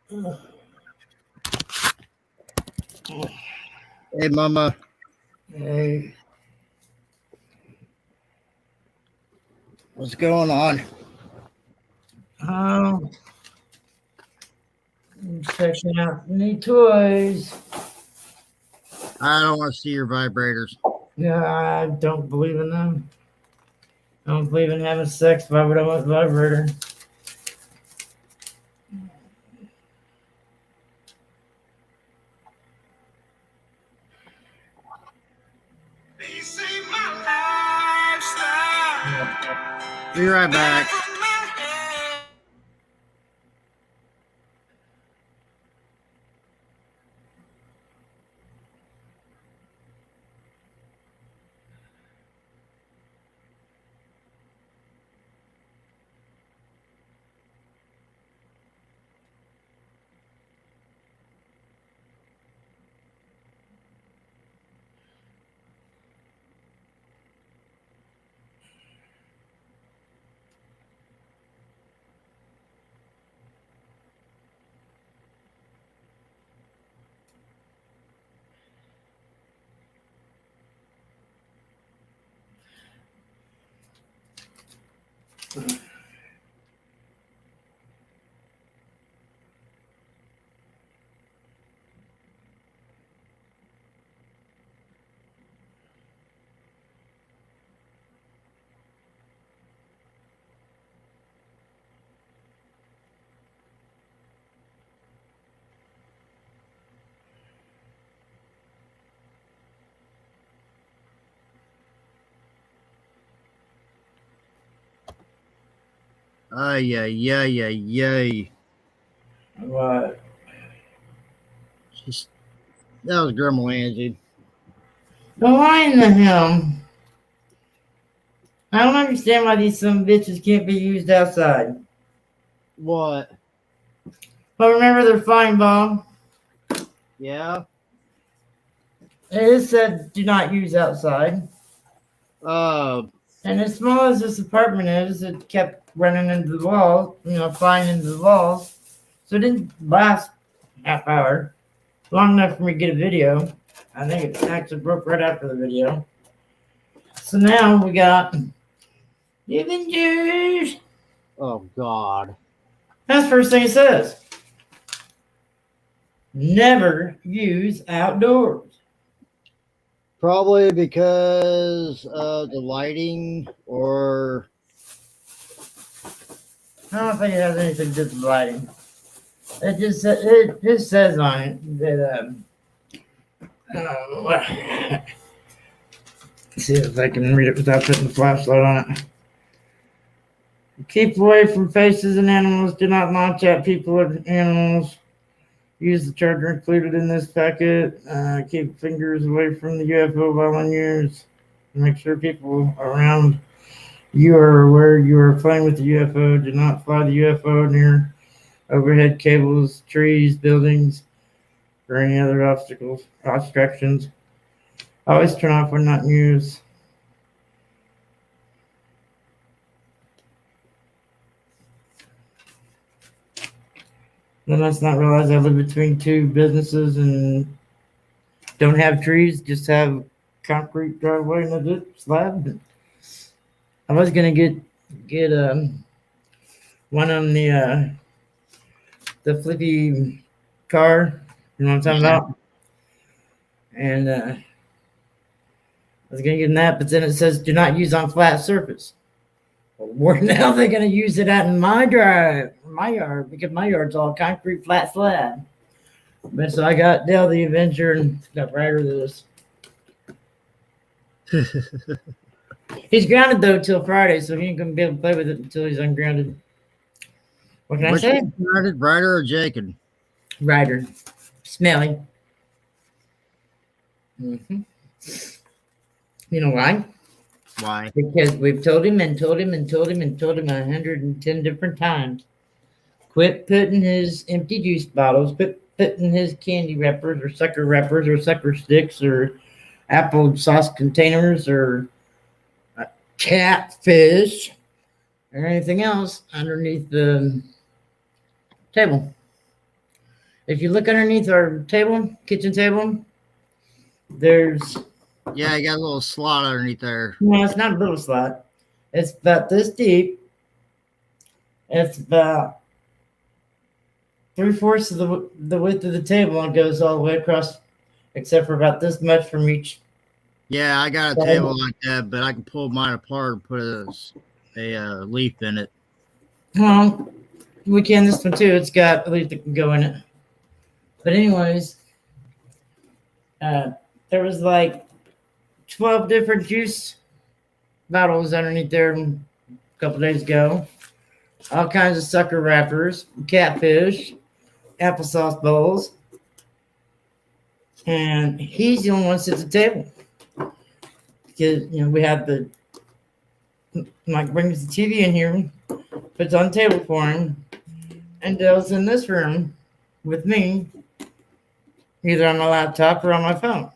Hey, Mama. Hey, What's going on? I'm checking out new toys. I don't want to see your vibrators. Yeah, I don't believe in them. I don't believe in having sex. Why would I want a vibrator? They say my lifestyle. Be right back. Ay, ay, ay, ay, ay. What? Just, that was Grandma Angie. Why in the hell? I don't understand why these some bitches can't be used outside. What? But remember their flying bomb? Yeah? It said do not use outside. And as small as this apartment is, it kept running into the wall, flying into the walls. So it didn't last half hour, long enough for me to get a video. I think it actually broke right after the video. So now we got the Avengers. Oh, God. That's the first thing it says. Never use outdoors. Probably because of the lighting or... I don't think it has anything to do with lighting. It just says on it that let's see if I can read it without putting the flashlight on it. Keep away from faces and animals. Do not launch at people or animals. Use the charger included in this packet. Keep fingers away from the UFO while in use. Make sure people around you are aware you are playing with the UFO. Do not fly the UFO near overhead cables, trees, buildings, or any other obstructions. Always turn off when not in use. Then let's not realize I live between two businesses and don't have trees, just have concrete driveway and a ditch slab. I was gonna get one on the flippy car, you know what I'm talking about? And I was gonna get in that, but then it says do not use on flat surface. Where now they're gonna use it out in my yard, because my yard's all concrete flat slab. But so I got Dale the Avenger and got Ryder this. He's grounded though till Friday, so he ain't gonna be able to play with it until he's ungrounded. What can I say? Ryder or Jacob? Ryder. Smelly. Mm-hmm. You know why? Why? Because we've told him 110 different times. Quit putting his empty juice bottles, quit putting his candy wrappers or sucker sticks or apple sauce containers or catfish or anything else underneath the table. If you look underneath our table, kitchen table, there's Yeah, I got a little slot underneath there. no, it's not a little slot. It's about this deep. It's about 3/4 of the width of the table and goes all the way across, except for about this much from each. Yeah, I got a table like that, but I can pull mine apart and put a leaf in it. Well, we can this one too. It's got a leaf that can go in it. But anyways, there was like 12 different juice bottles underneath there a couple days ago. All kinds of sucker wrappers, catfish, applesauce bowls. And he's the only one that sits at the table. Because, we have the Mike brings the TV in here, puts on the table for him, and Dale's in this room with me, either on my laptop or on my phone.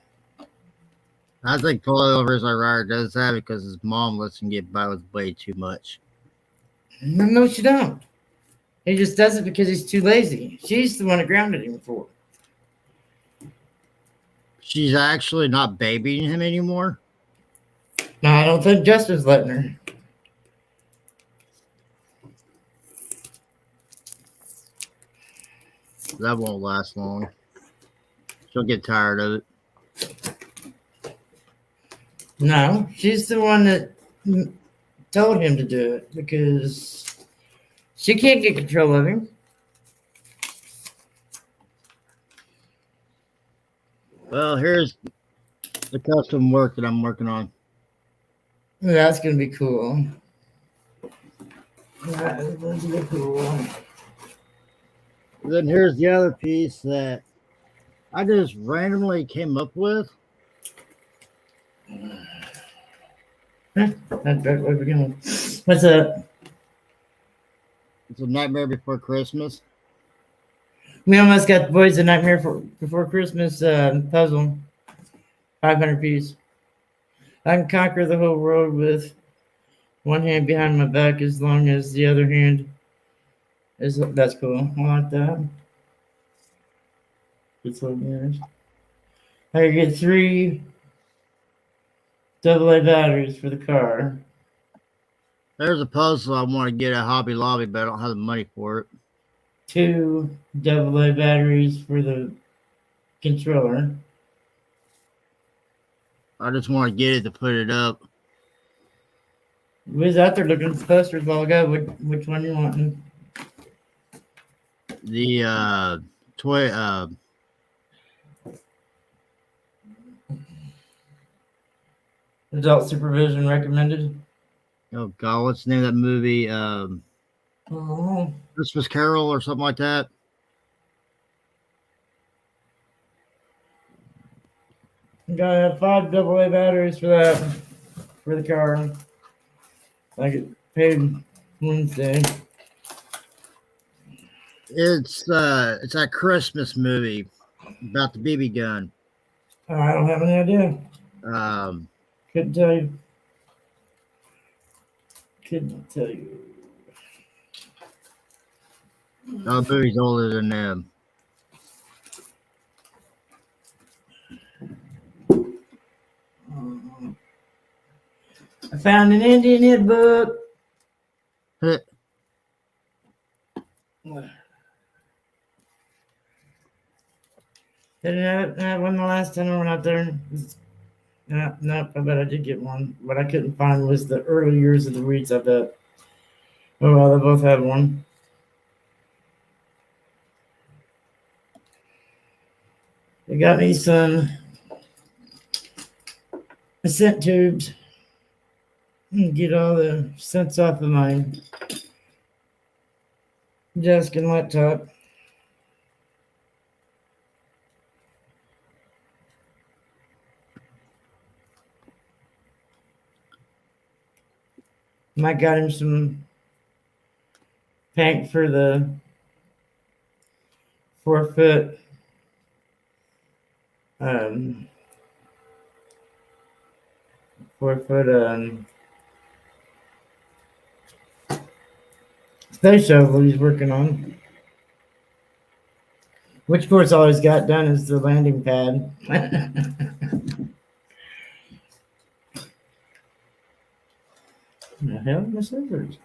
I think Pullovers are rare does that because his mom lets him get by with way too much. No, she don't. He just does it because he's too lazy. She's the one that grounded him before. She's actually not babying him anymore. No, I don't think Justin's letting her. That won't last long. She'll get tired of it. No, she's the one that told him to do it because she can't get control of him. Well, here's the custom work that I'm working on. That's going to be cool. That is going to be cool. Then here's the other piece that I just randomly came up with. That's right where we're going. What's up? It's a Nightmare Before Christmas. We almost got the boys a Nightmare Before Christmas puzzle. 500 piece. I can conquer the whole world with one hand behind my back as long as the other hand is. That's cool. I like that. It's so good. I get 3 AA batteries for the car. There's a puzzle I want to get at Hobby Lobby, but I don't have the money for it. 2 AA batteries for the controller. I just want to get it to put it up. We was out there looking at the posters a while ago. Which one you wanting? The toy. Adult supervision recommended. Oh God, what's the name of that movie? Oh, Christmas Carol or something like that. gotta have 5 AA batteries for that for the car. I get paid Wednesday. It's that Christmas movie about the BB gun. I don't have any idea. Couldn't tell you. Couldn't tell you. The movie's older than them. I found an Indian hit book. Didn't have one the last time I went out there. No, I bet I did get one. What I couldn't find was the early years of the Reeds, I bet. Oh, well, they both had one. They got me some scent tubes. Get all the scents off of my desk and laptop. Mike got him some paint for the 4-foot um, 4-foot space shovel he's working on. Which course always got done is the landing pad. The hell, my scissors?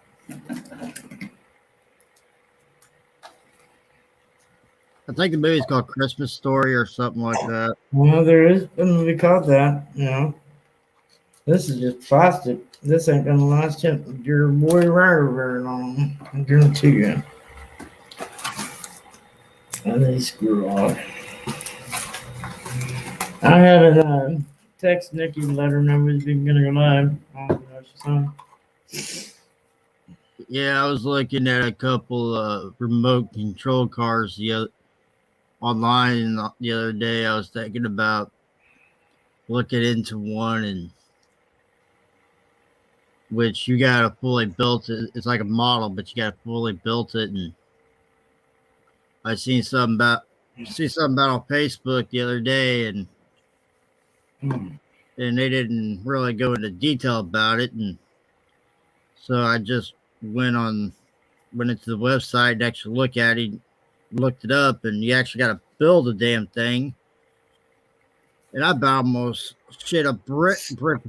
I think the movie's called Christmas Story or something like that. Well, there is a movie called that. You know, this is just plastic. This ain't gonna last your boy very long. I guarantee you. And they screw off. I haven't text Nikki to let her know we've been gonna go live. I don't know if she's on. Yeah, I was looking at a couple remote control cars online the other day. I was thinking about looking into one, and which you got to fully built it. It's like a model, but you got to fully built it. And I see something about on Facebook the other day, and they didn't really go into detail about it, and so I just went into the website to actually look at it, looked it up, and you actually got to build a damn thing. And I about almost shit a brick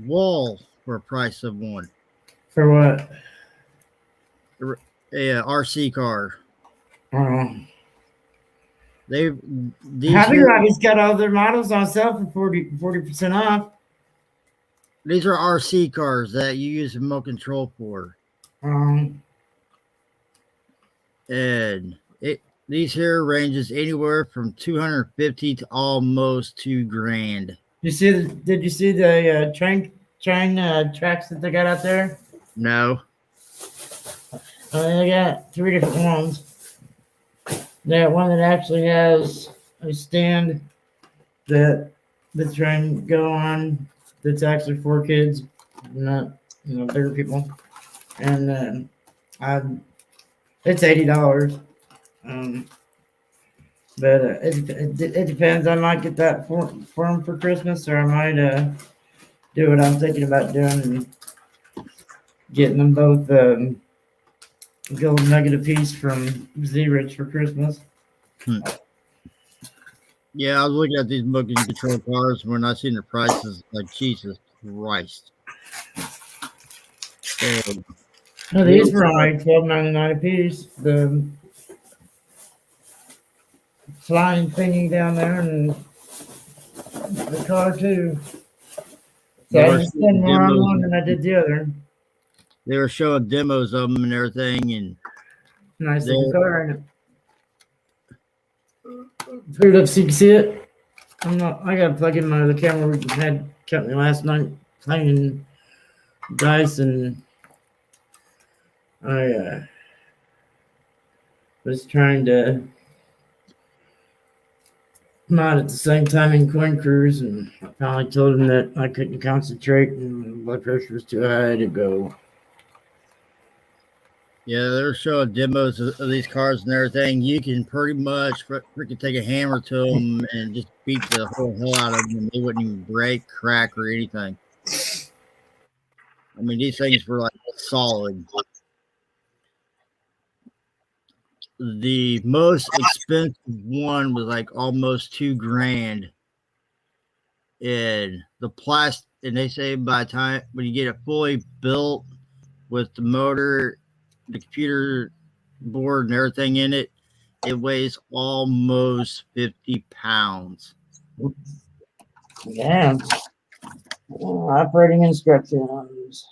wall for a price of one. For what? A RC car. Hobby Lobby's got all their models on sale for 40% off. These are RC cars that you use remote control for. And these here ranges anywhere from $250 to almost $2,000. Did you see the train tracks that they got out there? No. They got 3 different ones. They got one that actually has a stand that the train go on. That's actually for kids, not bigger people. And it's $80. But it depends. I might get that for them for Christmas, or I might do what I'm thinking about doing and getting them both gold nugget a piece from Z-Rich for Christmas. Yeah, I was looking at these motion control cars when I seen the prices. Like, Jesus Christ. These were only $12.99 a piece. The flying thingy down there and the car too. So I spent more on one than I did the other. They were showing demos of them and everything, and nice looking car, ain't it? Put it up so you can see it. I gotta plug in the camera we had kept me last night playing dice, and I was trying to mod at the same time in Coin Cruise, and I finally told him that I couldn't concentrate and my blood pressure was too high to go. Yeah, they're showing demos of these cars and everything. You can pretty much freaking take a hammer to them and just beat the whole hell out of them, and they wouldn't even break, crack, or anything. I mean, these things were like solid. The most expensive one was like almost $2,000. And the plastic, and they say by the time when you get it fully built with the motor, the computer board, and everything in it, it weighs almost 50 pounds. Yeah. Operating instructions.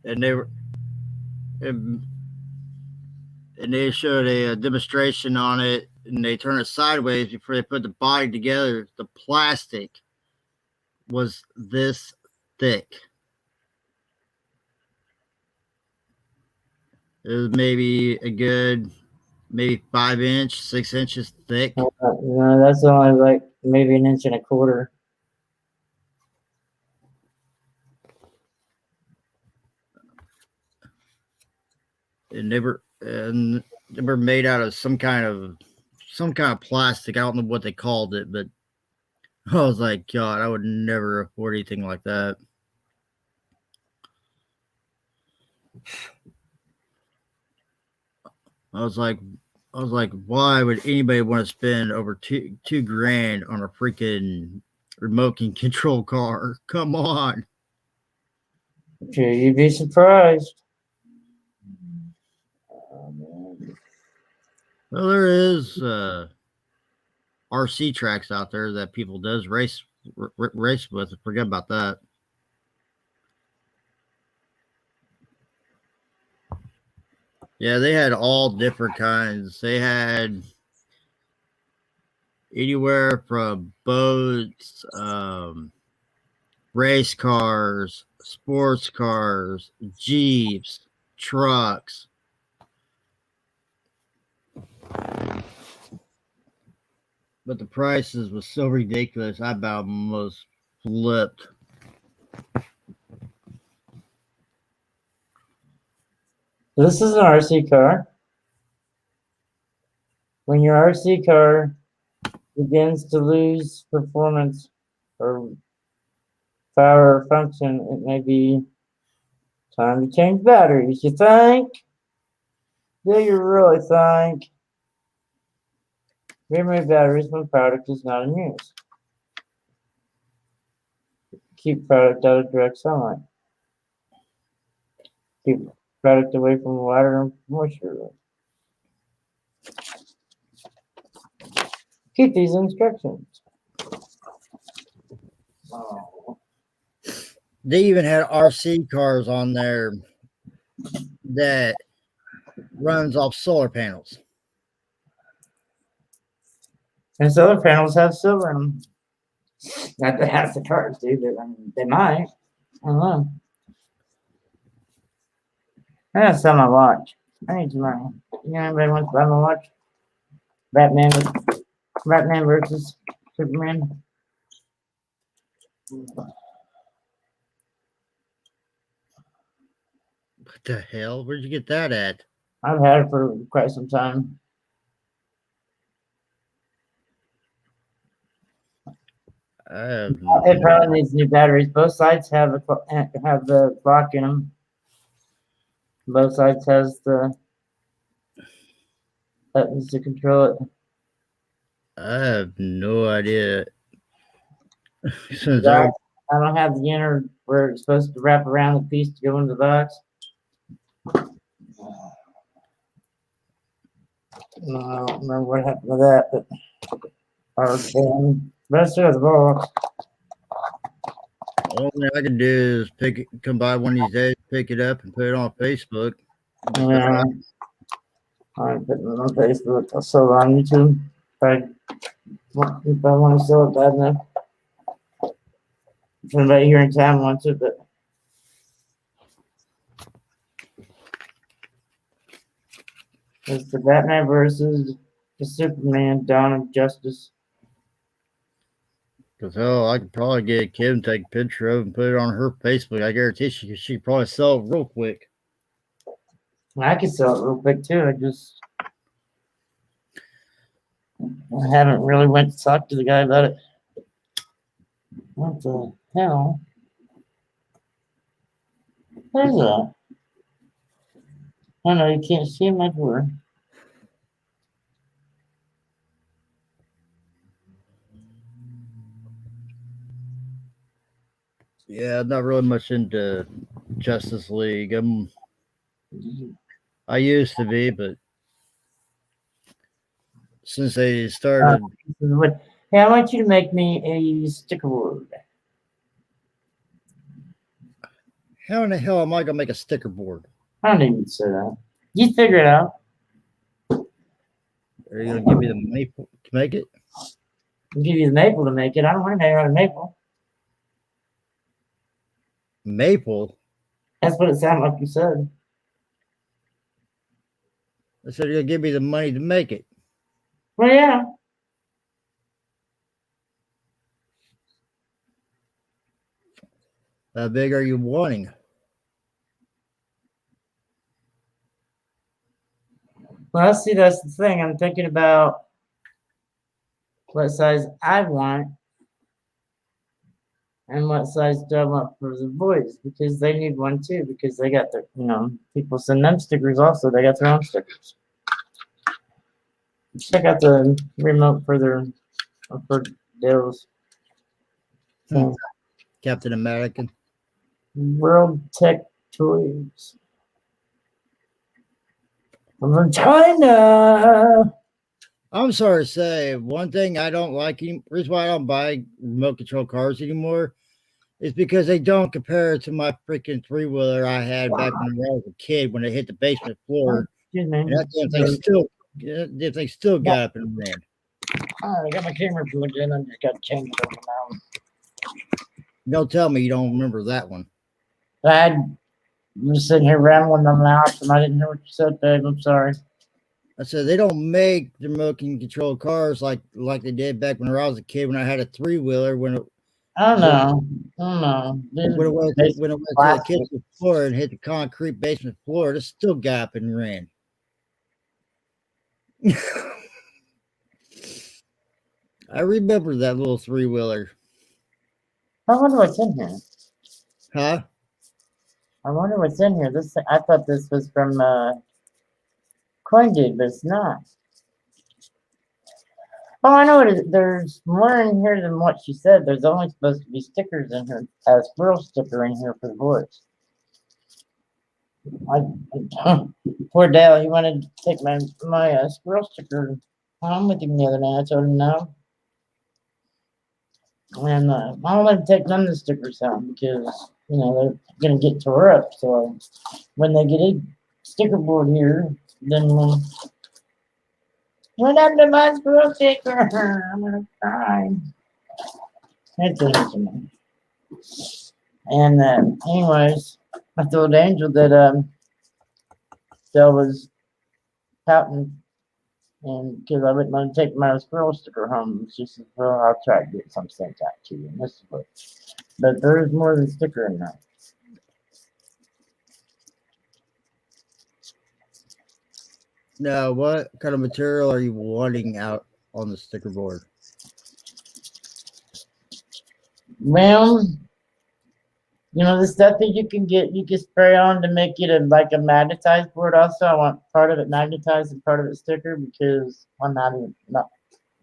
And they showed a demonstration on it, and they turn it sideways before they put the body together. The plastic was this thick. It was maybe a good 5 inch, 6 inches thick. No, that's only like maybe 1.25 inches. And they were made out of some kind of plastic. I don't know what they called it, but I was like, God, I would never afford anything like that. I was like, why would anybody want to spend over two grand on a freaking remote and control car? Come on. Sure, you'd be surprised. Oh, man. Well, there is RC tracks out there that people does race with. Forget about that. Yeah, they had all different kinds. They had anywhere from boats, race cars, sports cars, jeeps, trucks. But the prices was so ridiculous, I about almost flipped. This is an RC car. When your RC car begins to lose performance or power or function, it may be time to change batteries. You think? Do you really think? Remove batteries when product is not in use. Keep product out of direct sunlight. Keep product away from water and moisture. Keep these instructions. Oh. They even had RC cars on there that runs off solar panels. And solar panels have silver in them. Not that half the cars do, but I mean, they might. I don't know. I gotta sell my watch. I need some money. You know, anybody wants to buy my watch? Batman versus Superman. What the hell? Where'd you get that at? I've had it for quite some time. It probably needs new batteries. Both sides have the clock in them. Both sides has the buttons to control it. I have no idea. Since I don't have the inner where it's supposed to wrap around the piece to go into the box. No, I don't remember what happened to that, but rest of the box. All I can do is come by one of these days, pick it up, and put it on Facebook. Yeah. I'm putting it on Facebook. I'll sell it on YouTube. If I want to sell it bad enough. If anybody here in town wants it, but it's the Batman versus the Superman Dawn of Justice. Because hell, I could probably get Kim to take a picture of it and put it on her Facebook. I guarantee she could probably sell it real quick. I could sell it real quick too. I haven't really went to talk to the guy about it. What the hell? What is that? Oh no, you can't see my door. Yeah, I'm not really much into Justice League. I used to be, but since they started, Hey, I want you to make me a sticker board. how in the hell am I gonna make a sticker board? I don't even say that. You figure it out. Are you gonna give me the money to make it? I'll give you the maple to make it. I don't want to make it out of maple. Maple? That's what it sounded like you said. I said you're gonna give me the money to make it. Well, yeah. How big are you wanting? Well, see, that's the thing. I'm thinking about what size I want and what size do I want for the boys, because they need one too, because they got their, people send them stickers also. They got their own stickers. check out the remote for Dale's thing. Captain American. World Tech Toys. From China. I'm sorry to say, one thing I don't like, reason why I don't buy remote control cars anymore is because they don't compare to my freaking 3-wheeler I had back when I was a kid when it hit the basement floor. Excuse me. And that damn thing still got up and ran. Oh, I got my camera plugged in. I just got to change it over now. Don't tell me you don't remember that one. I was sitting here rambling my mouth and I didn't hear what you said, babe. I'm sorry. I said they don't make the remote control cars like they did back when I was a kid when I had a 3-wheeler when it I don't know. when it went to the kitchen floor and hit the concrete basement floor, it still got up and ran. I remember that little 3-wheeler. I wonder what's in here. Huh? I wonder what's in here. I thought this was from CoinDig, but it's not. Oh, I know what it is. There's more in here than what she said. There's only supposed to be stickers in here. A squirrel sticker in here for the boys. Poor Dale, he wanted to take my squirrel sticker home with him the other night. I told him no. And I don't let him take none of the stickers home because, they're going to get tore up. So when they get a sticker board here, then what happened to my squirrel sticker? I'm going to cry. That's interesting. And anyways, I told Angel that Dale was pouting and because I wouldn't want to take my squirrel sticker home. She said, well, I'll try to get some sent out to you. And this is what, but there is more than sticker in there. Now, what kind of material are you wanting out on the sticker board? Well, the stuff that you can spray on to make it like a magnetized board. Also, I want part of it magnetized and part of it sticker because I'm not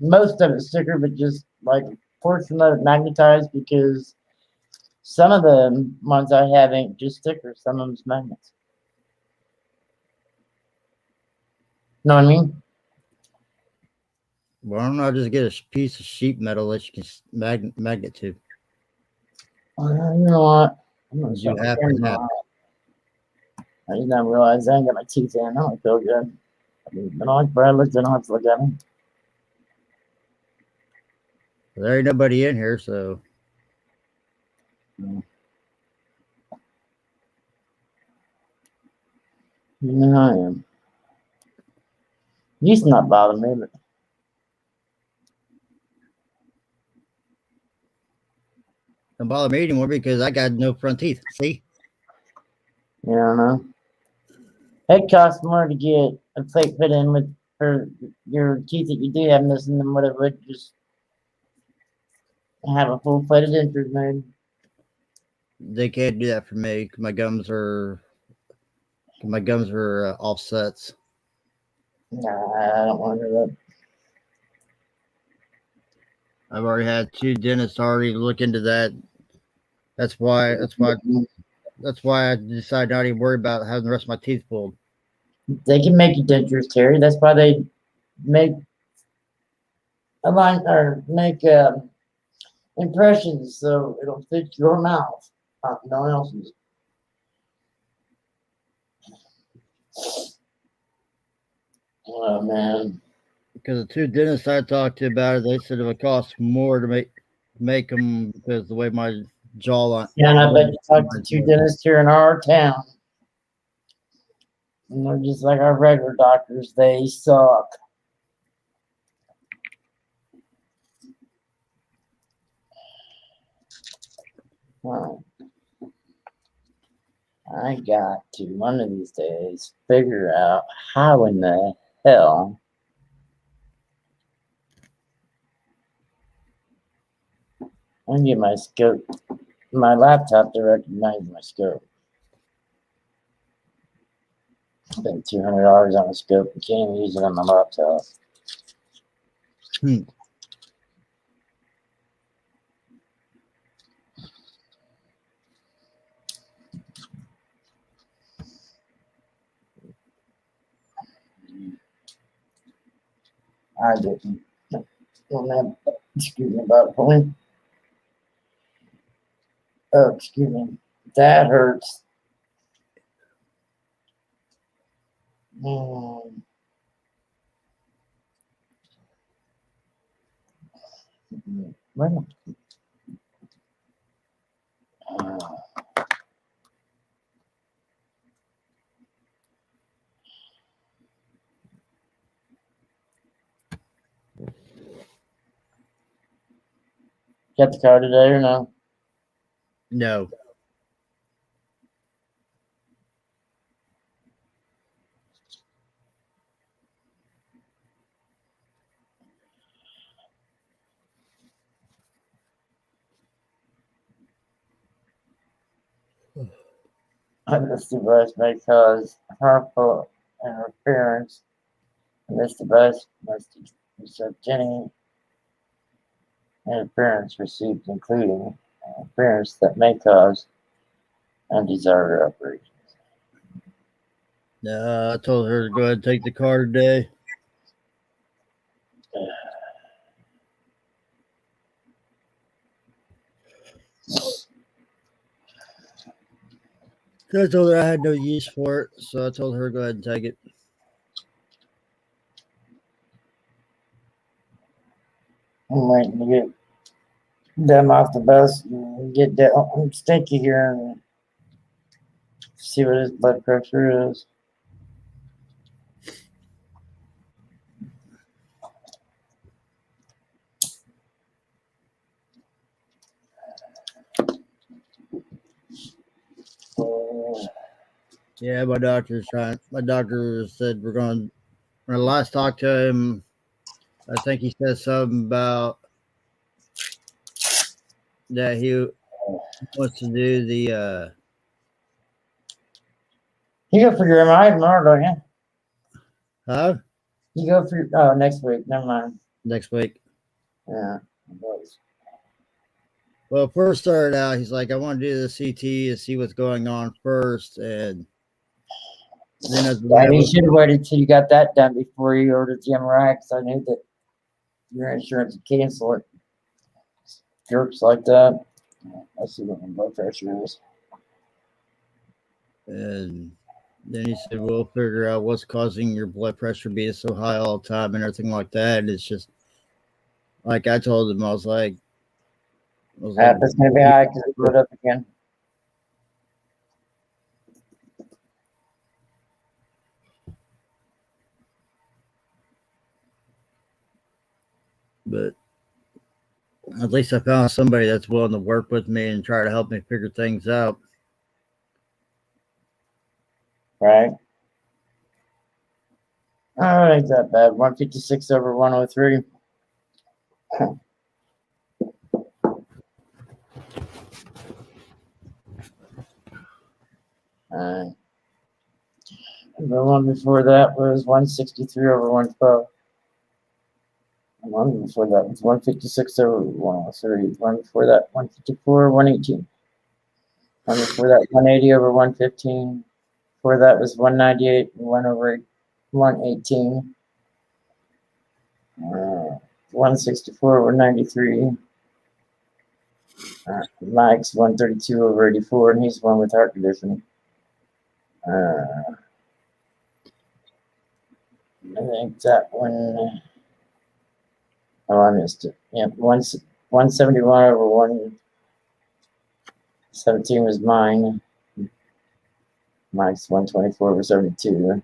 most of it sticker, but just like a portion of it magnetized because some of the ones I have ain't just stickers. Some of them's magnets. Know what I mean? Why don't I just get a piece of sheet metal that you can magnet to? You know what? I'm gonna You shut my have to camera have. off. I did not realize I ain't got my teeth in. I don't feel good. I don't like Brad looks. I don't have to look at him. There ain't nobody in here, so. No, I am. Used to not bother me, but Don't bother me anymore because I got no front teeth. See? I don't know. It costs more to get a plate put in for your teeth that you do have missing than what it would just have a full plate of dentures made. They can't do that for me. My gums are offsets. Nah, I don't want to do that. I've already had 2 dentists already look into that. That's why I decided not to even worry about having the rest of my teeth pulled. They can make you dentures, Terry. That's why they make impressions so it'll fit your mouth, not no one else's. Oh man! Because the 2 dentists I talked to about it, they said it would cost more to make them because the way my jawline. Yeah, and I bet you talk to 2 dentists here in our town, and they're just like our regular doctors. They suck. Wow. I got to one of these days figure out how in the hell I get my scope, my laptop to recognize my scope. Spent $200 on a scope and can't even use it on my laptop. Hmm. I didn't. Excuse me about pulling. Oh, excuse me. That hurts. Mm. Well, got the car today or no? No. I missed the bus because her fault and her parents missed the bus. So Jenny and her parents received, including parents that may cause undesired operations. I told her to go ahead and take the car today. I told her I had no use for it, so I told her to go ahead and take it. I'm waiting to get them off the bus and get down Stinky here and see what his blood pressure is. Yeah, my doctor said we're going. When I last talked to him, I think he said something about that he wants to do the You go for your MRI tomorrow, don't you? huh? You go for next week. Never mind. Next week. Yeah. Well, first started out, he's like, I want to do the CT and see what's going on first, and then as Yeah, you should have waited till you got that done before you ordered the MRI, because I knew that your insurance would cancel it. Jerks like that. I see what my blood pressure is. And then he said, we'll figure out what's causing your blood pressure being so high all the time and everything like that. And it's just like I told him, I was like, It's going to be high because it blew up again. but at least I found somebody that's willing to work with me and try to help me figure things out. Right. Ain't that bad. 156 over 103. The one before that was 163 over 112. The one before that was 156 over 103. One before that, 154, 118. One before that, 180 over 115. Before that was 198 and 1 over 118. 164 over 93. Mike's 132 over 84, and he's the one with heart condition. I think that one. Oh, I missed it. Yeah, 171 over 117 was mine. Mike's 124 over 72.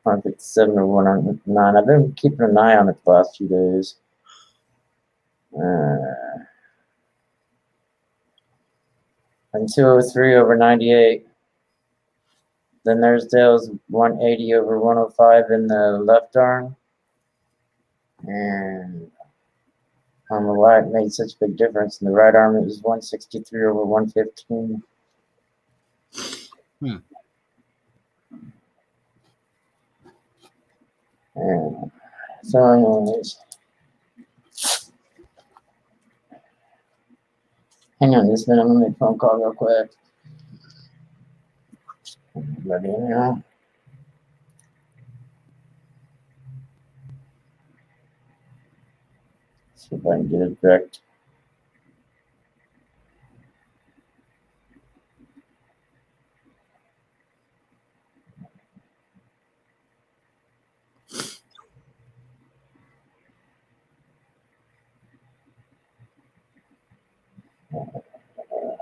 157 over 109. I've been keeping an eye on it the last few days. And 203 over 98. Then there's Dale's 180 over 105 in the left arm. And I don't know why it made such a big difference. In the right arm, it was 163 over 115. And so anyways, Hang on just a minute. I'm going to make a phone call real quick. Ready now? See if I can get it correct.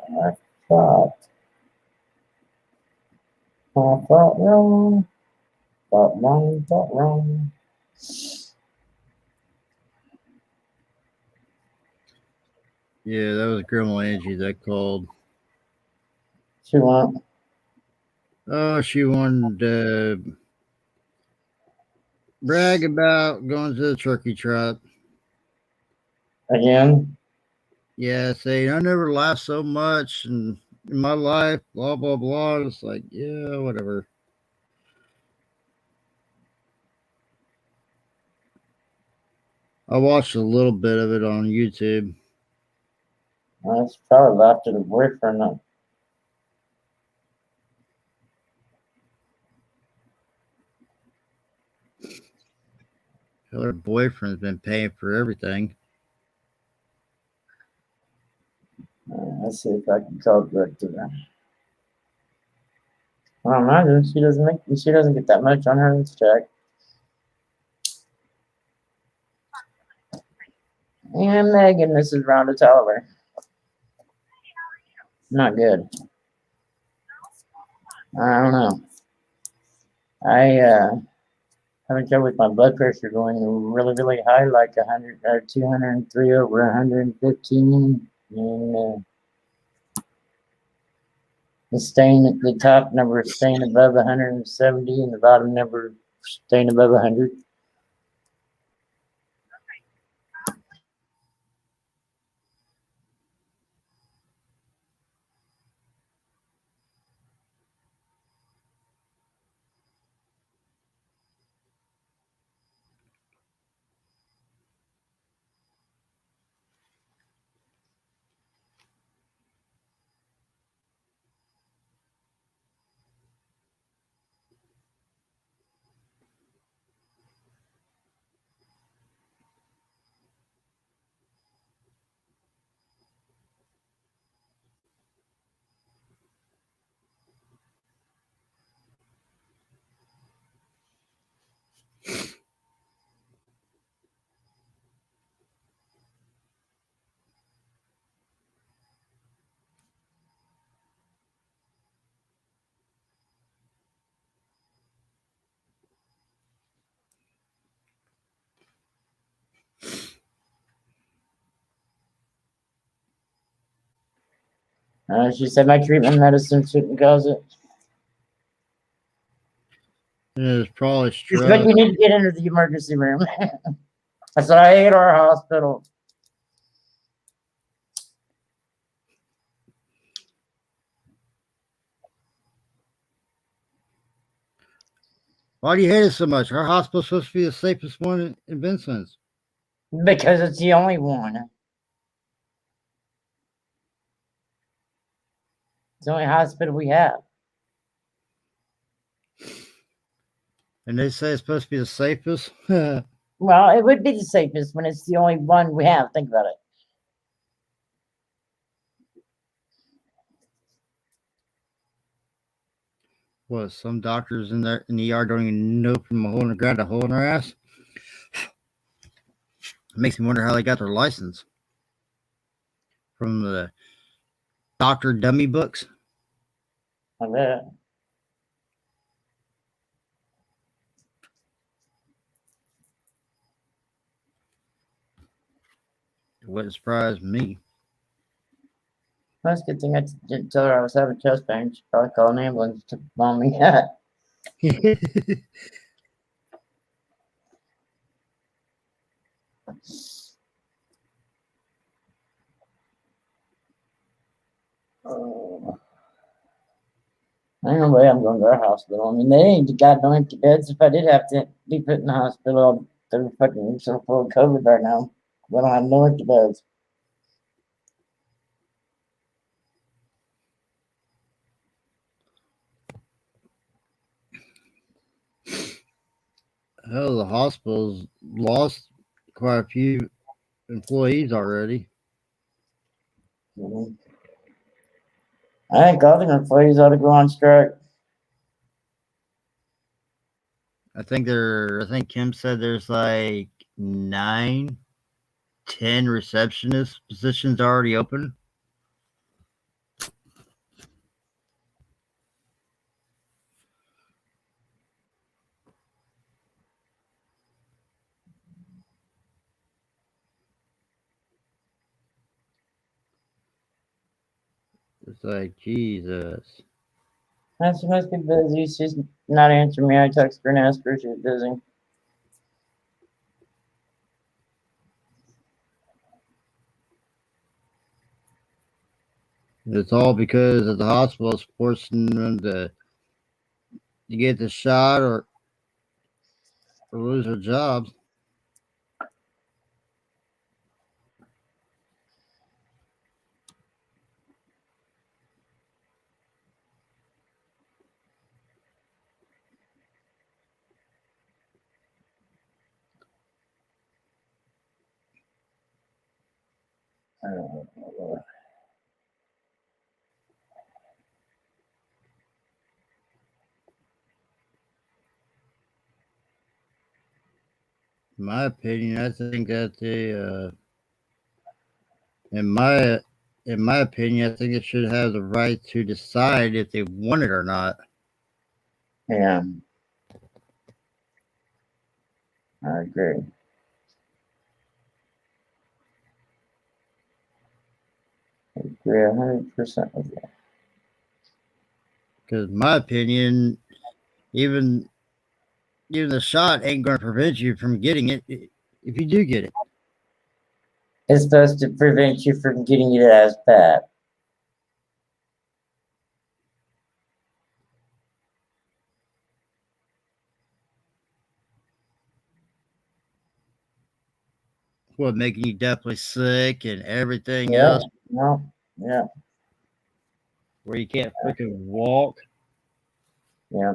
I thought wrong. Thought wrong. Yeah, that was Grandma Angie that called. She won't. Oh, she wanted to brag about going to the turkey trot. Again? Yeah, saying I never laughed so much in my life, blah blah blah. It's like, yeah, whatever. I watched a little bit of it on YouTube. That's probably after the boyfriend. Her boyfriend's been paying for everything. Let's see if I can call back to them. I imagine she doesn't get that much on her check. And Megan, this is Rhonda Tolliver. Not good. I don't know. I having trouble with my blood pressure going really, really high, like 100 or 203 over 115, and the top number staying above 170, and the bottom number staying above 100. She said my treatment medicine shouldn't cause it. It's probably She said stress. you need to get into the emergency room. I said I hate our hospital. Why do you hate it so much? Our hospital's supposed to be the safest one in Vincent's. Because it's the only one. It's the only hospital we have. And they say it's supposed to be the safest. Well, it would be the safest when it's the only one we have. Think about it. What, some doctors in there in the ER don't even know from a hole in the ground a hole in their ass? It makes me wonder how they got their license. From the doctor dummy books. I bet. It wouldn't surprise me. That's a good thing I didn't tell her I was having chest pain. She probably called an ambulance to bomb me. Ain't no way I'm going to our hospital. I mean, they ain't got no empty beds. If I did have to be put in the hospital, they're fucking so full of COVID right now. We don't have no empty beds. Hell, the hospital's lost quite a few employees already. Mhm. I think all the employees ought to go on strike. I think Kim said there's like 9, 10 receptionist positions already open. It's like Jesus. She must be busy. She's not answering me. I text her and asked her if she's busy. It's all because of the hospital's forcing them to get the shot or lose their jobs. In my opinion, I think that in my opinion, I think it should have the right to decide if they want it or not. Yeah, I agree. I agree 100% with you. Because in my opinion, even the shot ain't going to prevent you from getting it if you do get it. It's supposed to prevent you from getting it as bad. What, making you definitely sick and everything Yeah, else, no, yeah, where you can't freaking walk. yeah.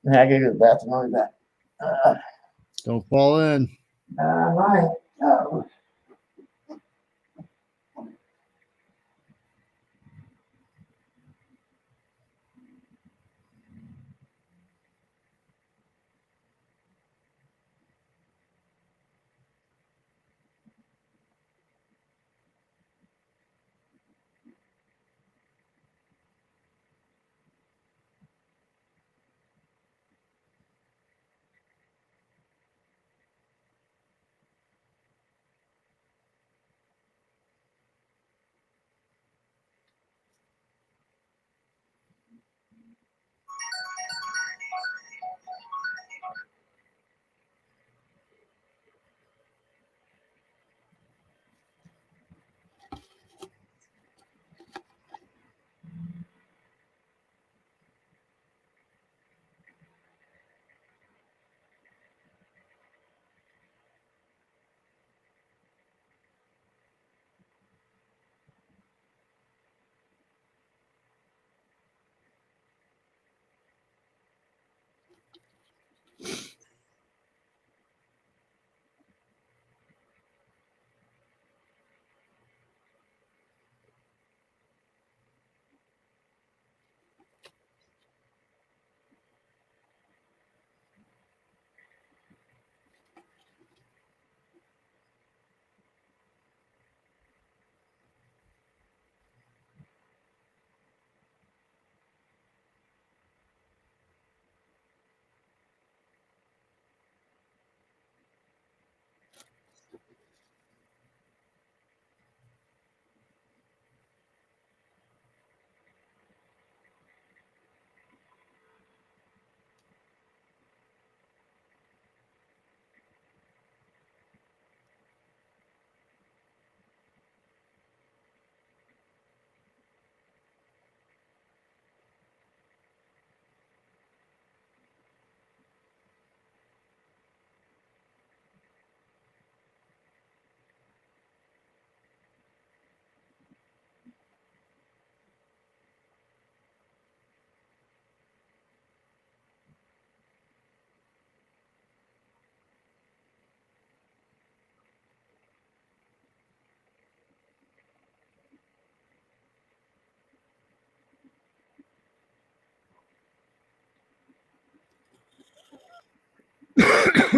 I gotta go to the bathroom. I'll be back. Don't fall in. I might. Oh.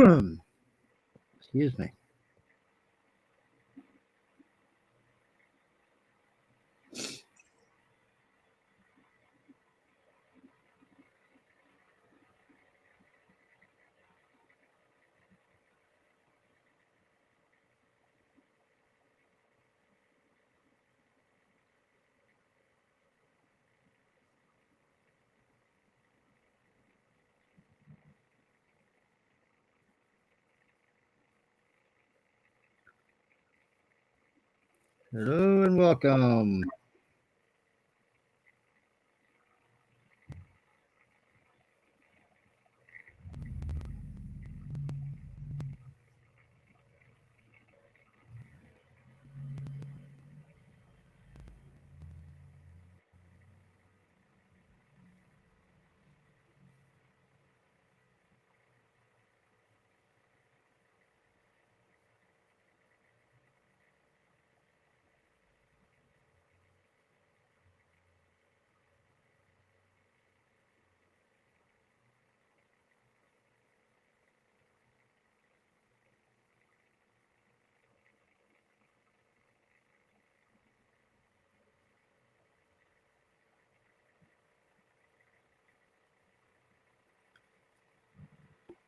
Excuse me. Hello and welcome.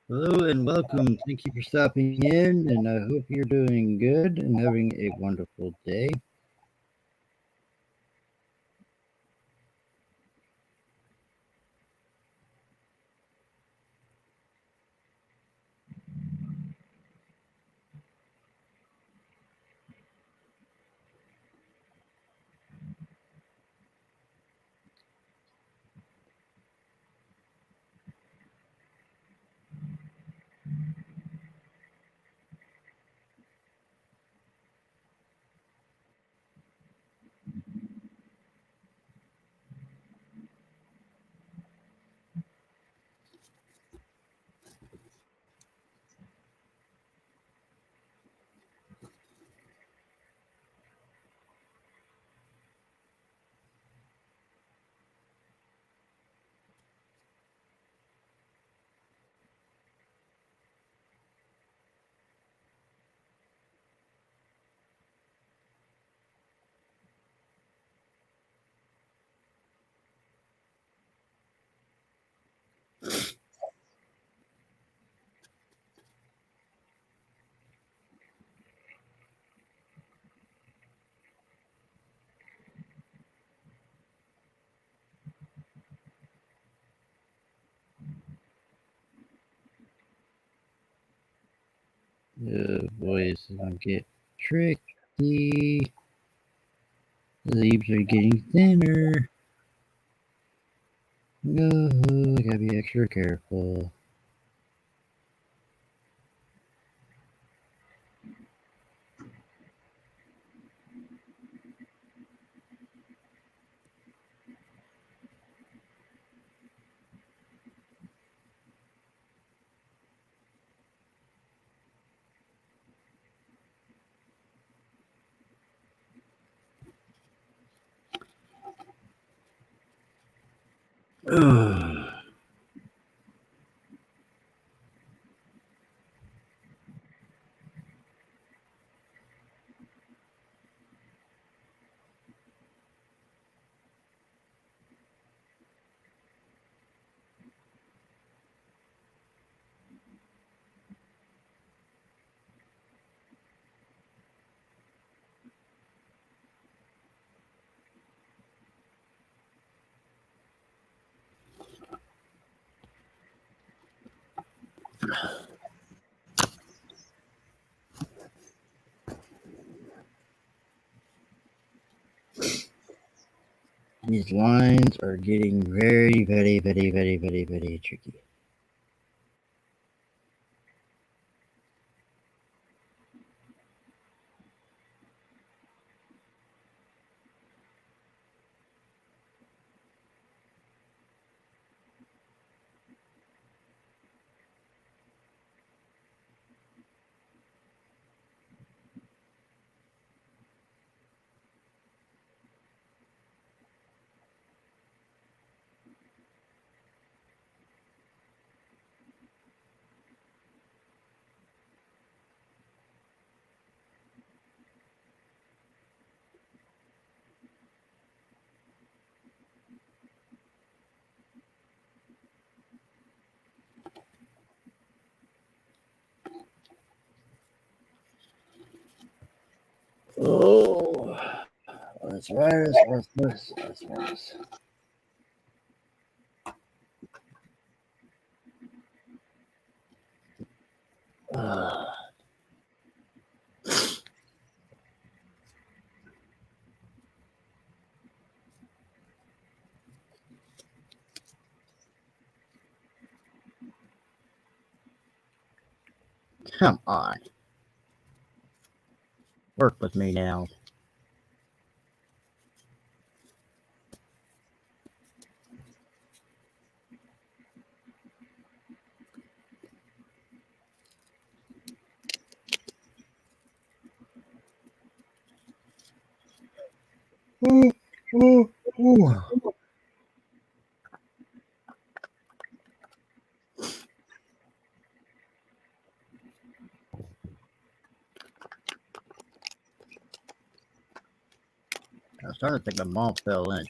Hello and welcome. Thank you for stopping in, and I hope you're doing good and having a wonderful day. Boy, this is gonna get tricky. The leaves are getting thinner. No, I gotta be extra careful. These lines are getting very, very, very, very, very, very tricky. Oh, arthritis, arthritis, arthritis. Come on. Work with me now. Ooh, ooh, ooh. I was starting to think my mom fell in.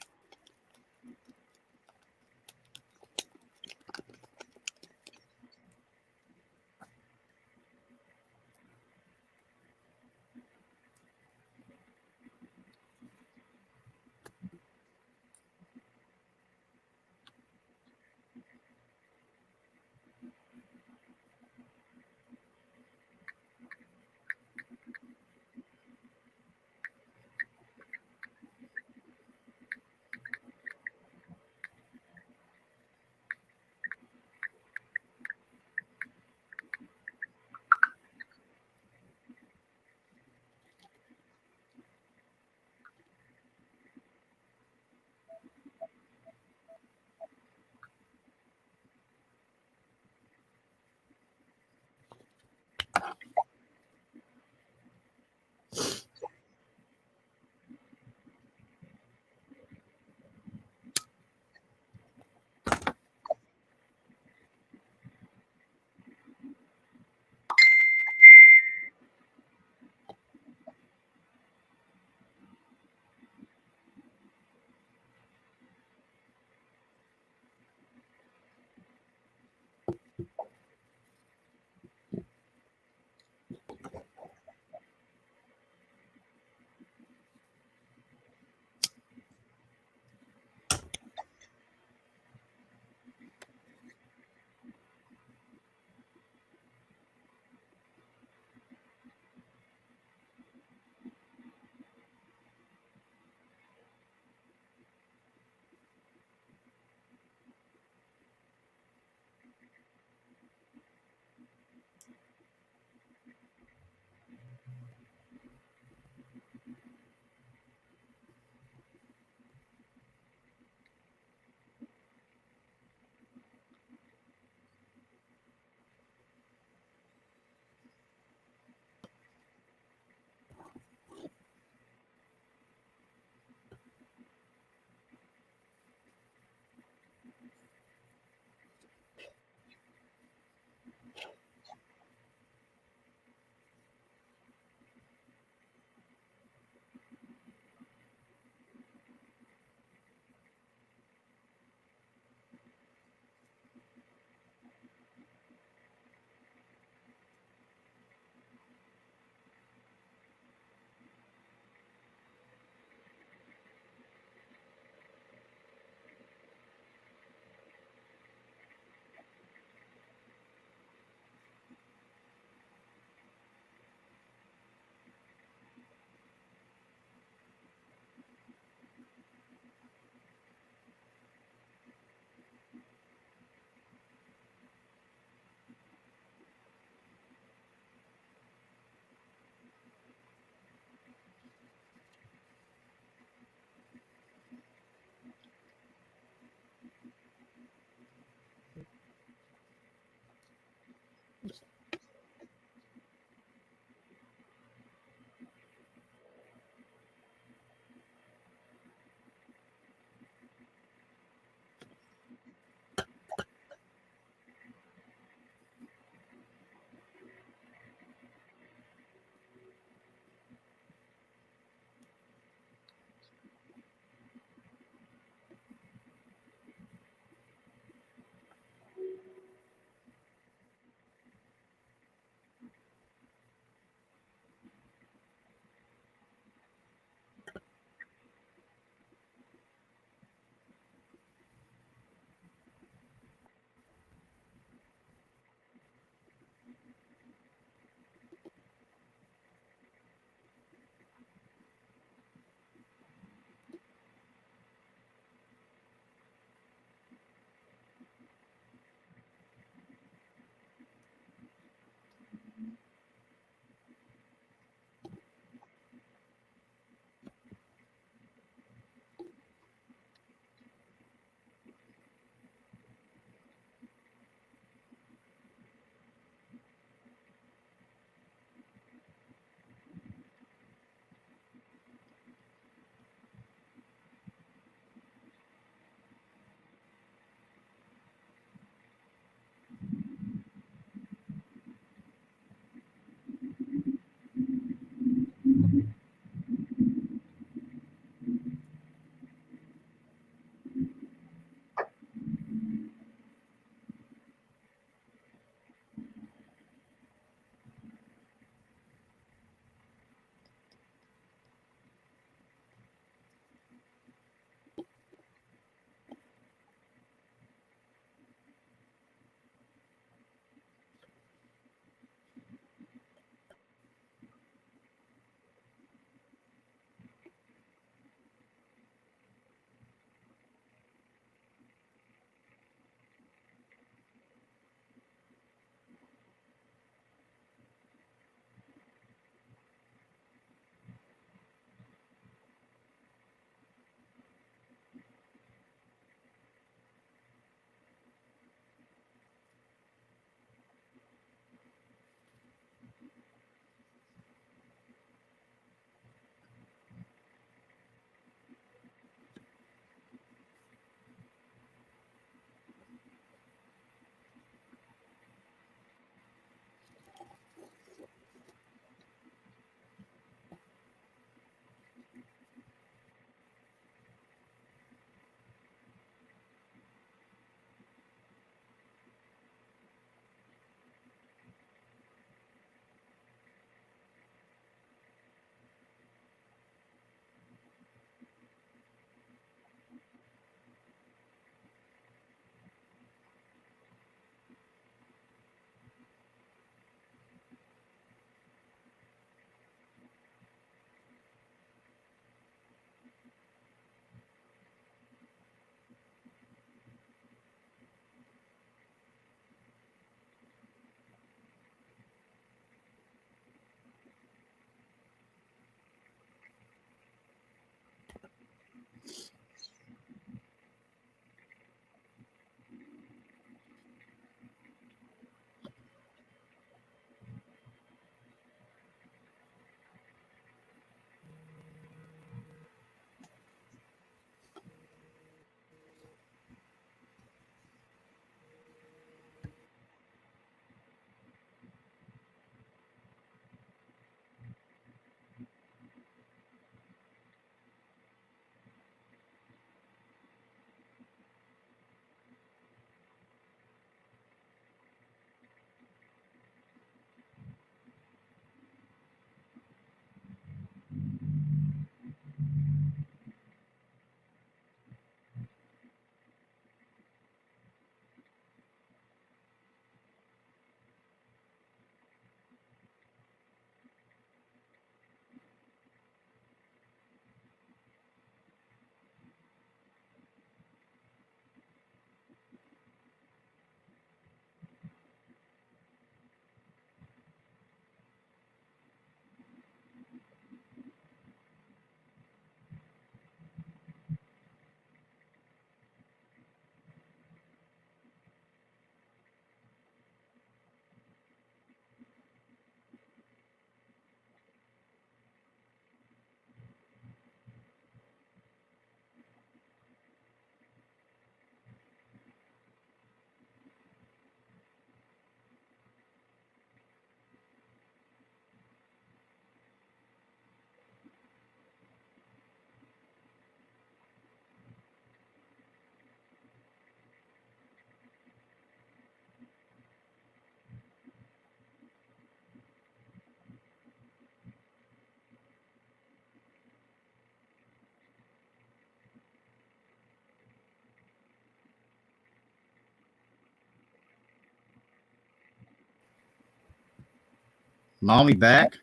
Mommy back?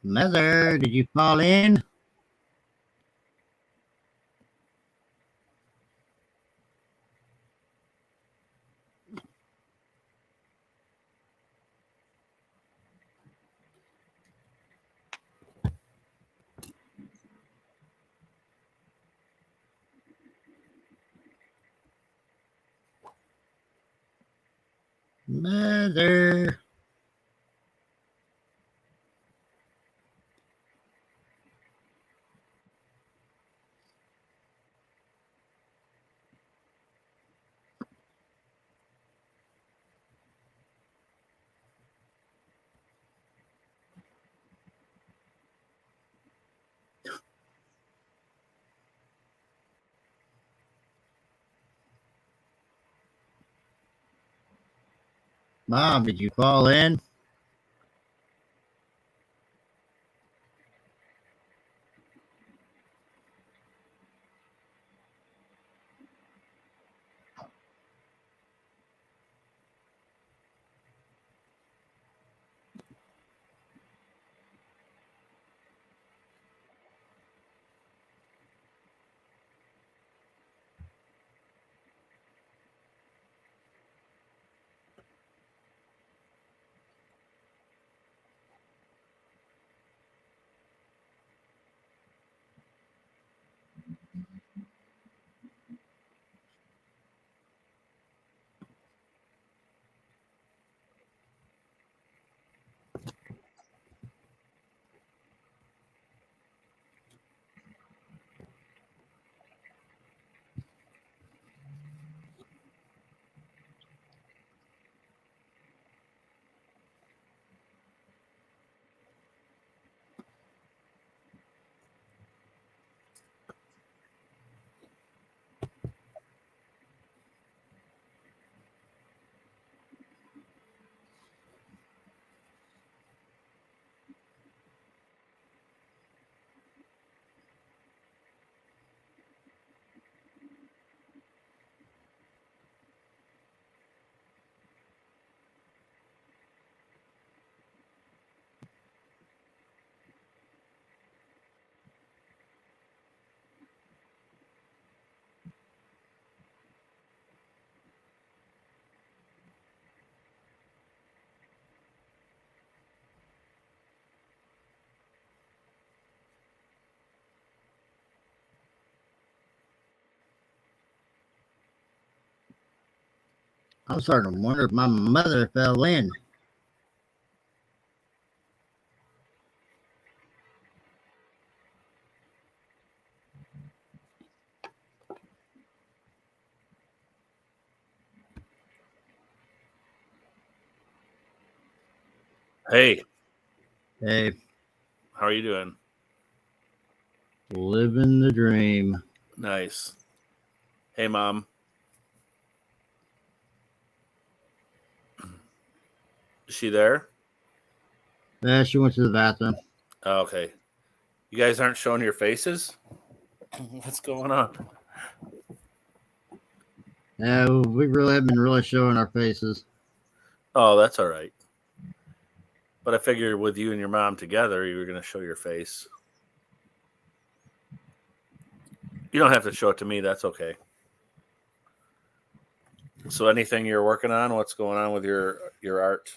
Mother, did you fall in? Mother. Mom, did you fall in? I'm starting to wonder if my mother fell in. Hey, Hey, how are you doing? living the dream. Nice. Hey, Mom. Is she there? Yeah, she went to the bathroom. Oh, okay. You guys aren't showing your faces? What's going on? Yeah, we really have been really showing our faces. Oh, that's all right. But I figured with you and your mom together, you were going to show your face. You don't have to show it to me. That's okay. So anything you're working on? What's going on with your art?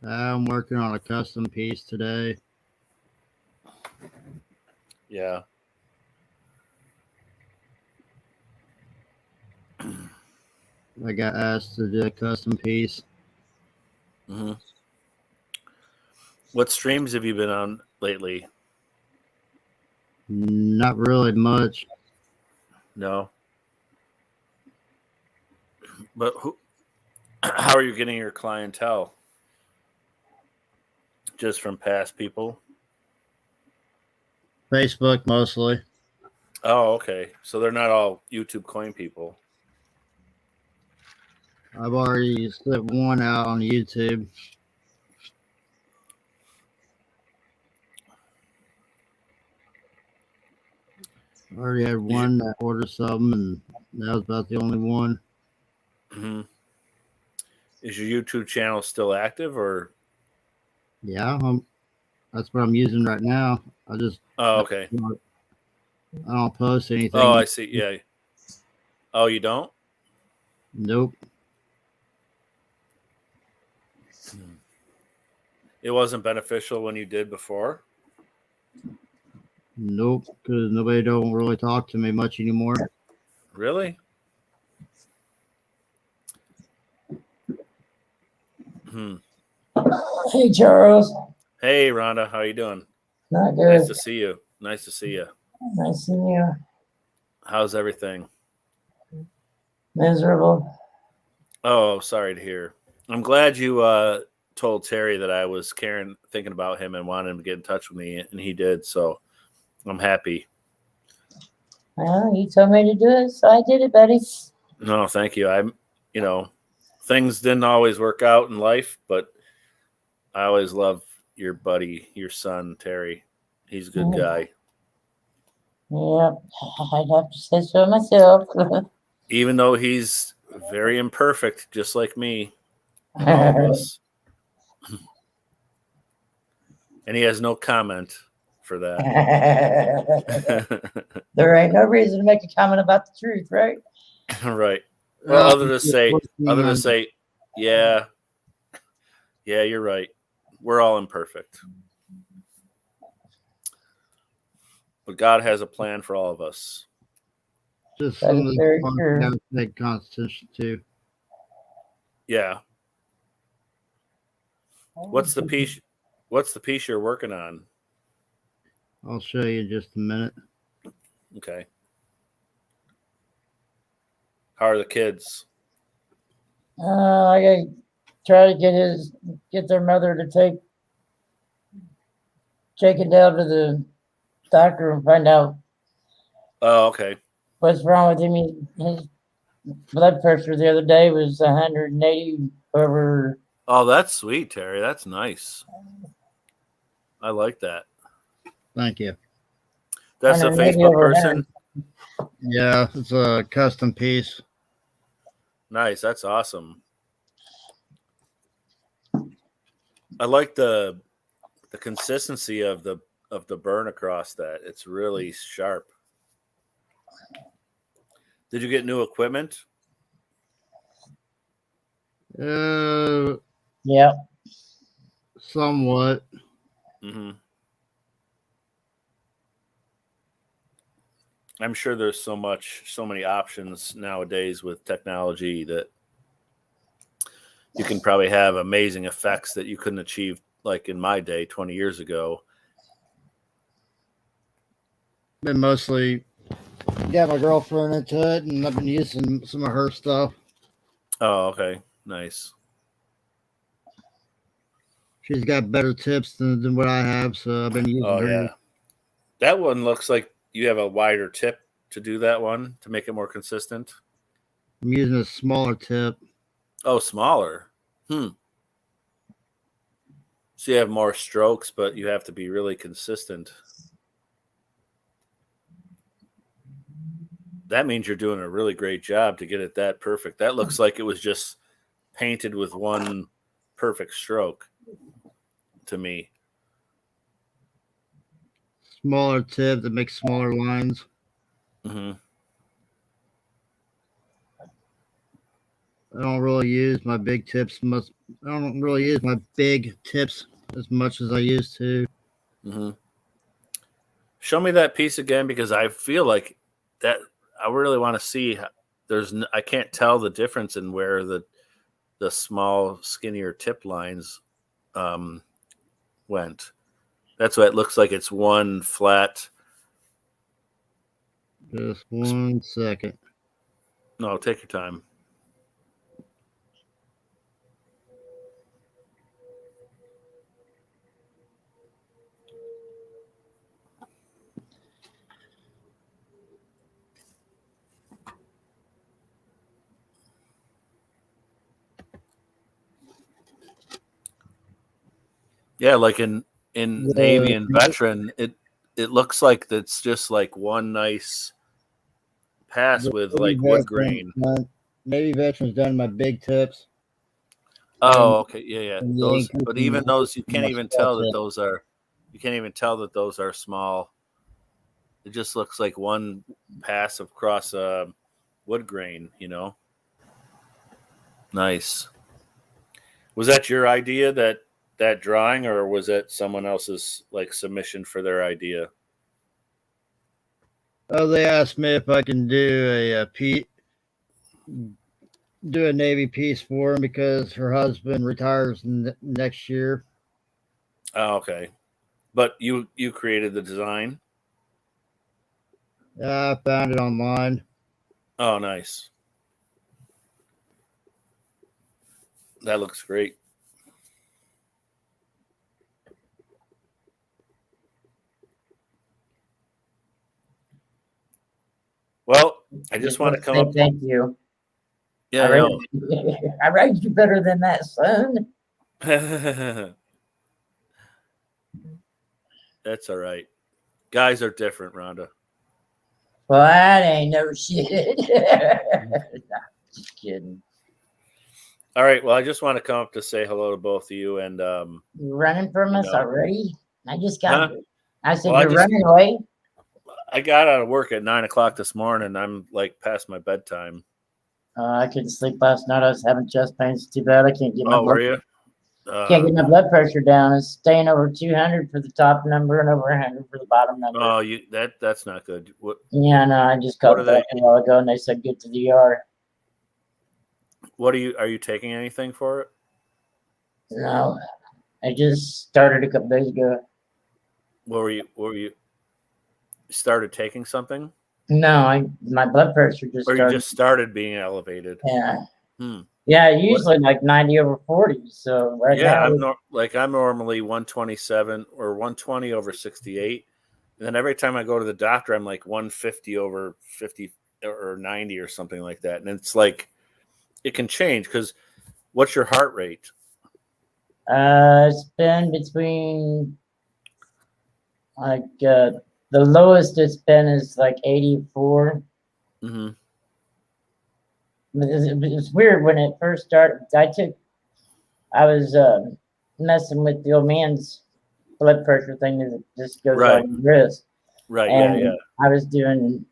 I'm working on a custom piece today. Yeah. I got asked to do a custom piece. Mm-hmm. What streams have you been on lately? Not really much. No. But how are you getting your clientele? Just from past people? Facebook mostly. Oh, okay. So they're not all YouTube coin people. I've already sent one out on YouTube. I already had one that ordered some, and that was about the only one. Mm-hmm. Is your YouTube channel still active, or? Yeah, that's what I'm using right now. Oh, okay. I don't post anything. Oh, I see. Yeah. Oh, you don't? Nope. It wasn't beneficial when you did before? Nope, because nobody don't really talk to me much anymore. Really? Hey, Charles. Hey, Rhonda, how you doing? Not good. Nice to see you. Nice to see you. Nice seeing you. How's everything? Miserable. Oh, sorry to hear. I'm glad you told Terry that I was thinking about him and wanted him to get in touch with me, and he did. So I'm happy. Well, you told me to do it, so I did it, buddy. No, thank you. Things didn't always work out in life, but I always love your buddy, your son, Terry. He's a good guy. Yep, I'd have to say so myself. Even though he's very imperfect, just like me, and all of us. And he has no comment for that. There ain't no reason to make a comment about the truth, right? Right. Well, other to say, yeah, you're right. We're all imperfect. But God has a plan for all of us. Just That some is of very the true. parts make Constitution too. Yeah. What's the piece you're working on? I'll show you in just a minute. Okay. How are the kids? I gotta try to get their mother to take it down to the doctor and find out Oh, okay. what's wrong with him. His blood pressure the other day was 180 over. Oh, that's sweet, Terry. That's nice. I like that. Thank you. That's a 180 Facebook over person? 100. Yeah, it's a custom piece. Nice. That's awesome. I like the consistency of the burn across that. It's really sharp. Did you get new equipment? Yeah. Somewhat. Mm-hmm. I'm sure there's so many options nowadays with technology that you can probably have amazing effects that you couldn't achieve like in my day 20 years ago. Been mostly got my girlfriend into it, and I've been using some of her stuff. Oh, okay. Nice. She's got better tips than what I have, so I've been using her. Yeah. That one looks like you have a wider tip to do that one to make it more consistent. I'm using a smaller tip. Oh, smaller. So you have more strokes, but you have to be really consistent. That means you're doing a really great job to get it that perfect. That looks like it was just painted with one perfect stroke to me. Smaller tip that makes smaller lines. Mm-hmm. I don't really use my big tips much. I don't really use my big tips as much as I used to. Mm-hmm. Show me that piece again, because I feel like that I really want to see. I can't tell the difference in where the small, skinnier tip lines went. That's what it looks like. It's one flat. Just 1 second. No, take your time. Yeah, like in Navy and veteran, it looks like it's just like one nice pass with like wood grain. Navy veterans done my big tips. Oh, okay, yeah. and the Those, anchors but and even those, you my can't even small tell that tip. those are. You can't even tell that those are small. It just looks like one pass across a wood grain. Nice. Was that your idea, that drawing, or was it someone else's like submission for their idea? Oh, they asked me if I can do a Navy piece for him because her husband retires next year. Oh, okay. But you created the design. I found it online. Oh, nice. That looks great. Well, I just want to come up. Thank you. Yeah, I raised you better than that, son. That's all right. Guys are different, Rhonda. Well, that ain't no shit. Just kidding. All right. Well, I just want to come up to say hello to both of you. And You running from us already? I just got. Huh? I said Well, you're running away. I got out of work at 9 o'clock this morning. I'm like past my bedtime. I couldn't sleep last night. I was having chest pains. Too bad I can't get my Were you? can't get my blood pressure down. It's staying over 200 for the top number and over 100 for the bottom number. Oh, that's not good. What? Yeah, no, I just called back a while ago and they said get to the ER. Are you taking anything for it? No, I just started a couple days ago. Were you started taking something? No, my blood pressure just or started. you just started being elevated. Yeah. Yeah, usually like 90 over 40. So right now, I'm normally 127 or 120 over 68, and then every time I go to the doctor, I'm like 150 over 50 or 90 or something like that, and it's like it can change because what's your heart rate? It's been between like the lowest it's been is like 84. Mm-hmm. It's weird when it first started. I was messing with the old man's blood pressure thing that just goes on your wrist. Right. And yeah. I was doing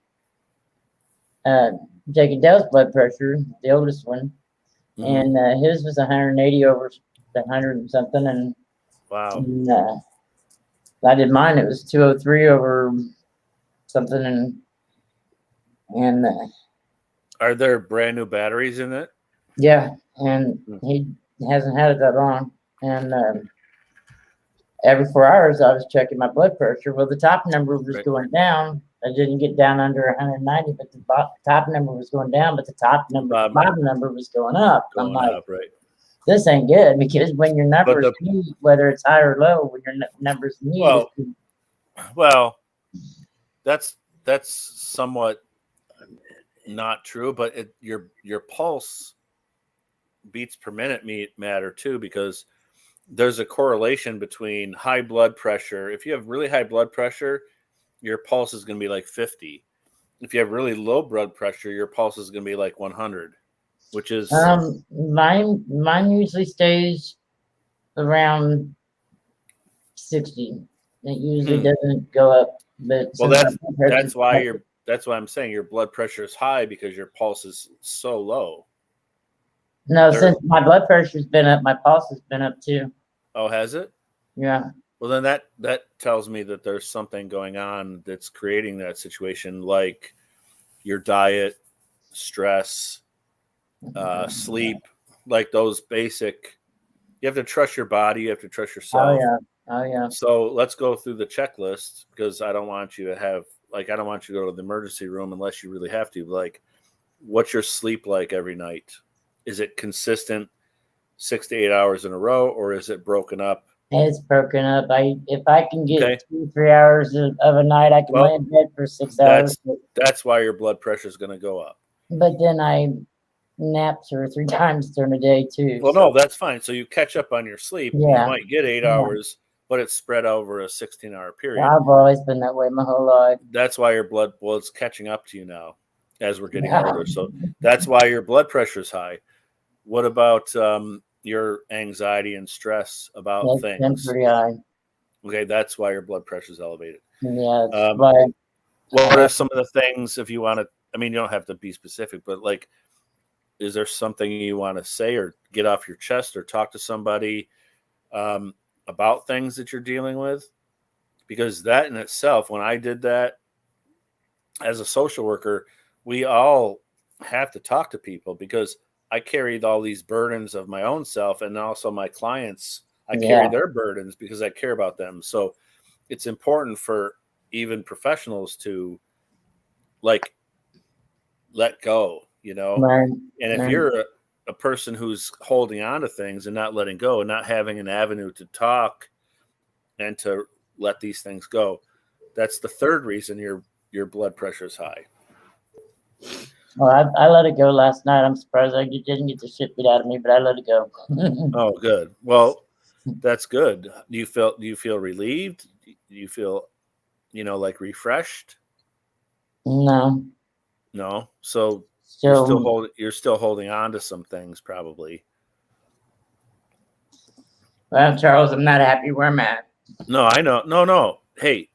Jake and Dale's blood pressure, the oldest one, and his was 180 over 100 and something. And wow. And, I did mine. It was 203 over something, and are there brand new batteries in it? Yeah, and he hasn't had it that long. And every 4 hours, I was checking my blood pressure. Well, the top number was going down. I didn't get down under 190, but the top number was going down. But the bottom number was going up. I'm like, this ain't good because when your numbers meet, whether it's high or low, when your numbers meet. Well, that's somewhat not true, but your pulse beats per minute matter too, because there's a correlation between high blood pressure. If you have really high blood pressure, your pulse is going to be like 50. If you have really low blood pressure, your pulse is going to be like 100, which is mine usually stays around 60. It usually doesn't go up. But that's why I'm saying your blood pressure is high, because your pulse is so low. No, since my blood pressure's been up, my pulse has been up too. Oh, has it? Yeah. Well, then that tells me that there's something going on that's creating that situation, like your diet, stress, sleep, like those basic. You have to trust your body. You have to trust yourself. Oh yeah. So let's go through the checklist, because I don't want you to have I don't want you to go to the emergency room unless you really have to. Like, what's your sleep like every night? Is it consistent 6 to 8 hours in a row, or is it broken up? It's broken up. If I can get 2-3 hours of a night, I can lay in bed for 6 hours. That's why your blood pressure is going to go up. But then I nap 2 or 3 times during the day too. Well, no, that's fine. So you catch up on your sleep. Yeah. You might get 8 hours, but it's spread over a 16-hour period. I've always been that way my whole life. That's why your blood, well, it's catching up to you now as we're getting older. So that's why your blood pressure is high. What about your anxiety and stress about It's things? been pretty high. Okay, that's why your blood pressure is elevated. Yeah, that's why. What are some of the things, if you want to, I mean, you don't have to be specific, but like, is there something you want to say or get off your chest or talk to somebody about things that you're dealing with? Because that in itself, when I did that as a social worker, we all have to talk to people because I carried all these burdens of my own self and also my clients. I carry their burdens because I care about them. So it's important for even professionals to like let go, you know? Right. And if you're a person who's holding on to things and not letting go and not having an avenue to talk and to let these things go, that's the third reason your blood pressure is high. Well, I let it go last night. I'm surprised I didn't get the shit beat out of me, but I let it go. Oh, good. Well, that's good. Do you feel relieved? Do you feel, like refreshed? No. No. So Still, you're still holding on to some things probably. well, Charles, I'm not happy where I'm at. No, I know. No. Hey,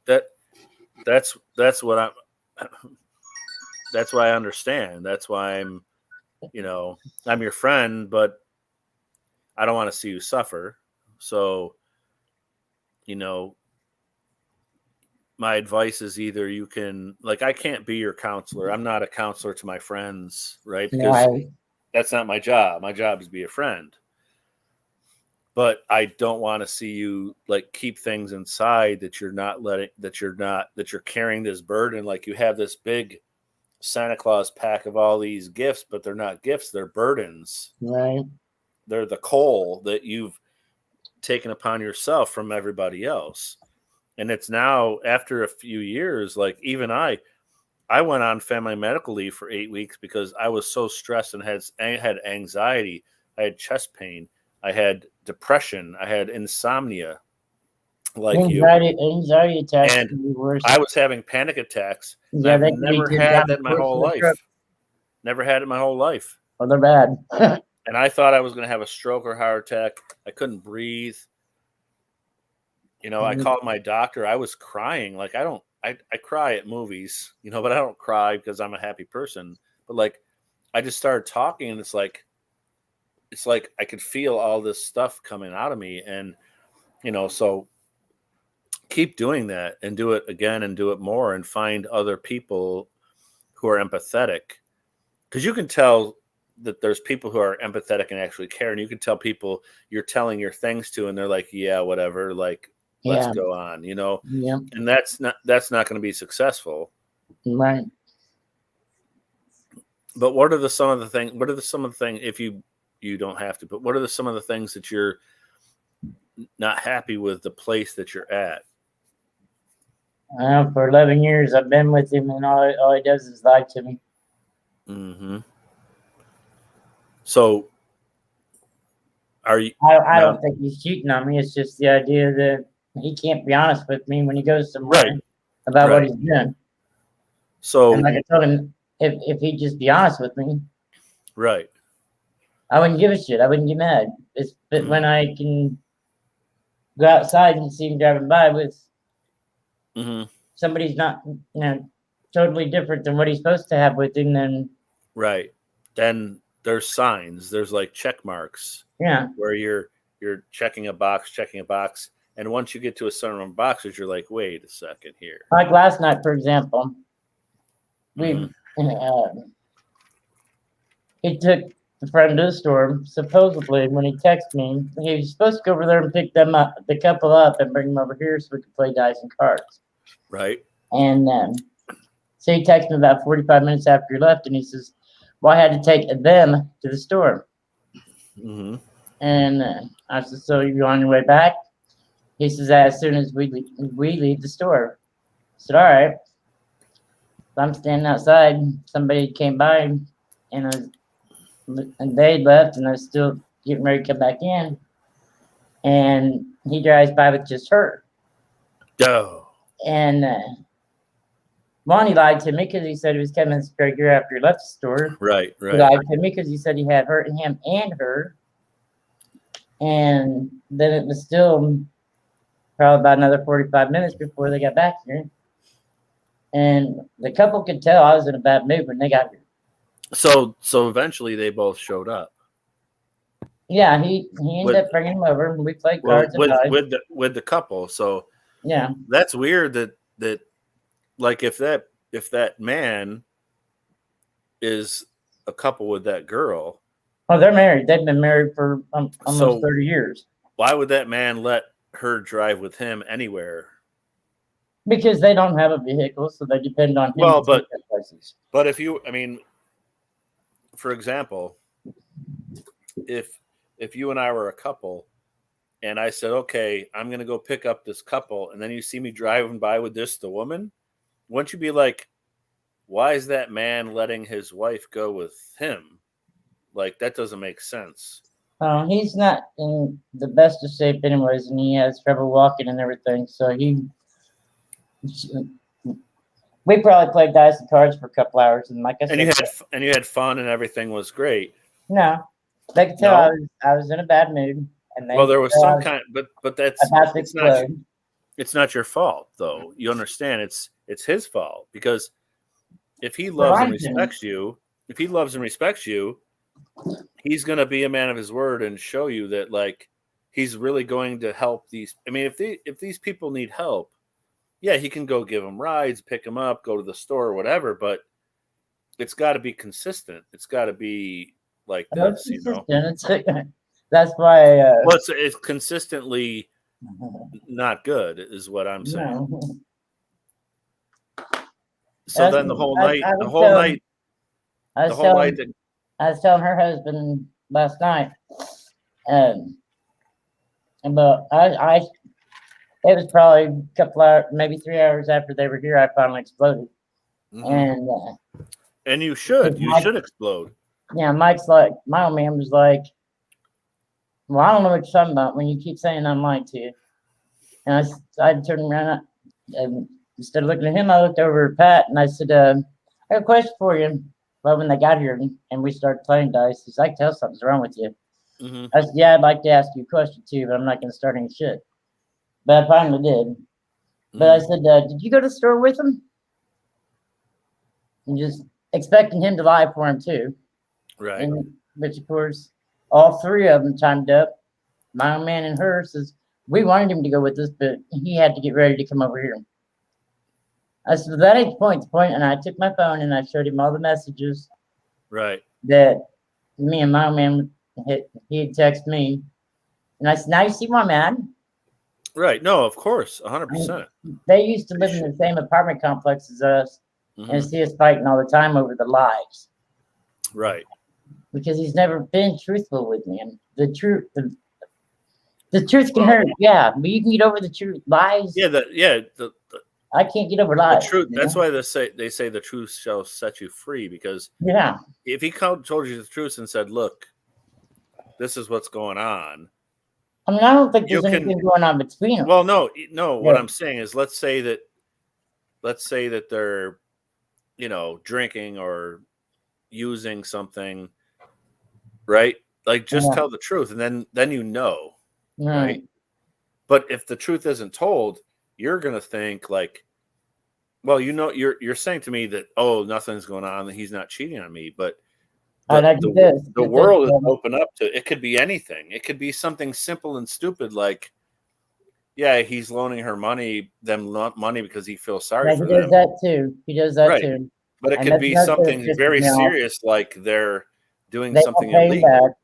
that's what that's why I understand. That's why I'm your friend, but I don't want to see you suffer. So, my advice is either you can, like, I can't be your counselor. I'm not a counselor to my friends, right? Because that's not my job. My job is to be a friend. But I don't want to see you like keep things inside that you're carrying this burden. Like you have this big Santa Claus pack of all these gifts, but they're not gifts, they're burdens. Right. They're the coal that you've taken upon yourself from everybody else. And it's now after a few years, like even I went on family medical leave for 8 weeks because I was so stressed and had anxiety. I had chest pain. I had depression. I had insomnia. Like anxiety attacks. And I was having panic attacks. Yeah, I've never had that my whole life. Never had it my whole life. Oh, they're bad. And I thought I was going to have a stroke or heart attack. I couldn't breathe. I called my doctor. I was crying. Like I cry at movies, but I don't cry because I'm a happy person. But like, I just started talking and it's like I could feel all this stuff coming out of me. And, so keep doing that and do it again and do it more and find other people who are empathetic. Because you can tell that there's people who are empathetic and actually care. And you can tell people you're telling your things to, and they're like, yeah, whatever. Like, let's go on, Yeah. And that's not going to be successful. Right. But what are some of the things, if you don't have to, but what are some of the things that you're not happy with the place that you're at? For 11 years, I've been with him, and all he does is lie to me. Mm-hmm. So, are you? I don't think he's cheating on me. It's just the idea that he can't be honest with me when he goes somewhere about what he's doing. So, and like I told him, if he'd just be honest with me, right, I wouldn't give a shit. I wouldn't get mad. But when I can go outside and see him driving by with somebody's not, totally different than what he's supposed to have with him, then then there's signs. There's like check marks. Yeah. Where you're checking a box, and once you get to a certain number of boxes, you're like, wait a second here. Like last night, for example, he took the friend to the store. Supposedly, when he texted me, he was supposed to go over there and pick the couple up, and bring them over here so we could play dice and cards. Right. And so he texted me about 45 minutes after he left, and he says, well, I had to take them to the store. Mm-hmm. And I said, so you on your way back? He says, as soon as we leave the store. I said, all right. So I'm standing outside. Somebody came by, and they left, and I was still getting ready to come back in. and he drives by with just her. Oh, And Lonnie lied to me because he said he was coming straight here after he left the store. right. He lied to me because he said he had her and him and her. And then it was still probably about another 45 minutes before they got back here. And the couple could tell I was in a bad mood when they got here. So eventually they both showed up. Yeah, he ended up bringing him over, and we played cards and dice. with the couple. So Yeah, that's weird that like if that man is a couple with that girl. oh, they're married. They've been married for almost 30 years. Why would that man let her drive with him anywhere? Because they don't have a vehicle, so they depend on him. Well, to take their places. But if you, I mean, for example, if you and I were a couple and I said, okay, I'm going to go pick up this couple, and then you see me driving by with the woman, wouldn't you be like, why is that man letting his wife go with him? Like, that doesn't make sense. He's not in the best of shape anyways, and he has trouble walking and everything. So we probably played dice and cards for a couple hours, and like I said, and you had fun and everything was great. No, they could tell I was in a bad mood, and there was some kind, but that's it's not your fault though. You understand? It's his fault, because if he loves and respects you, he's going to be a man of his word and show you that, like, he's really going to help these. I mean, if these people need help, yeah, he can go give them rides, pick them up, go to the store, or whatever. But it's got to be consistent. It's got to be like this, you know. That's why. Well, it's consistently not good, is what I'm saying. No. So then the whole night. I was telling her husband last night, but it was probably a couple hours, maybe 3 hours after they were here, I finally exploded. Mm-hmm. And you should explode. Yeah, Mike's like, my old man was like, well, I don't know what you're talking about when you keep saying I'm lying to you. And I turned around, and instead of looking at him, I looked over at Pat, and I said, I have a question for you. Well, when they got here and we started playing dice, he's like, tell something's wrong with you. Mm-hmm. I said, yeah, I'd like to ask you a question too, but I'm not going to start any shit. But I finally did. Mm-hmm. But I said, did you go to the store with him? And just expecting him to lie for him too. Right. And, which, of course, all three of them chimed up. My own man and her says, we wanted him to go with us, but he had to get ready to come over here. I said, well, that ain't the point. The point, and I took my phone and I showed him all the messages. Right. That me and my own man, he had texted me. And I said, now you see why I'm mad? Right. No, of course, 100%. They used to live in the same apartment complex as us, mm-hmm. and see us fighting all the time over the lies. Right. Because he's never been truthful with me. And the truth can hurt. Yeah, but you can get over the truth. Lies. Yeah. I can't get over lies. The truth. That's why they say the truth shall set you free. Because if he told you the truth and said, "Look, this is what's going on," I mean, I don't think there's anything going on between them. Well, no. What I'm saying is, let's say that they're, drinking or using something, right? Like, just tell the truth, and then right? But if the truth isn't told, you're gonna think like, well, you're saying to me that, oh, nothing's going on, that he's not cheating on me, but the world is open up to it. Could be anything. It could be something simple and stupid, like, yeah, he's loaning her money because he feels sorry for them. He does that too. He does that too. But it could be something very serious, like they're doing something illegal.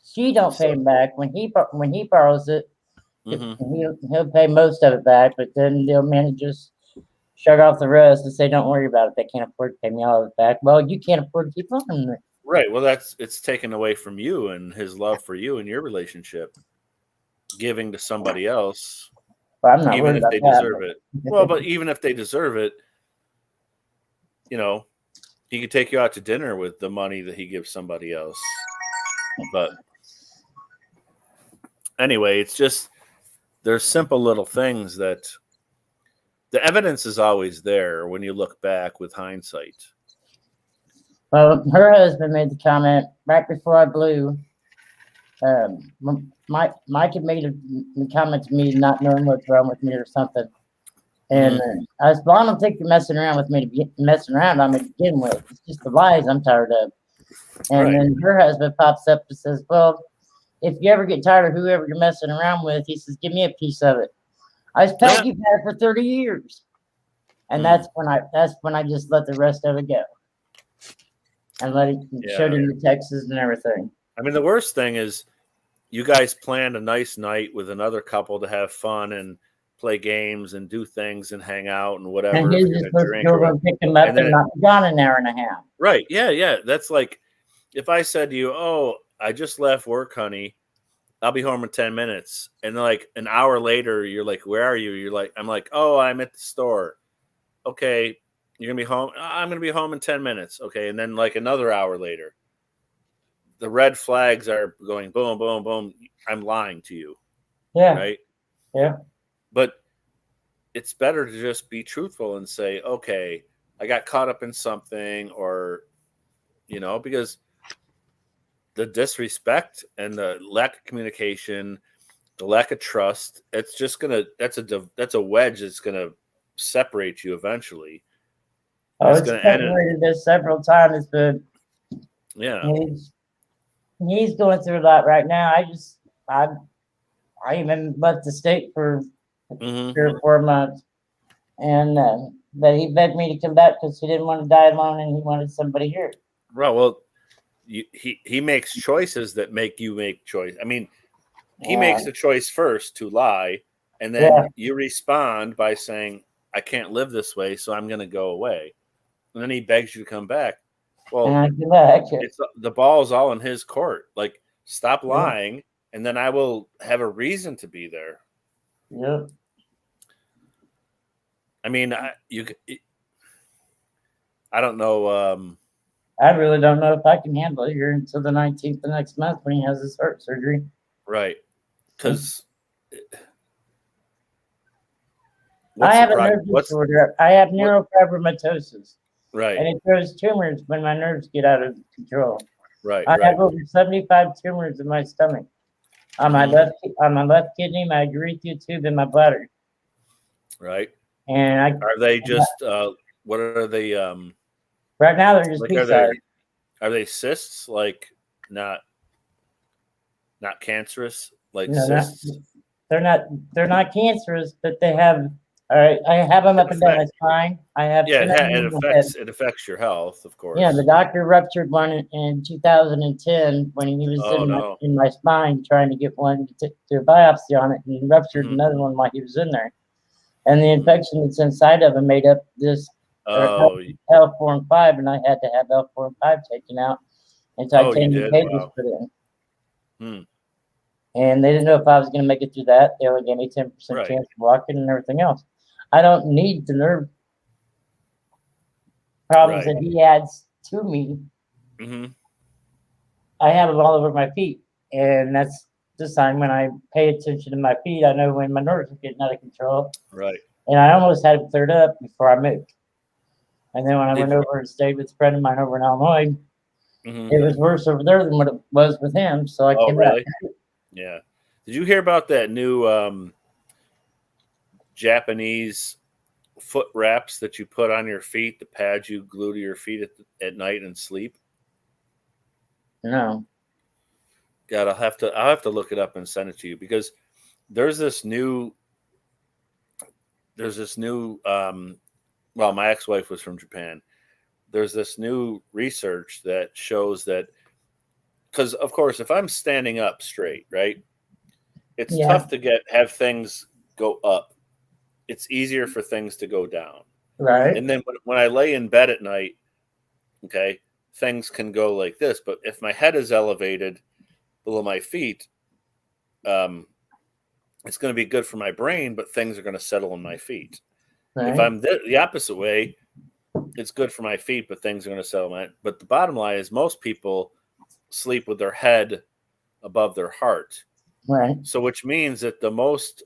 She don't pay him back when he borrows it. Mm-hmm. He'll pay most of it back, but then they'll manage just shrug off the rest and say, "Don't worry about it. They can't afford to pay me all of it back." Well, you can't afford to keep loaning it. Right. Well, it's taken away from you and his love for you and your relationship, giving to somebody else. Well, I'm not even if they deserve it. Well, but even if they deserve it, he could take you out to dinner with the money that he gives somebody else. But anyway, it's just there's simple little things that the evidence is always there when you look back with hindsight. Well, her husband made the comment right before I blew. Mike had made a comment to me, not knowing what's wrong with me or something. And I was, well, I don't think you're messing around with me to be messing around on me to begin with. It's just the lies I'm tired of. And then her husband pops up and says, well, if you ever get tired of whoever you're messing around with, he says, give me a piece of it. I was paying you back for 30 years. And that's when I just let the rest of it go. And let it showed him the Texas and everything. I mean, the worst thing is you guys planned a nice night with another couple to have fun and play games and do things and hang out and whatever. And he's just supposed to go and pick him up and not be gone an hour and a half. Right. Yeah, yeah. That's like if I said to you, oh, I just left work, honey. I'll be home in 10 minutes. And then like an hour later, you're like, where are you? You're like, I'm like, oh, I'm at the store. Okay. You're going to be home. I'm going to be home in 10 minutes. Okay. And then like another hour later, the red flags are going boom, boom, boom. I'm lying to you. Yeah. Right. Yeah. But it's better to just be truthful and say, okay, I got caught up in something or, you know, because the disrespect and the lack of communication, the lack of trust, it's just going to, that's a wedge that's going to separate you eventually. It's separated us several times, but he's going through a lot right now. I even left the state for 3 or 4 months, and but he begged me to come back because he didn't want to die alone and he wanted somebody here. Right. Well, he makes choices that make you make choice. I mean, he makes the choice first to lie, and then you respond by saying, "I can't live this way, so I'm going to go away." And then he begs you to come back. Well, the ball's all in his court. Like, stop lying, and then I will have a reason to be there. Yep. I mean, I don't know. I really don't know if I can handle it here until the 19th of next month when he has his heart surgery. Right. Because I have a nerve disorder. I have neurofibromatosis. Right. And it grows tumors when my nerves get out of control. Right. I have over 75 tumors in my stomach. On my left kidney, my urethral tube, and my bladder. Right. And are they just what are they right now they're just are they cysts, like not cancerous, like no, cysts? They're not cancerous, but they have I have them up and down my spine. I have it affects your health, of course. Yeah, the doctor ruptured one in 2010 when he was in my spine trying to get one to do a biopsy on it, and he ruptured another one while he was in there. And the infection that's inside of him made up this L4 and 5, and I had to have L4 and 5 taken out and titanium cages put in. And they didn't know if I was going to make it through that. They only gave me 10% chance of walking and everything else. I don't need the nerve problems that he adds to me. I have them all over my feet, and that's the sign when I pay attention to my feet. I know when my nerves are getting out of control. Right. And I almost had it cleared up before I moved. And then when I went over and stayed with a friend of mine over in Illinois, it was worse over there than what it was with him. So I came back. Yeah. Did you hear about that new Japanese foot wraps that you put on your feet, the pads you glue to your feet at night and sleep? No. God, I'll have to look it up and send it to you, because there's this new well, my ex-wife was from Japan. There's this new research that shows that, because of course, if I'm standing up straight, right, it's tough to have things go up. It's easier for things to go down. Right. And then when I lay in bed at night, okay, things can go like this. But if my head is elevated below my feet, it's going to be good for my brain, but things are going to settle in my feet. Right. If I'm the opposite way, it's good for my feet, but things are going to settle. But the bottom line is most people sleep with their head above their heart. Right. So which means that the most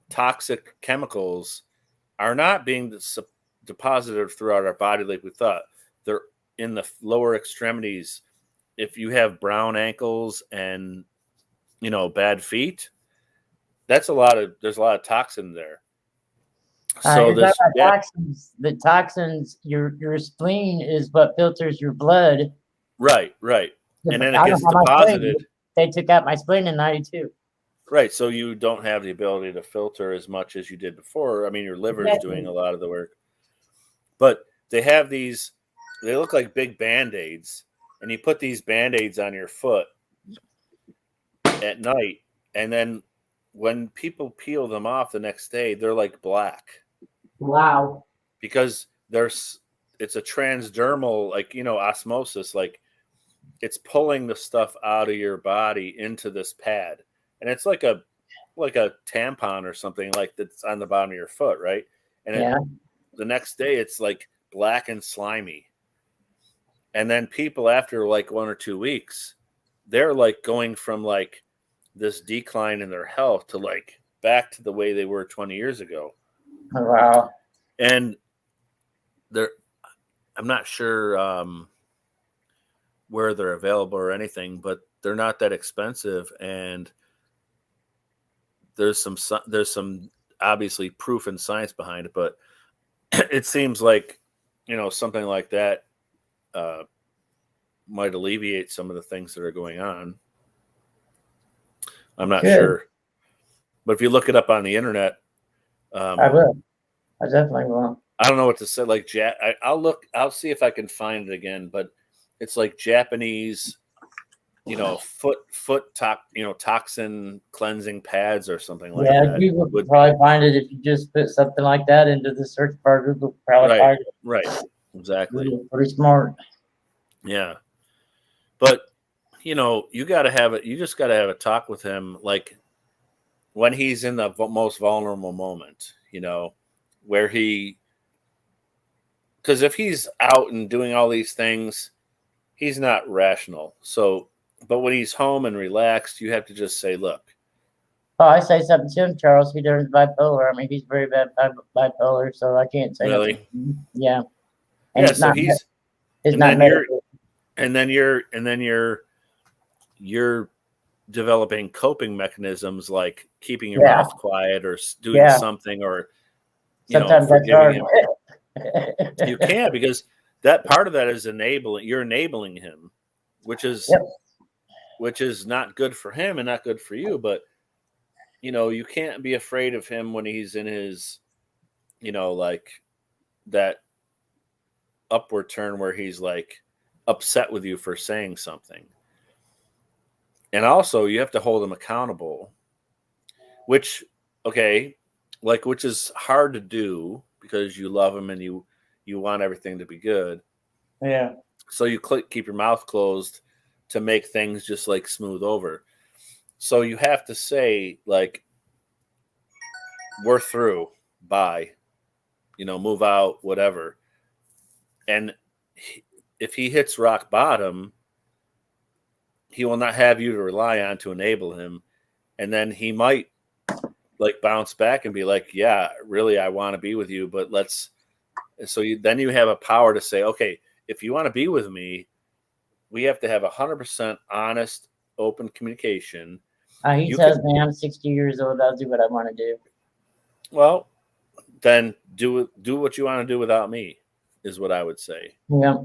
toxic chemicals are not being deposited throughout our body like we thought. They're in the lower extremities. If you have brown ankles and bad feet, there's a lot of toxin there. So You're talking about toxins. The toxins, your spleen is what filters your blood. right. And then it I gets don't have my spleen. deposited. They took out my spleen in '92. Right. So you don't have the ability to filter as much as you did before. I mean, your liver is doing a lot of the work. But they have these, they look like big Band-Aids. And you put these Band-Aids on your foot at night. And then when people peel them off the next day, they're like black. Wow. Because it's a transdermal, like, osmosis. Like it's pulling the stuff out of your body into this pad. And it's like a tampon or something like that's on the bottom of your foot, right? And the next day it's like black and slimy. And then people after like 1 or 2 weeks, they're like going from like this decline in their health to like back to the way they were 20 years ago. Wow. And I'm not sure where they're available or anything, but they're not that expensive. And there's some obviously proof and science behind it, but it seems like, something like that might alleviate some of the things that are going on. I'm not sure, but if you look it up on the internet, I will. I definitely will. I don't know what to say. Like, I'll see if I can find it again, but it's like Japanese, toxin cleansing pads or something like that. Yeah, Google would probably find it if you just put something like that into the search bar. Google probably find it. Right. Exactly. Google, pretty smart. Yeah. But, you just got to have a talk with him, like when he's in the most vulnerable moment, where because if he's out and doing all these things, he's not rational. So, but when he's home and relaxed, you have to just say, look. Oh, I say something to him, Charles. He doesn't bipolar. I mean, he's very bad bipolar, so I can't say really. Nothing. Yeah. And yeah. it's So not, he's. It's and not then medical. you're developing coping mechanisms like keeping your mouth quiet or doing something, or sometimes forgiving him. him. You can't, because that part of that is you're enabling him, which is not good for him and not good for you. But you can't be afraid of him when he's in his like that upward turn where he's like upset with you for saying something. And also you have to hold him accountable, which is hard to do because you love him and you want everything to be good. Yeah. So you keep your mouth closed to make things just like smooth over. So you have to say, like, we're through, bye, move out, whatever. And if he hits rock bottom, he will not have you to rely on to enable him. And then he might like bounce back and be like, yeah, really, I want to be with you, but then you have a power to say, okay, if you want to be with me, we have to have 100% honest, open communication. He tells me I'm 60 years old. I'll do what I want to do. Well, then do what you want to do without me, is what I would say. Yeah.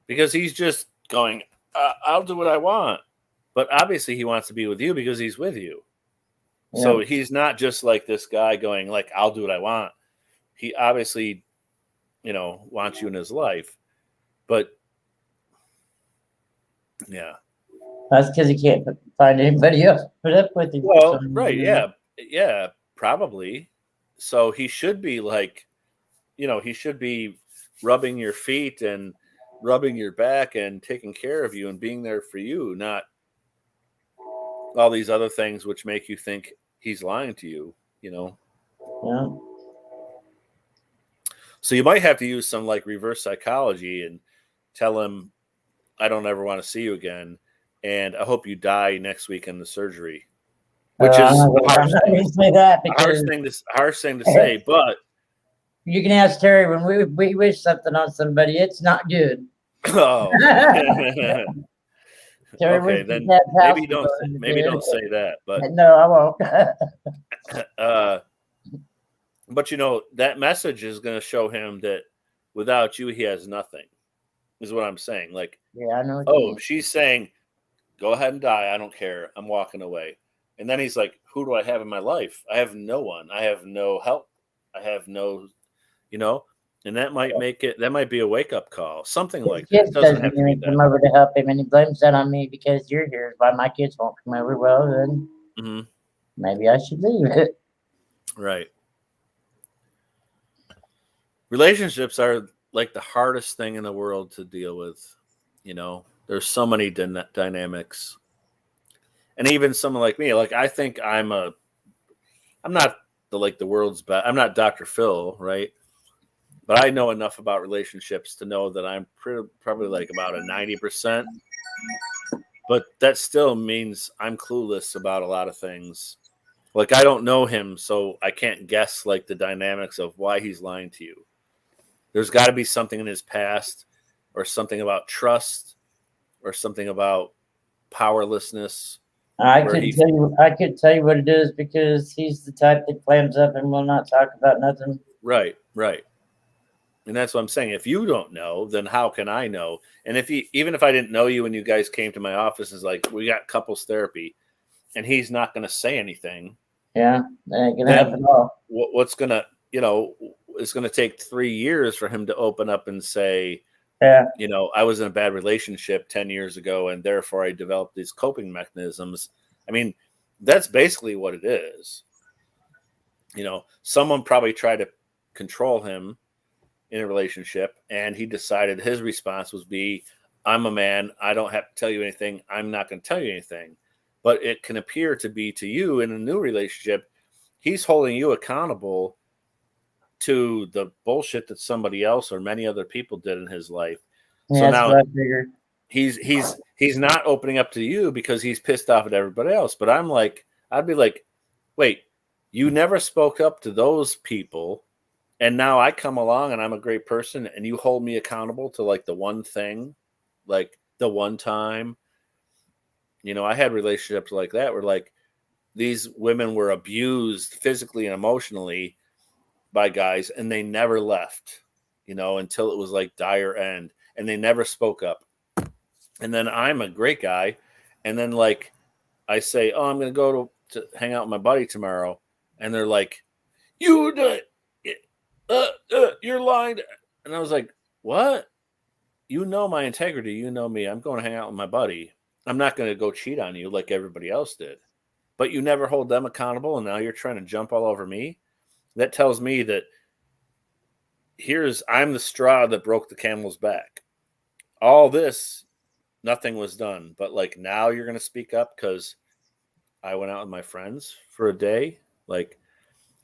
Because he's just going, I'll do what I want. But obviously he wants to be with you because he's with you. Yeah. So he's not just like this guy going like, I'll do what I want. He obviously, wants you in his life. But yeah. That's because he can't find anybody else to put up with him. Well, right. Yeah. Yeah, probably. So he should be like, he should be rubbing your feet and rubbing your back and taking care of you and being there for you, not all these other things which make you think he's lying to you, Yeah. So you might have to use some like reverse psychology and tell him, I don't ever want to see you again. and I hope you die next week in the surgery. Which is I'm not going to say that because harsh thing to say, but you can ask Terry when we wish something on somebody, it's not good. oh, Terry okay, wishes then that house maybe was don't say that. But no, I won't. but you know that message is going to show him that without you, he has nothing. Is what I'm saying. Like, Yeah, I know what you oh, mean. she's saying, "Go ahead and die. I don't care. I'm walking away." And then he's like, "Who do I have in my life? I have no one. I have no help. I have no, you know." And that might make it. That might be a wake up call. Something like that. It Kids doesn't doesn't have to be even that. come over to help him, and he blames that on me because you're here. Why my kids won't come over? Well, then Mhm. maybe I should leave it. Right. Relationships are like the hardest thing in the world to deal with. You know, there's so many dynamics, and even someone like me, like I think I'm not the world's best. I'm not Dr. Phil, right? But I know enough about relationships to know that I'm probably like about a 90%. But that still means I'm clueless about a lot of things. Like I don't know him, so I can't guess like the dynamics of why he's lying to you. There's got to be something in his past, or something about trust, or something about powerlessness. I Where could he- tell you. I could tell you what it is because he's the type that clams up and will not talk about nothing. Right. And that's what I'm saying. If you don't know, then how can I know? And even if I didn't know you when you guys came to my office, is like we got couples therapy, and he's not going to say anything. Yeah, that ain't gonna Then happen at all. what's gonna, it's going to take 3 years for him to open up and say, Yeah, I was in a bad relationship 10 years ago, and therefore I developed these coping mechanisms. I mean, that's basically what it is. Someone probably tried to control him in a relationship, and he decided his response was I'm a man. I don't have to tell you anything. I'm not going to tell you anything. But it can appear to be to you in a new relationship, he's holding you accountable to the bullshit that somebody else or many other people did in his life. yeah, So that's now what I figured. he's not opening up to you because he's pissed off at everybody else. But I'd be like, wait, you never spoke up to those people, and now I come along and I'm a great person, and you hold me accountable to like the one thing, like the one time. I had relationships like that where like these women were abused physically and emotionally by guys, and they never left, until it was like dire end, and they never spoke up. And then I'm a great guy, and then like I say, oh, I'm going to go to hang out with my buddy tomorrow, and they're like, you're lying. And I was like, what? My integrity. You know me. I'm going to hang out with my buddy. I'm not going to go cheat on you like everybody else did. But you never hold them accountable, and now you're trying to jump all over me. That tells me that I'm the straw that broke the camel's back. All this, nothing was done. But like now you're going to speak up because I went out with my friends for a day. Like,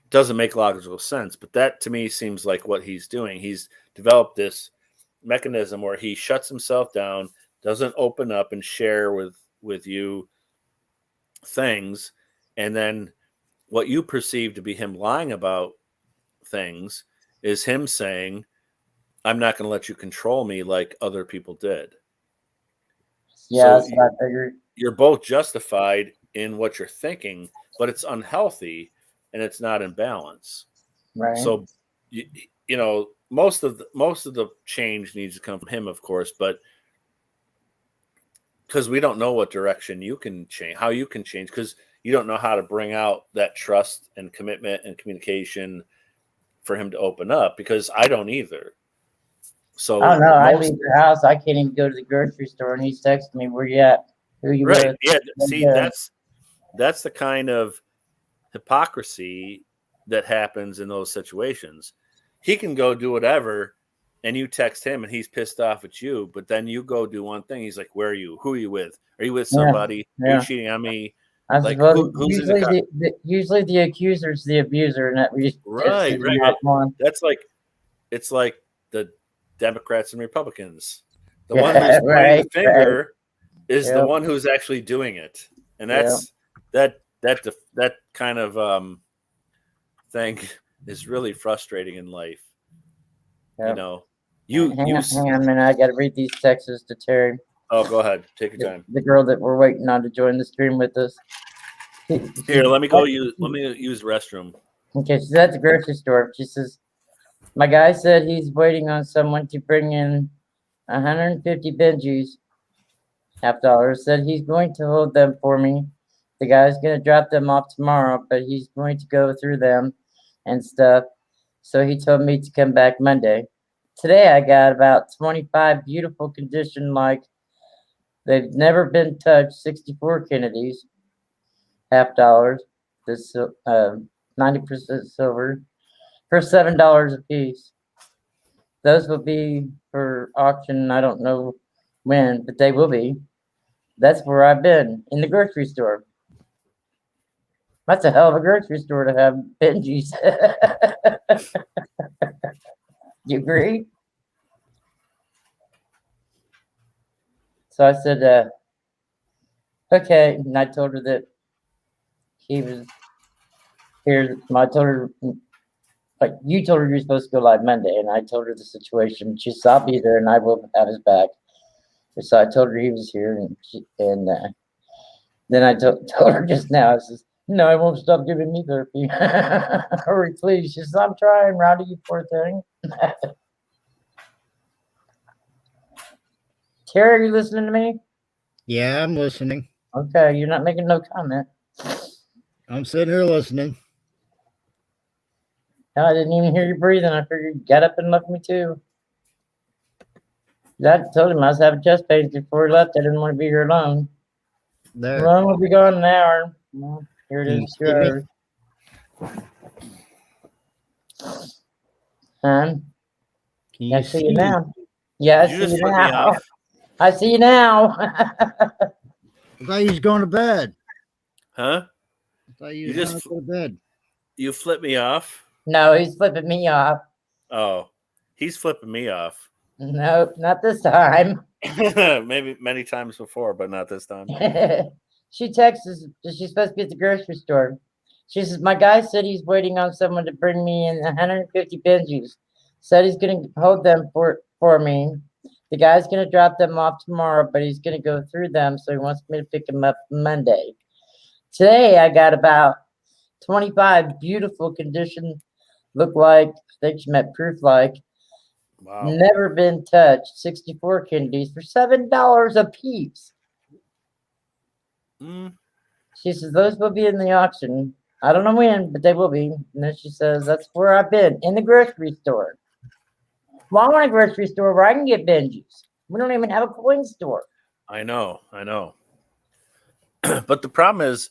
doesn't make logical sense. But that to me seems like what he's doing. He's developed this mechanism where he shuts himself down, doesn't open up and share with you things, and then what you perceive to be him lying about things is him saying, I'm not going to let you control me like other people did. Yeah, that's So what I figured. you're both justified in what you're thinking, but it's unhealthy and it's not in balance. Right. So most of the change needs to come from him, of course, but because we don't know what direction you can change, how you can change, because you don't know how to bring out that trust and commitment and communication for him to open up, because I don't either. So I don't know. I leave your house. I can't even go to the grocery store, and he's texting me, "Where you at? Who you right. with?" Yeah. See, that's the kind of hypocrisy that happens in those situations. He can go do whatever, and you text him, and he's pissed off at you. But then you go do one thing. He's like, "Where are you? Who are you with? Are you with somebody? Yeah. Are you cheating on me?" I Like, suppose who's usually the accuser's the abuser, and that we right. That's like, it's like the Democrats and Republicans. The one who's pointing the finger is the Yep. one who's actually doing it, and that's that kind of thing is really frustrating in life. Yep. You know, Hang on a minute. I got to read these texts to Terry. Oh, go ahead. Take your time. The girl that we're waiting on to join the stream with us. Here, let me use the restroom. Okay, she's at the grocery store. She says, my guy said he's waiting on someone to bring in 150 Benjis, $50. Said he's going to hold them for me. The guy's going to drop them off tomorrow, but he's going to go through them and stuff. So he told me to come back Monday. Today I got about 25 beautiful condition, like they've never been touched, 64 Kennedys, $50. This 90% silver for $7 a piece. Those will be for auction. I don't know when, but they will be. That's where I've been, in the grocery store. That's a hell of a grocery store to have Benjis. You agree? So I said, okay. And I told her that he was here. I told her, like, you told her you're supposed to go live Monday, and I told her the situation. She said, I'll be there, and I will have his back. And so I told her he was here, and then I told her just now, I says, no, I won't stop giving me therapy. Hurry, please. She says, I'm trying, Rowdy, you poor thing. Terry, are you listening to me? Yeah, I'm listening. Okay, you're not making no comment. I'm sitting here listening. No, I didn't even hear you breathing. I figured you got up and left me too. I told him I was having chest pains before he left. I didn't want to be here alone. There. Ron will be gone in an hour. Well, here it is. 2 hours. Can you I see you now. Yeah, I Did you see just you put me now. off? I see you now. I thought you was going to bed. Huh? I thought you You was just- going to bed. You flipped me off? No, he's flipping me off. Oh, he's flipping me off. Nope, not this time. Maybe many times before, but not this time. She texts us. She's supposed to be at the grocery store. She says, my guy said he's waiting on someone to bring me in 150 Benjis. Said he's going to hold them for me. The guy's going to drop them off tomorrow, but he's going to go through them, so he wants me to pick them up Monday. Today, I got about 25 beautiful condition, look like, I think she meant proof like, Wow. never been touched, 64 Kennedys for $7 a piece. Mm. She says, those will be in the auction. I don't know when, but they will be. And then she says, that's where I've been, in the grocery store. Well, I want a grocery store where I can get Benjis. We don't even have a coin store. I know. But the problem is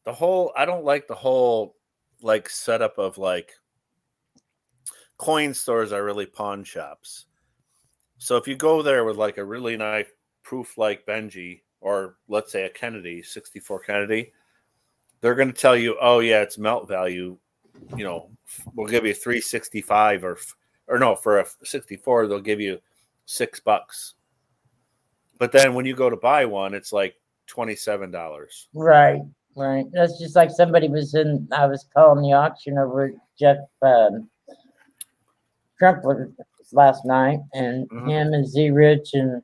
I don't like the whole like setup of like coin stores are really pawn shops. So if you go there with like a really nice proof like Benji, or let's say a Kennedy, 64 Kennedy, they're going to tell you, oh yeah, it's melt value. You know, we'll give you 365 or no, for a 64, they'll give you $6. But then when you go to buy one, it's like $27. Right. That's just like somebody I was calling the auction over at Jeff Crumpler last night, and him and Z Rich and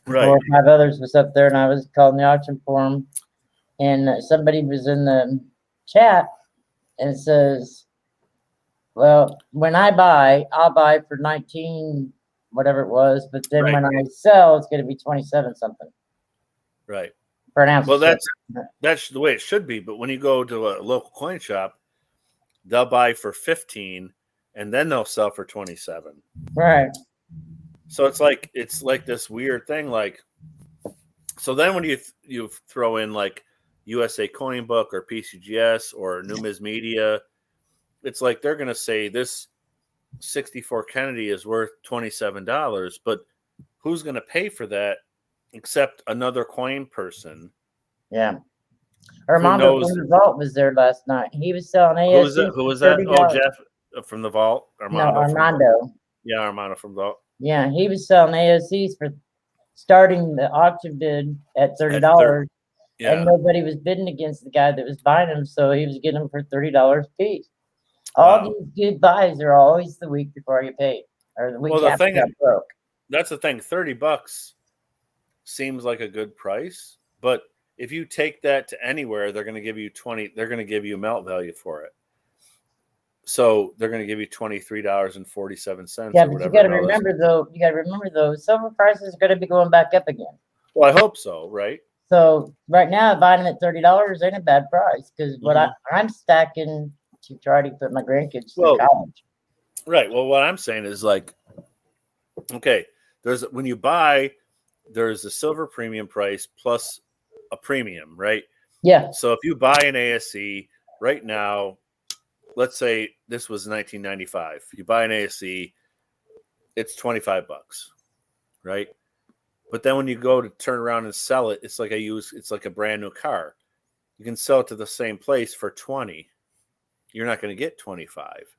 4 or 5 others was up there, and I was calling the auction for him. And somebody was in the chat and it says, well, when I buy, I'll buy for 19, whatever it was, but then when I sell, it's going to be 27 something. Right. For an ounce. Well, that's the way it should be. But when you go to a local coin shop, they'll buy for 15 and then they'll sell for 27. Right. So it's like this weird thing. Like, so then when you throw in like USA Coin Book or PCGS or Numis Media, it's like they're going to say this 64 Kennedy is worth $27, but who's going to pay for that except another coin person? Yeah. Armando from the Vault was there last night. He was selling ASC. Who was that? Oh, Jeff from the Vault. Armando. Yeah, Armando from the Vault. Yeah, he was selling ASCs for starting the auction bid at $30, Yeah. and nobody was bidding against the guy that was buying them, so he was getting them for $30 a piece. All Wow. these good buys are always the week before you pay, or the week Well, the after thing you got broke. That's the thing. $30 seems like a good price, but if you take that to anywhere, they're going to give you 20. They're going to give you melt value for it. So they're going to give you $23.47. Yeah, or but whatever you got to it is. remember though, silver prices are going to be going back up again. Well, I hope so, right? So right now, buying them at $30 ain't a bad price because what I'm stacking to try to put my grandkids through college. Right. Well, what I'm saying is like, okay, when you buy, there's a silver premium price plus a premium, right? Yeah. So if you buy an ASC right now, let's say this was 1995, you buy an ASC, it's $25, right? But then when you go to turn around and sell it, it's like a brand new car. You can sell it to the same place for 20. You're not going to get 25.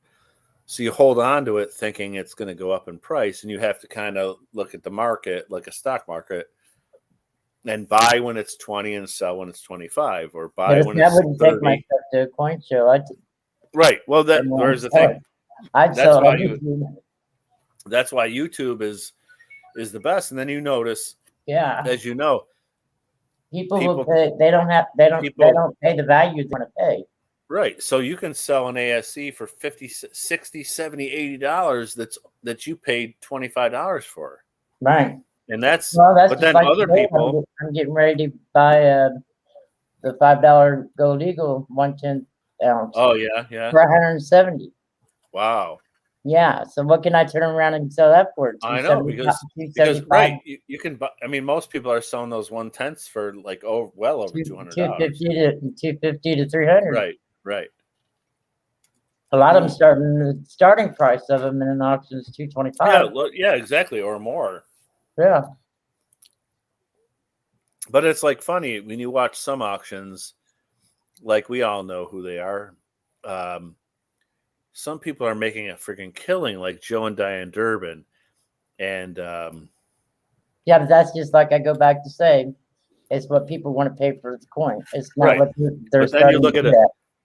So you hold on to it thinking it's going to go up in price, and you have to kind of look at the market like a stock market and buy when it's 20 and sell when it's 25, or buy when it's 30. I wouldn't take my stuff to a coin show. Right. Well, there's the thing. That's why YouTube is the best. And then you notice, as you know, people will pay. They don't pay the value they want to pay. Right. So you can sell an ASC for $50, $60, $70, $80 that you paid $25 for. Right. And that's but then like other people. I'm getting ready to buy the $5 Gold Eagle 1/10 ounce. Oh yeah, yeah. For $170. Wow. Yeah. So what can I turn around and sell that for? I know because right, you can buy. I mean, most people are selling those 1/10s for like well over $200. $250 to $300. Right. Right. A lot of them the starting price of them in an auction is $225. Yeah, exactly, or more. Yeah. But it's like funny when you watch some auctions, like we all know who they are. Some people are making a freaking killing, like Joe and Diane Durbin, and yeah, but that's just like I go back to say, it's what people want to pay for the coin. It's not what they're. But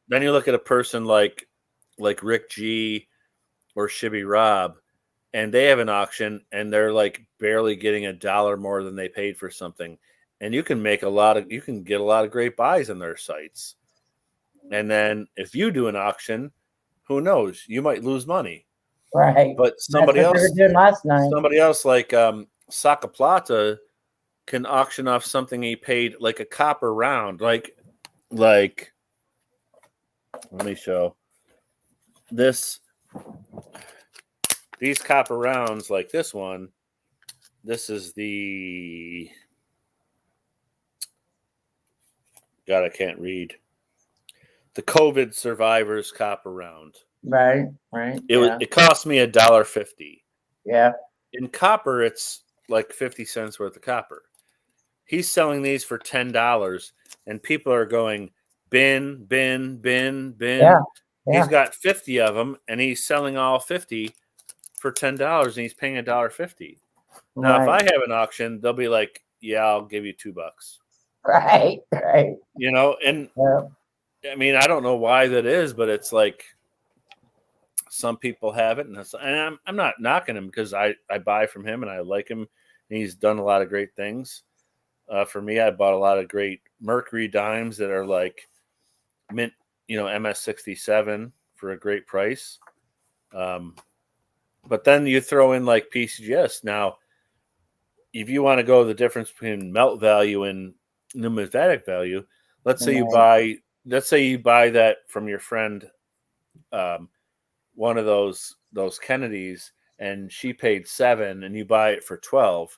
then you look at a person like Rick G or Shibby Rob, and they have an auction, and they're like barely getting $1 more than they paid for something, and you can get a lot of great buys on their sites. And then if you do an auction, who knows? You might lose money. Right. But somebody else like Saka Plata can auction off something he paid like a copper round. Like let me show this. These copper rounds like this one. This is the God, I can't read. The COVID survivors copper round. Right. It cost me $1.50. Yeah. In copper, it's like 50 cents worth of copper. He's selling these for $10, and people are going bin. Yeah. He's got 50 of them, and he's selling all 50 for $10, and he's paying $1.50. Now, if I have an auction, they'll be like, "Yeah, I'll give you $2." Right. You know, and I mean, I don't know why that is, but it's like some people have it, and I'm not knocking him because I buy from him and I like him, and he's done a lot of great things. For me, I bought a lot of great Mercury dimes that are like mint, MS67 for a great price. But then you throw in like PCGS. Now, if you want to go the difference between melt value and numismatic value, let's say you buy that from your friend, one of those Kennedys, and she paid $7 and you buy it for $12.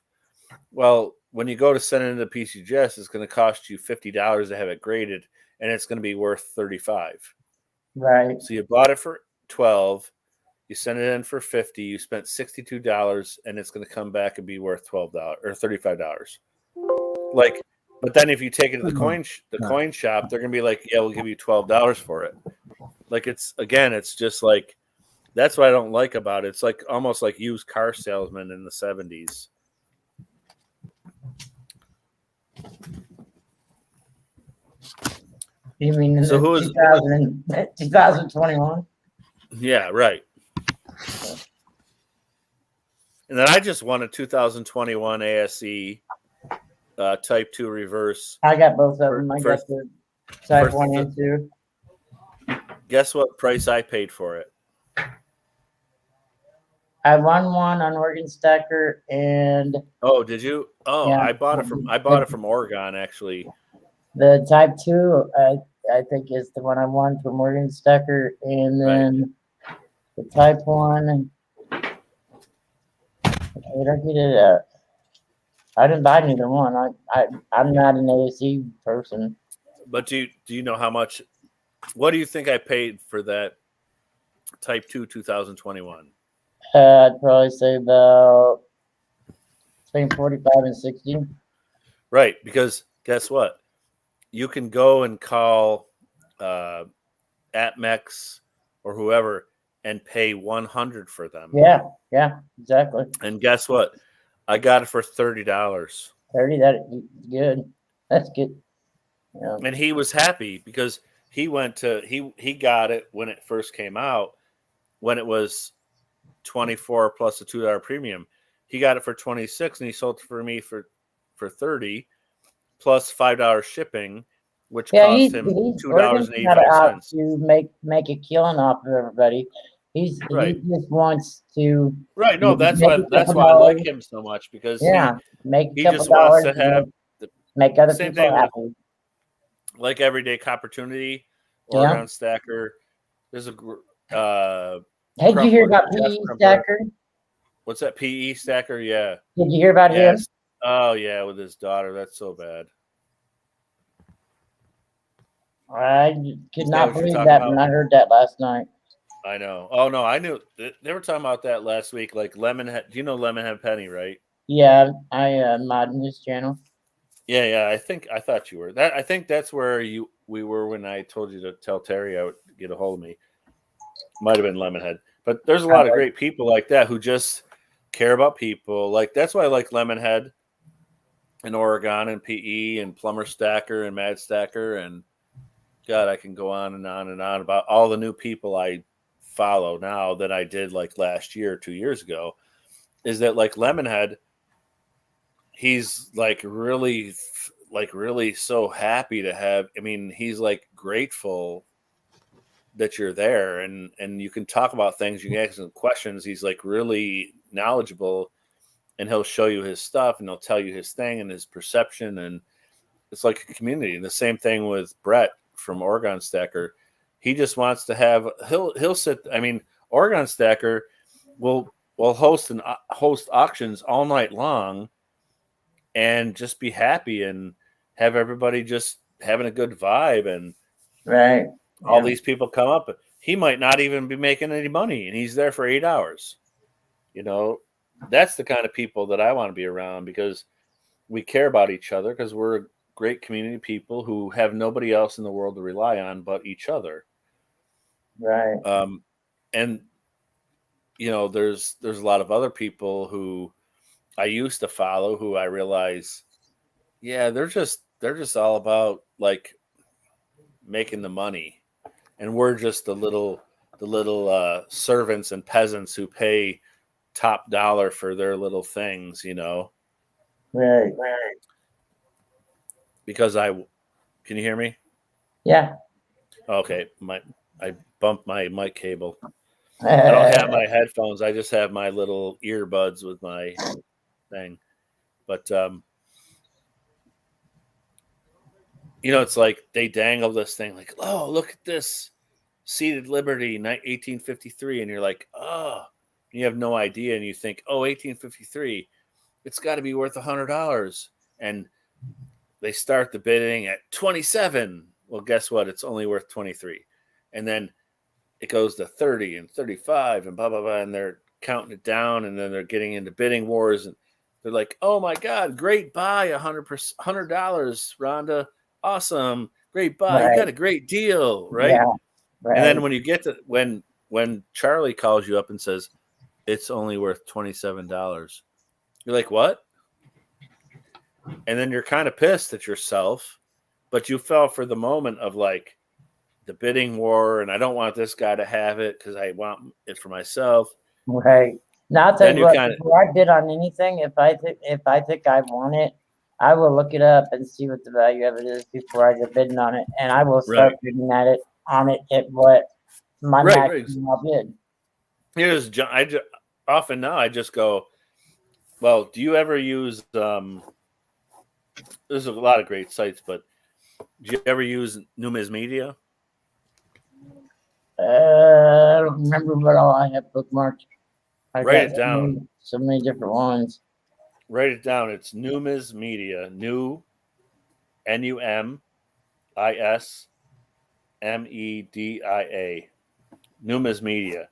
Well, when you go to send it into PCGS, it's going to cost you $50 to have it graded, and it's going to be worth $35. Right. So you bought it for $12, you send it in for $50, you spent $62, and it's going to come back and be worth $12 or $35. Like, but then if you take it to the coin shop, they're going to be like, "Yeah, we'll give you $12 for it." Like it's just like that's what I don't like about it. It's like almost like used car salesmen in the 70s. You mean in So the who is- 2021? Yeah, right. And then I just won a 2021 ASE Type 2 reverse. I got both of them. I got First- the Type first- 1 and 2. Guess what price I paid for it? I won one on Oregon Stacker, and Oh, did you? Oh, Yeah. I bought it from Oregon actually. the Type 2, I think, is the one I won from Oregon Stacker, and then the Type 1. Where did I get it at? I didn't buy neither one. I'm not an ASE person. But do you know how much? What do you think I paid for that Type 2 2021? I'd probably say about between 45 and 60. Right, because guess what? You can go and call AtMex or whoever and pay $100 for them. Yeah, exactly. And guess what? I got it for $30. 30, that's good. That's good. Yeah. And he was happy because he went to he got it when it first came out, when it was 24 plus a $2 premium. He got it for 26 and he sold it for me for 30 plus $5 shipping, which cost him $2.85. To make a killing off of everybody. He just wants to. Right. No, that's why I like him so much, because make he a couple just wants dollars to have make other same people thing happy. like Everyday Opportunity, Oregon Stacker. There's a Hey, did you hear about Jeff PE Crumper. Stacker? What's that, PE Stacker? Yeah. Did you hear about him? Yes. Oh yeah, with his daughter. That's so bad. I could not what you're believe talking that about? when I heard that last night. I know. Oh no, I knew they were talking about that last week. Like Lemonhead. Do you know Lemonhead Penny, right? Yeah, I mod in his channel. Yeah. I thought you were. I think that's where we were when I told you to tell Terry I would get a hold of me. Might have been Lemonhead. But there's a lot of great people like that who just care about people. Like that's why I like Lemonhead and Oregon and PE and Plumber Stacker and Mad Stacker, and God, I can go on and on and on about all the new people I follow now that I did like last year, 2 years ago. Is that like Lemonhead? He's like really so happy to have. I mean, he's like grateful that you're there, and you can talk about things. You can ask him questions. He's like really knowledgeable, and he'll show you his stuff, and he'll tell you his thing and his perception, and it's like a community. And the same thing with Brett from Oregon Stacker. He just wants to have. He'll sit. I mean, Oregon Stacker will host auctions all night long, and just be happy and have everybody just having a good vibe, and all these people come up. He might not even be making any money, and he's there for 8 hours. You know, that's the kind of people that I want to be around, because we care about each other, because we're great community people who have nobody else in the world to rely on but each other. Right. And you know, there's a lot of other people who I used to follow who I realize, yeah, they're just all about like making the money, and we're just the little servants and peasants who pay top dollar for their little things, you know. Right. Because can you hear me? Yeah. Okay, I bumped my mic cable. I don't have my headphones. I just have my little earbuds with my thing. But you know, it's like they dangle this thing like, oh, look at this Seated Liberty 1853, and you're like, oh, and you have no idea, and you think, oh, 1853, it's got to be worth $100, and they start the bidding at 27. Well, guess what? It's only worth 23, and then it goes to 30 and 35 and blah blah blah, and they're counting it down, and then they're getting into bidding wars, and they're like, oh my God, great buy, $100, Rhonda, awesome, great buy, you got a great deal, right? Yeah. Right. And then when you get to when Charlie calls you up and says it's only worth $27, you're like, what? and then you're kind of pissed at yourself, but you fell for the moment of like the bidding war, and I don't want this guy to have it because I want it for myself. Right. Now I'll tell Then you you what, kind of before I bid on anything, if I think I want it, I will look it up and see what the value of it is before I get bidding on it, and I will start Right. bidding on it at what my Right. maximum I'll bid. Here's often now I just go, well, do you ever use there's a lot of great sites, but do you ever use Numismedia? I don't remember what all I have bookmarked. I Write got it down. so many different ones. Write it down. It's Numismedia. Numismedia. Numismedia.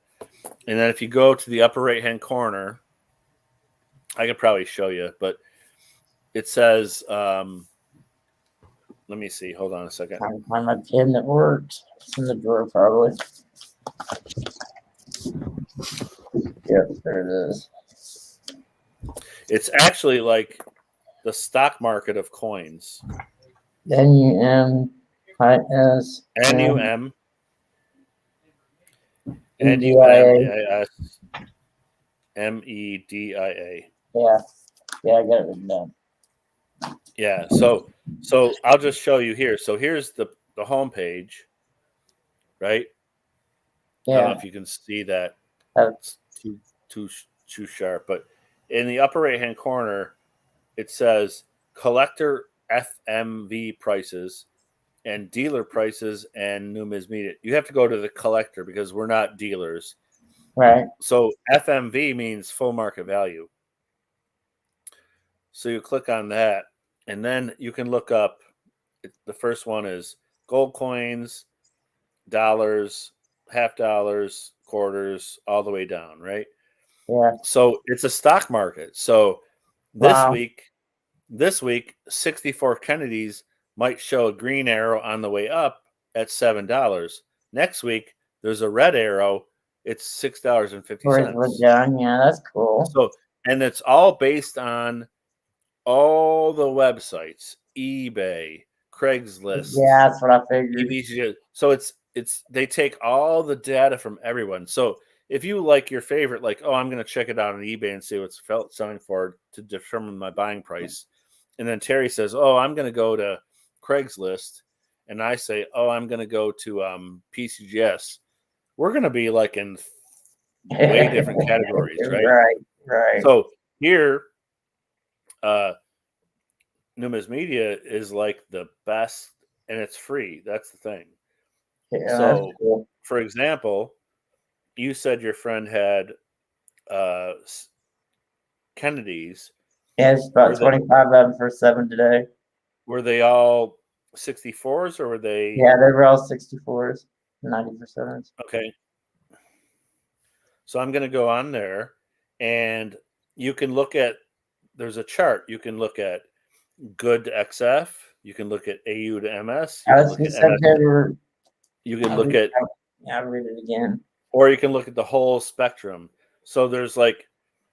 And then if you go to the upper right-hand corner, I could probably show you, but it says, let me see. Hold on a second. Trying to find my pen that works. It's in the drawer, probably. Yep, there it is. It's actually like the stock market of coins. NUMIS. NUM. NDIA. NUMEDIA. Yeah, I got it written down. Yeah, so I'll just show you here. So here's the home page, right? I don't know Yeah, if you can see that. that's Too sharp, but in the upper right hand corner, it says collector FMV prices and dealer prices and numismatic. You have to go to the collector because we're not dealers. right. So FMV means full market value. So you click on that, and then you can look up. The first one is gold coins, dollars, half dollars, quarters, all the way down, right? Yeah. So it's a stock market. So Wow. this week, 64 Kennedys might show a green arrow on the way up at $7. Next week, there's a red arrow. It's $6.50. Down. Yeah, that's cool. So, and it's all based on all the websites, eBay, Craigslist. Yeah, that's what I figured. EBC. So it's they take all the data from everyone. So if you like your favorite, like, oh, I'm going to check it out on eBay and see what's selling for to determine my buying price. And then Terry says, oh, I'm going to go to Craigslist. And I say, oh, I'm going to go to PCGS. We're going to be like in way different categories, right? Right. So here, Numismedia is like the best, and it's free. That's the thing. Yeah, So, cool. for example, you said your friend had Kennedy's. Yeah, it's about 25 of them for 7 today. Were they all 64s or were they? Yeah, they were all 64s, 90%. Okay. So I'm going to go on there, and you can look at. There's a chart. You can look at good to XF. You can look at AU to MS. You can look at. Yeah, I'll read it again. Or you can look at the whole spectrum. So there's like,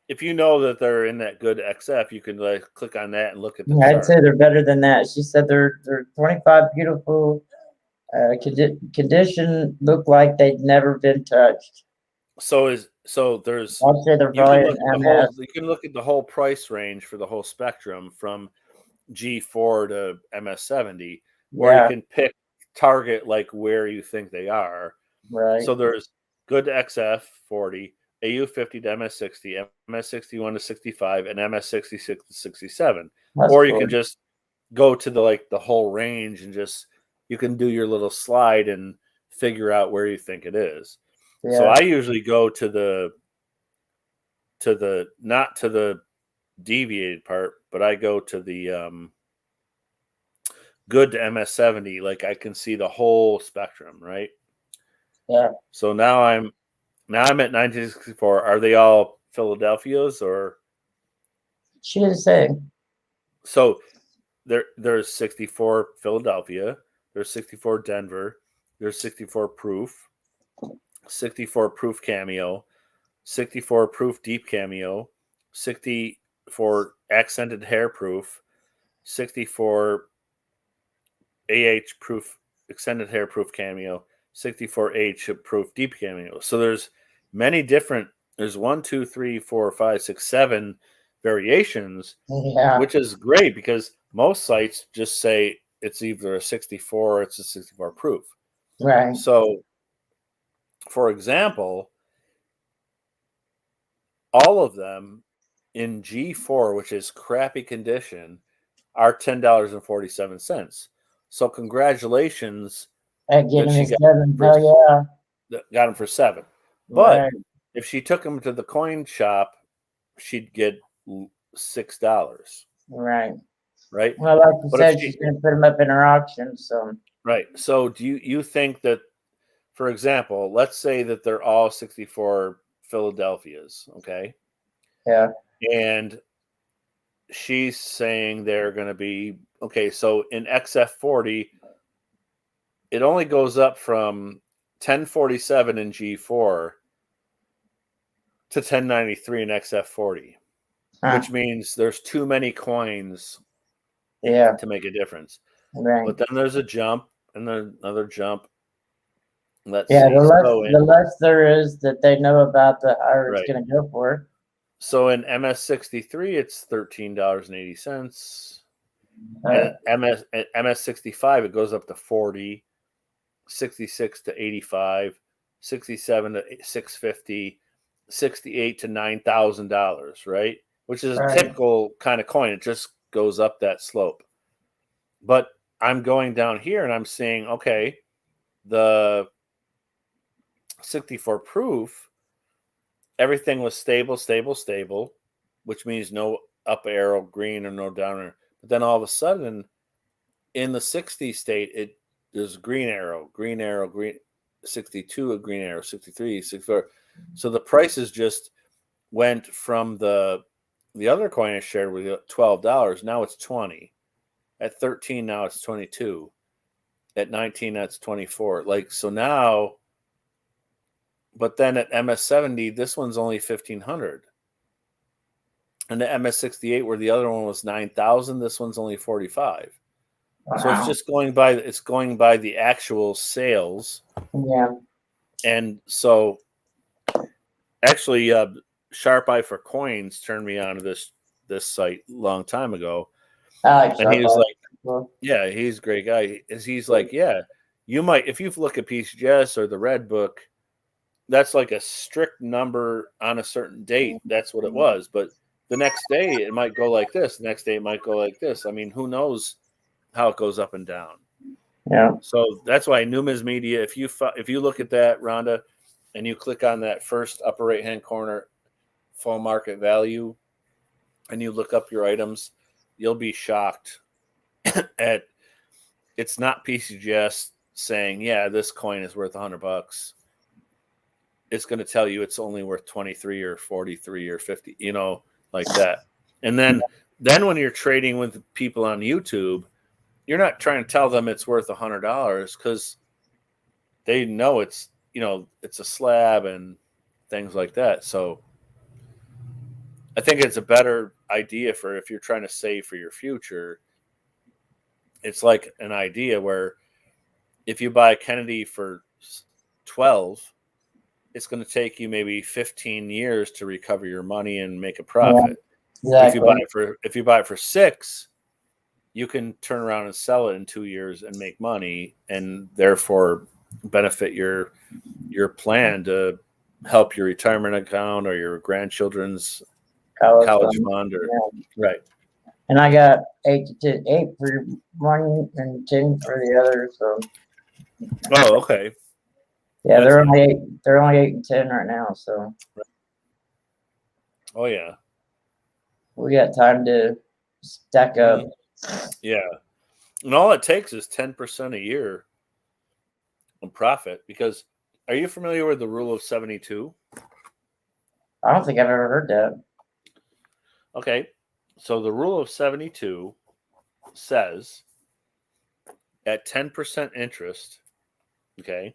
if you know that they're in that good XF, you can like click on that and look at the chart. I'd say they're better than that. She said they're 25 beautiful condition, look like they'd never been touched. So there's. I'd say they're probably you can look at the whole price range for the whole spectrum from G4 to MS70, where you can pick target like where you think they are. Right. So there's good to XF 40, AU 50 to MS60, MS61 to 65, and MS66 to 67. Or you can just go to the whole range and just you can do your little slide and figure out where you think it is. Yeah. So I usually go to the not to the deviated part, but I go to the good to MS70. Like I can see the whole spectrum, right? Yeah. So now I'm at 1964. Are they all Philadelphia's or? She didn't say. So there's 64 Philadelphia. There's 64 Denver. There's 64 Proof. 64 Proof Cameo. 64 Proof Deep Cameo. 64 Accented Hair Proof. 64 AH proof extended hair proof cameo, 64H proof deep cameo. So there's many different. There's 1, 2, 3, 4, 5, 6, 7 variations, Yeah. which is great because most sites just say it's either a 64 or it's a 64 proof. Right. So, for example, all of them in G4, which is crappy condition, are $10.47. So congratulations At that getting she his 7. for, Hell yeah. that got them for 7. But Right. if she took them to the coin shop, she'd get $6. Right. Right. Well, like you But if said, she's going to put them up in her auction. So, right. So do you think that, for example, let's say that they're all 64 Philadelphias, okay? yeah. And she's saying they're going to be, okay, so in XF40, it only goes up from 1047 in G4 to 1093 in XF40, which means there's too many coins Yeah. to make a difference. Right. But then there's a jump and then another jump. Let's Yeah. see. The less there is that they know about, the higher it's Right. going to go for. So in MS63, it's $13.80. And MS65, it goes up to 40, 66 to 85, 67 to 650, 68 to $9,000, right? Which is a Right. typical kind of coin. It just goes up that slope. But I'm going down here and I'm seeing, okay, the 64 proof, everything was stable, which means no up arrow green or no down arrow. But then all of a sudden, in the 60 state, there's green arrow, green, 62, a green arrow, 63, 64. So the prices just went from the other coin I shared with you, $12. Now it's 20. At 13, now it's 22. At 19, that's 24. Like, so now, but then at MS70, this one's only 1,500. And the MS68, where the other one was 9,000, this one's only 45. Wow. So it's just going by the actual sales. Yeah. And so actually Sharp Eye for Coins turned me on to this site a long time ago. And he was like, yeah, he's a great guy. He's like, yeah, you might, if you look at PCGS or the Red Book, that's like a strict number on a certain date. That's what it was. But the next day it might go like this. The next day it might go like this. I mean, who knows how it goes up and down. Yeah. So that's why Numis Media, if you look at that, Rhonda, and you click on that first upper right-hand corner, full market value, and you look up your items, you'll be shocked at, it's not PCGS saying, yeah, this coin is worth $100. It's going to tell you it's only worth 23 or 43 or 50, like that. And then when you're trading with people on YouTube, you're not trying to tell them it's worth $100 because they know it's a slab and things like that. So I think it's a better idea for if you're trying to save for your future. It's like an idea where if you buy Kennedy for 12, it's going to take you maybe 15 years to recover your money and make a profit. Yeah, exactly. If you buy it for 6, you can turn around and sell it in 2 years and make money, and therefore benefit your plan to help your retirement account or your grandchildren's college fund, or right. And I got 8 for one and 10 for the other. So. Oh, okay. Yeah, they're only 8. They're only 8 and 10 right now. So. Oh yeah. We got time to stack up. Yeah, and all it takes is 10% a year on profit. Because are you familiar with the rule of 72? I don't think I've ever heard that. Okay, so the rule of 72 says at 10% interest, okay,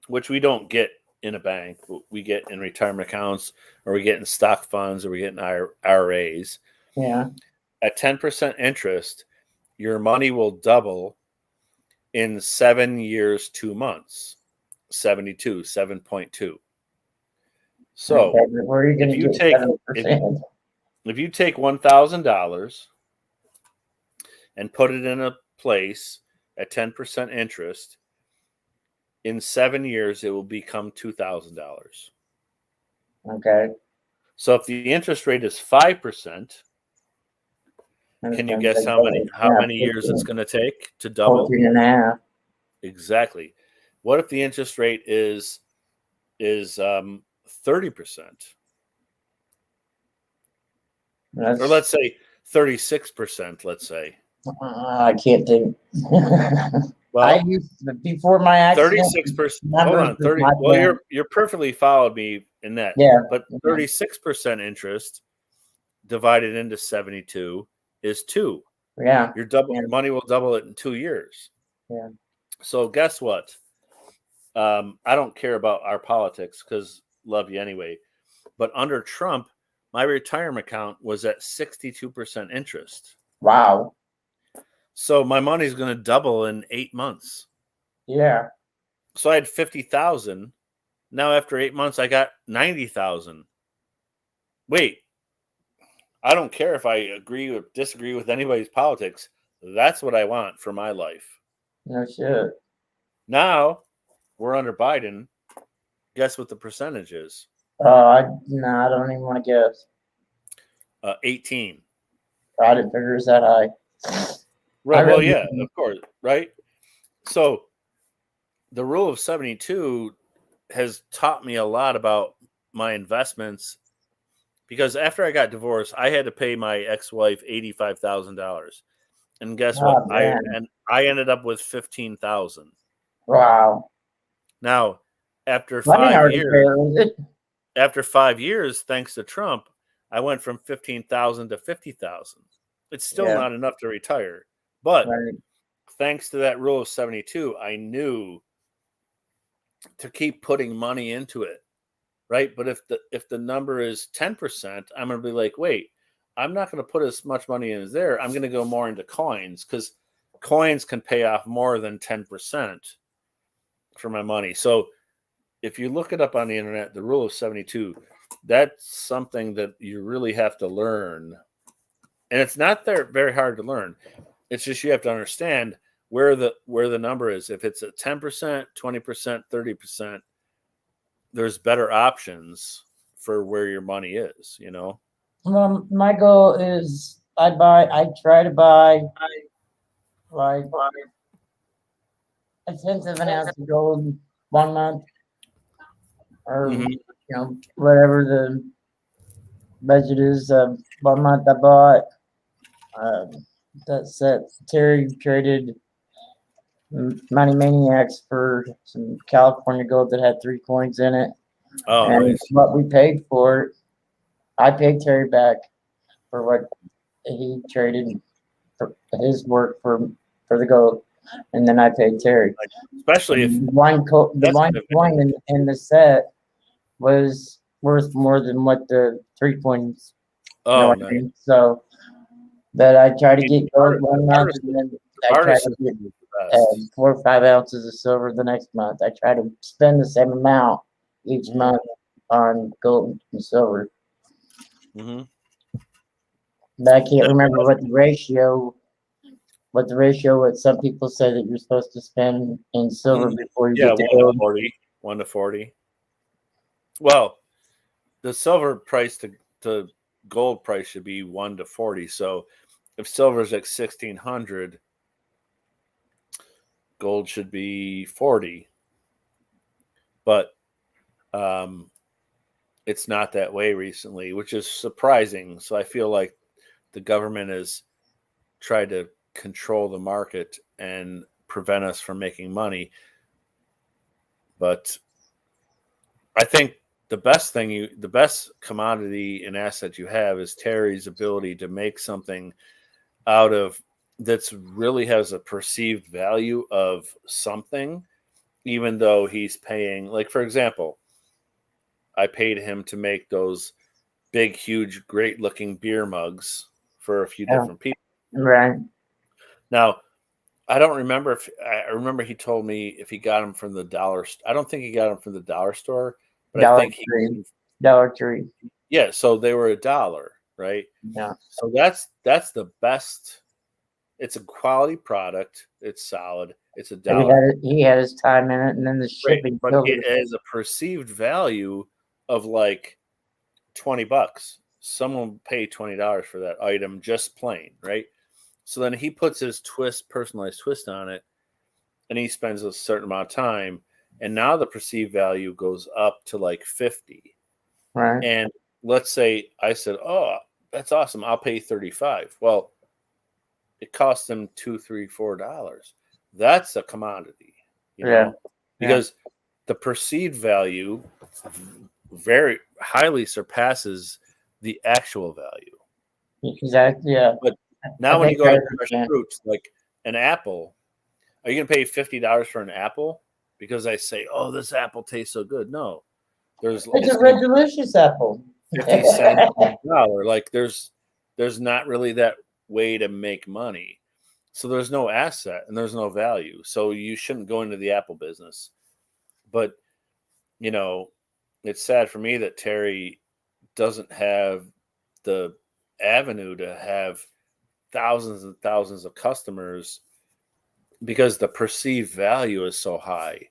which we don't get in a bank, we get in retirement accounts, or we get in stock funds, or we get in IRAs. Yeah. at 10% interest, your money will double in 7 years, 2 months, 7.2. So Okay, but where are you going to get 7%? if you take $1,000 and put it in a place at 10% interest, in 7 years it will become $2,000. Okay. So if the interest rate is 5%, can you guess how many years it's going to take to double? 14 and a half. Exactly. What if the interest rate is 30%? Or let's say 36%, let's say. I can't think. Well, I used before my accident. 36%. Hold on, 30. Well, you're perfectly followed me in that. Yeah. But 36% interest divided into 72 is 2. Yeah. Your money will double it in 2 years. Yeah. So guess what? I don't care about our politics because love you anyway. But under Trump, my retirement account was at 62% interest. Wow. So my money's going to double in 8 months. Yeah. So I had 50,000. Now after 8 months, I got 90,000. Wait, I don't care if I agree or disagree with anybody's politics. That's what I want for my life. No shit. Now we're under Biden. Guess what the percentage is? I don't even want to guess. 18. I didn't figure it's that high. Right. Well, yeah, of course. Right. So the rule of 72 has taught me a lot about my investments because after I got divorced, I had to pay my ex-wife $85,000. And guess what? I ended up with 15,000. Wow. Now, after 5 years, thanks to Trump, I went from 15,000 to 50,000. It's still not enough to retire, but thanks to that rule of 72, I knew to keep putting money into it, right? But if the number is 10%, I'm going to be like, wait, I'm not going to put as much money in as there. I'm going to go more into coins because coins can pay off more than 10% for my money. So if you look it up on the internet, the rule of 72, that's something that you really have to learn. And it's not very hard to learn. It's just you have to understand where the number is. If it's at 10%, 20%, 30%, there's better options for where your money is, you know? Well, my goal is I try to buy like a tenth of an ounce of gold 1 month, or whatever the budget is. 1 month I bought. Terry traded Money Maniacs for some California gold that had 3 coins in it. Oh, and nice. What we paid for it, I paid Terry back for what he traded for his work for the gold, and then I paid Terry. Especially if the one coin in the set was worth more than what the 3 coins. Oh, nice. So that I try to get gold 1 month, and then I try to get 4 or 5 ounces of silver the next month. I try to spend the same amount each month on gold and silver. Mm-hmm. But I can't remember what the ratio. What some people say that you're supposed to spend in silver before you get to gold. 1 to 40. Well, the silver price to gold price should be 1 to 40. So if silver's like 1,600, gold should be 40. But it's not that way recently, which is surprising. So I feel like the government has tried to control the market and prevent us from making money. But I think the best commodity and asset you have is Terry's ability to make something out of that's really has a perceived value of something, even though he's paying, like, for example, I paid him to make those big, huge, great looking beer mugs for a few Yeah. different people. Right. Now, I don't remember if I remember he told me if he got them from the dollar. I don't think he got them from the dollar store, but I Dollar think Tree. Dollar Tree. yeah. So they were $1, right? Yeah. So that's the best. It's a quality product. It's solid. It's But he $1. he had his time in it, and then the Right, shipping but killed it it. has a perceived value of like $20. Someone will pay $20 for that item just plain, right? So then he puts his personalized twist on it, and he spends a certain amount of time, and now the perceived value goes up to like 50. Right. And let's say I said, "Oh, that's awesome. I'll pay 35." Well, it costs them $2, $3, $4. That's a commodity, you Yeah. know, because the perceived value very highly surpasses the actual value. Exactly. Yeah. But now I when you think go I to fresh understand. fruits, like an apple, are you going to pay $50 for an apple because I say, "Oh, this apple tastes so good"? No, It's it's a going red to be delicious apple. 50 cents on the dollar. Like there's not really that way to make money. So there's no asset and there's no value. So you shouldn't go into the Apple business. But, you know, it's sad for me that Terry doesn't have the avenue to have thousands and thousands of customers because the perceived value is so high.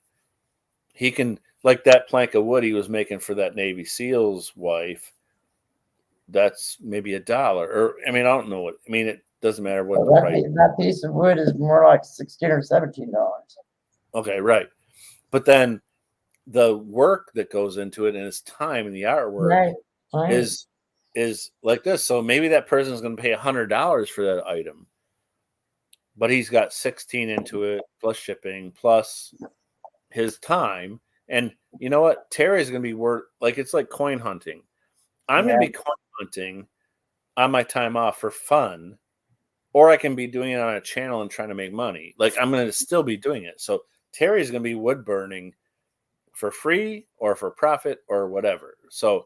He can, like that plank of wood he was making for that Navy SEAL's wife, that's maybe $1. Or, I mean, I don't know what, I mean, it doesn't matter what the price. That piece of wood is more like $16 or $17. Okay, right. But then the work that goes into it and his time and the artwork Right. Right. is like this. So maybe that person is going to pay $100 for that item, but he's got 16 into it plus shipping plus his time. And you know what? Terry's going to be worth like it's like coin hunting. I'm going to be coin hunting on my time off for fun, or I can be doing it on a channel and trying to make money. Like I'm going to still be doing it. So Terry's going to be wood burning for free or for profit or whatever. So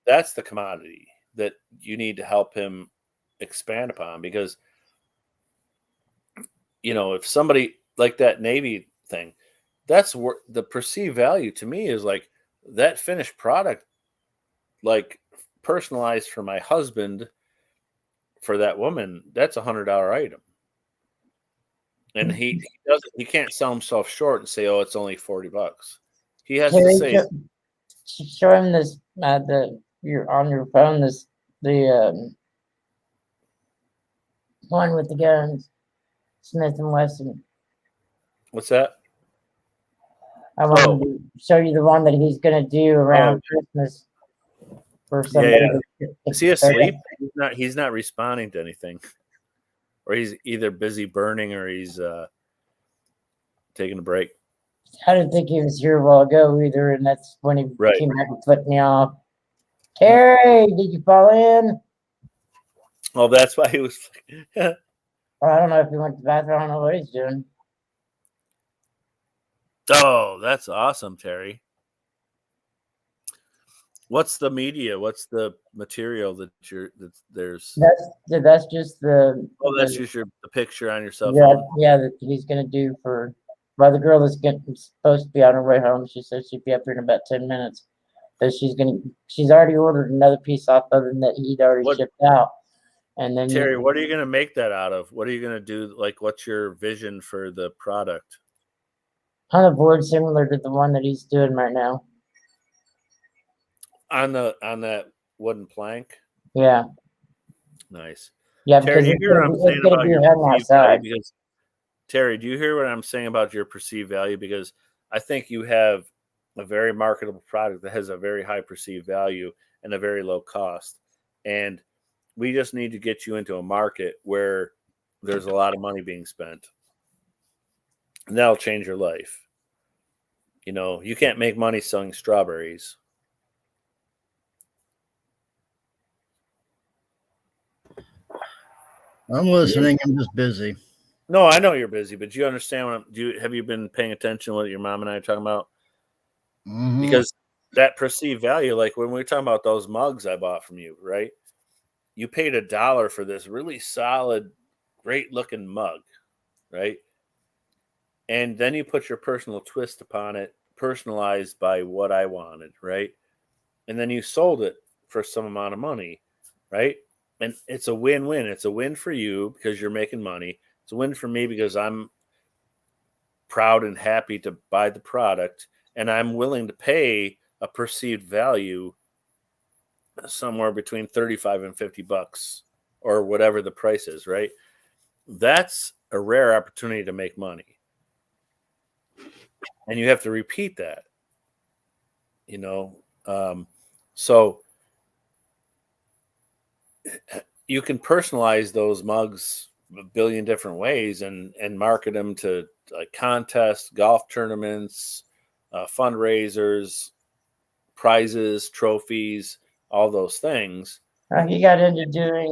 that's the commodity that you need to help him expand upon because, you know, if somebody like that Navy thing, that's where the perceived value to me is like that finished product, like personalized for my husband for that woman, that's $100 item. And he doesn't, he can't sell himself short and say, "Oh, it's only $40." He has to say, show him this. You're on your phone. The one with the guns, Smith and Wesson. "What's that?" I want him to show you the one that he's going to do around Christmas for somebody. Yeah. Is he asleep? He's not responding to anything, or he's either busy burning or he's taking a break. I didn't think he was here a while ago either, and that's when he came back and flipped me off. Terry, did you fall in? Oh, that's why he was. I don't know if he went to the bathroom. I don't know what he's doing. Oh, that's awesome, Terry. What's the media? What's the material that there's? That's just the. Oh, that's just the picture on your cell phone. phone. Yeah, that he's gonna do for. Well, the girl that's supposed to be on her way home. She says she'd be up there in about 10 minutes. But she's already ordered another piece off of him that he'd already shipped out. And then Terry, what are you gonna make that out of? What are you gonna do? Like, what's your vision for the product? On a board similar to the one that he's doing right now. On that wooden plank. Yeah. Nice. Yeah, Terry, do you hear what I'm saying about your perceived value? Because Terry, do you hear what I'm saying about your perceived value? Because I think you have a very marketable product that has a very high perceived value and a very low cost. And we just need to get you into a market where there's a lot of money being spent. And that'll change your life. You know, you can't make money selling strawberries. I'm listening. I'm just busy. No, I know you're busy, but do you understand have you been paying attention to what your mom and I are talking about? Mm-hmm. Because that perceived value, like when we were talking about those mugs I bought from you, right? you paid $1 for this really solid, great looking mug, right? And then you put your personal twist upon it, personalized by what I wanted, right? And then you sold it for some amount of money, right? And it's a win-win. It's a win for you because you're making money. It's a win for me because I'm proud and happy to buy the product, and I'm willing to pay a perceived value somewhere between 35 and $50 or whatever the price is, right? That's a rare opportunity to make money. And you have to repeat that, so you can personalize those mugs a billion different ways and market them to like contests, golf tournaments, fundraisers, prizes, trophies, all those things. He got into doing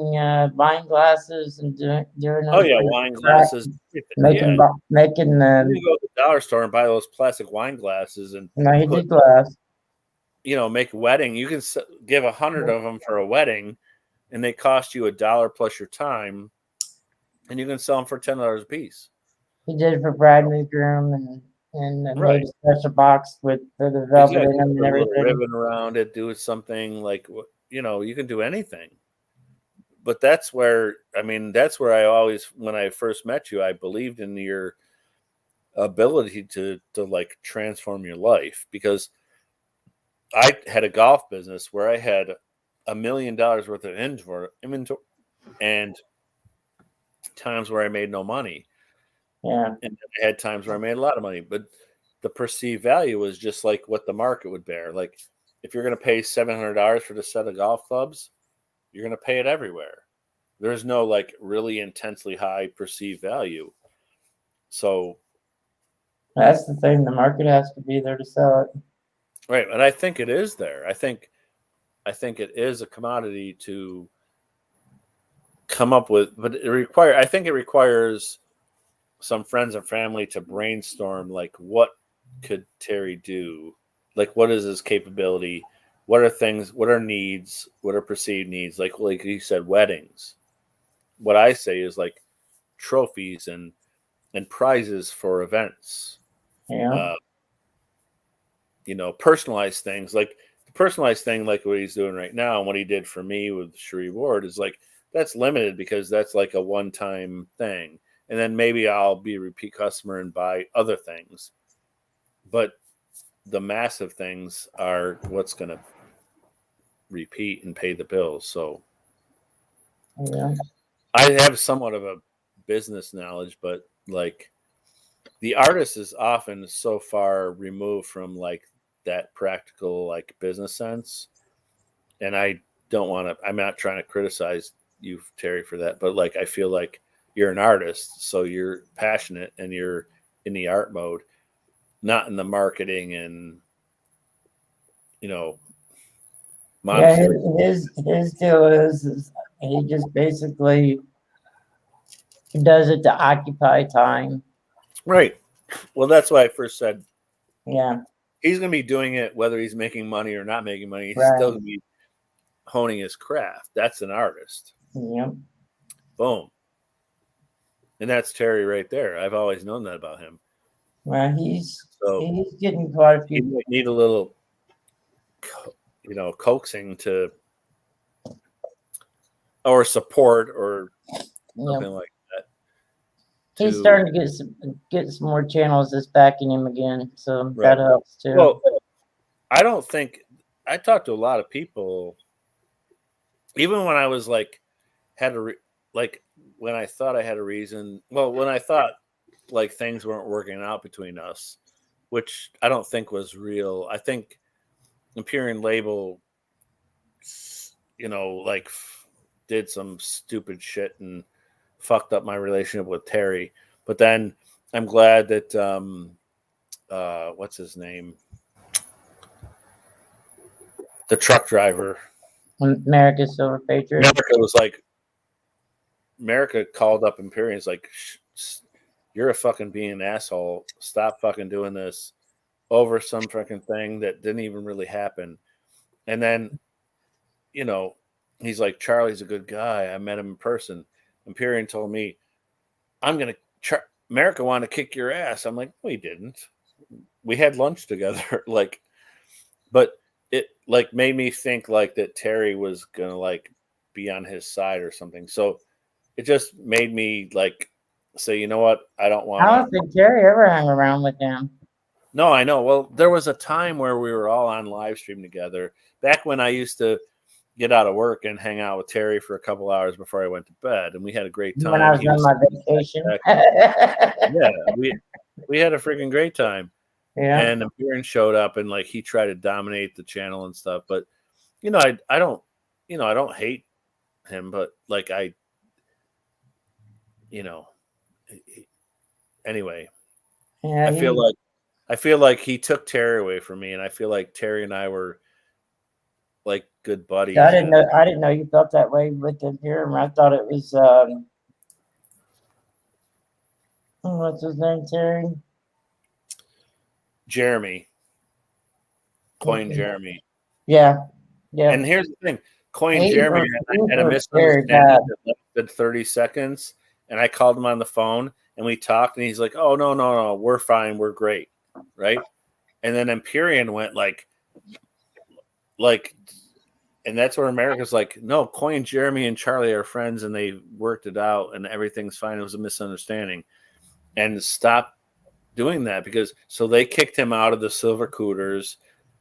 wine glasses and doing Oh yeah, wine glasses. making. You can go to the dollar store and buy those plastic wine glasses and No, he did glass. Make a wedding. You can give 100 of them for a wedding, and they cost you $1 plus your time, and you can sell them for $10 a piece. He did it for bride and groom, and Right. made a special box with the velvet in them and Put a little everything. ribbon around it. Do something like you can do anything. But that's where I always, when I first met you, I believed in your ability to like transform your life, because I had a golf business where I had $1 million worth of inventory and times where I made no money. Yeah. And I had times where I made a lot of money, but the perceived value was just like what the market would bear. Like if you're going to pay $700 for the set of golf clubs, you're going to pay it everywhere. There's no like really intensely high perceived value. So That's the thing. The market has to be there to sell it. Right. And I think it is there. I think it is a commodity to come up with, but I think it requires some friends and family to brainstorm, like, what could Terry do? Like, what is his capability? What are things, what are needs? What are perceived needs? Like you said, weddings. What I say is like trophies and prizes for events. Yeah. Personalized things, like the personalized thing, like what he's doing right now and what he did for me with Cherie Ward is like, that's limited because that's like a one-time thing. And then maybe I'll be a repeat customer and buy other things. But the massive things are what's going to repeat and pay the bills. So Yeah. I have somewhat of a business knowledge, but like the artist is often so far removed from like that practical like business sense. And I'm not trying to criticize you, Terry, for that, but like I feel like you're an artist, so you're passionate and you're in the art mode, not in the marketing and monetary. Yeah, his deal is he just basically does it to occupy time. Right. Well, that's why I first said, yeah, he's going to be doing it whether he's making money or not making money. He's right. Still going to be honing his craft. That's an artist. Yep. Boom. And that's Terry right there. I've always known that about him. Well, he's getting quite a few. He might need a little, coaxing or support or something like that. He's starting to get some more channels that's backing him again, so that helps too. Well, I don't think I talked to a lot of people, even when I was like when I thought I had a reason. Well, when I thought like things weren't working out between us, which I don't think was real. I think Empyrean Label, did some stupid shit and fucked up my relationship with Terry. But then I'm glad that what's his name? The truck driver. America's Silver Patriot. America called up Empyrean. It's like, you're a fucking being an asshole. Stop fucking doing this over some fucking thing that didn't even really happen. And then, he's like, Charlie's a good guy. I met him in person. Imperium told me, America wanted to kick your ass. I'm like, we didn't. We had lunch together. Like, but it like made me think like that Terry was gonna like be on his side or something. So it just made me like say, you know what? I don't want I don't think Terry ever hung around with him. No, I know. Well, there was a time where we were all on live stream together. Back when I used to get out of work and hang out with Terry for a couple hours before I went to bed, and we had a great time. When I was on my vacation. Yeah, we had a freaking great time. Yeah. And Imperium showed up and like he tried to dominate the channel and stuff. But you know, I don't I don't hate him, but like anyway. Yeah, I feel like he took Terry away from me, and I feel like Terry and I were like good buddies. I didn't know you felt that way with Imperium. I thought it was what's his name, Terry? Jeremy. Coin Okay. Jeremy. Yeah. Yeah. And here's the thing. Coin Jeremy had a misunderstanding that lasted 30 seconds, and I called him on the phone, and we talked, and he's like, oh, no, we're fine. We're great. Right? And then Imperium went like, and that's where America's like, no, Coin Jeremy and Charlie are friends, and they worked it out, and everything's fine. It was a misunderstanding. And stop doing that because so they kicked him out of the Silver Cooters.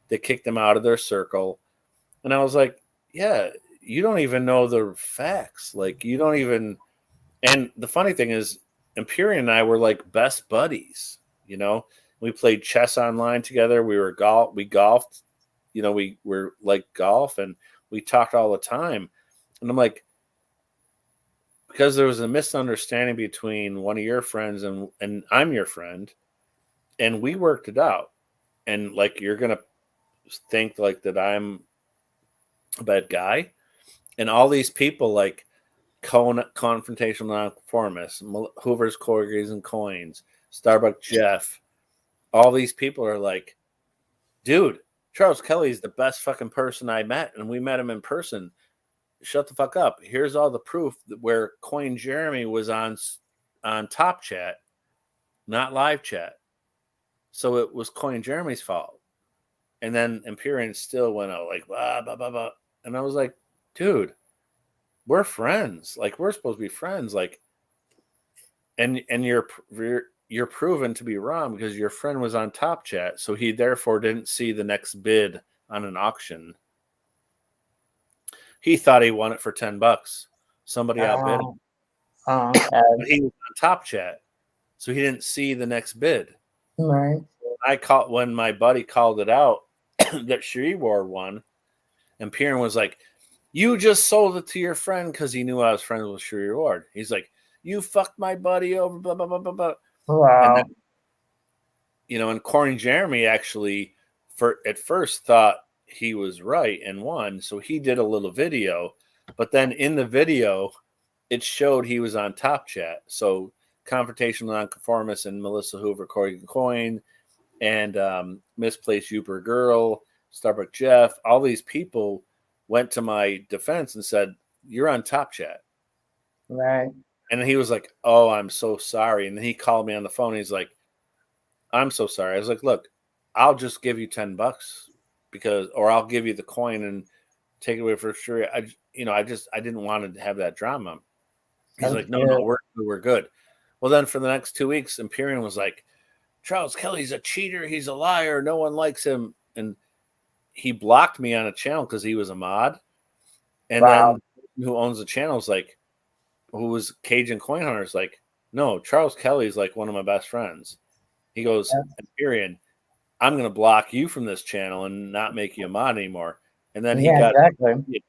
They kicked him out of their circle. And I was like, yeah, you don't even know the facts. Like, you don't even. And the funny thing is, Imperium and I were like best buddies. You know, we played chess online together. We golfed. You know, we were like golf, and we talked all the time. And I'm like, because there was a misunderstanding between one of your friends and I'm your friend, and we worked it out. And like, you're gonna think like that I'm a bad guy, and all these people like confrontational nonconformists, Hoover's, Corgis, and Coins, Starbuck Jeff, all these people are like, dude, Charles Kelly is the best fucking person I met, and we met him in person. Shut the fuck up. Here's all the proof that where Coin Jeremy was on Top Chat, not live chat. So it was Coin Jeremy's fault. And then Imperium still went out like blah blah blah blah. And I was like, dude, we're friends. Like, we're supposed to be friends. Like, and you're proven to be wrong because your friend was on Top Chat, so he therefore didn't see the next bid on an auction. He thought he won it for $10. Somebody outbid him. But he was on Top Chat, so he didn't see the next bid. Right. When my buddy called it out that Sheree Ward won, Imperium was like, you just sold it to your friend because he knew I was friends with Sheree Ward. He's like, you fucked my buddy over, blah, blah, blah, blah, blah. Wow. And then, you know, and Coin Jeremy actually at first thought he was right and won. So he did a little video, but then in the video, it showed he was on Top Chat. So Confrontational Nonconformist and Melissa Hoover, Corey Coin, and Misplaced Uber Girl, Starbuck Jeff, all these people went to my defense and said, you're on Top Chat. Right. And he was like, oh, I'm so sorry. And then he called me on the phone. And he's like, I'm so sorry. I was like, look, I'll just give you $10 or I'll give you the coin and take it away for sure. I didn't want to have that drama. He's like, no, we're good. Well, then for the next 2 weeks, Imperium was like, Charles Kelly's a cheater. He's a liar. No one likes him. And he blocked me on a channel because he was a mod. And then who owns the channel is like, who was Cajun Coin Hunters, like, no, Charles Kelly's like one of my best friends. He goes, Imperium, I'm going to block you from this channel and not make you a mod anymore. And then he got exactly.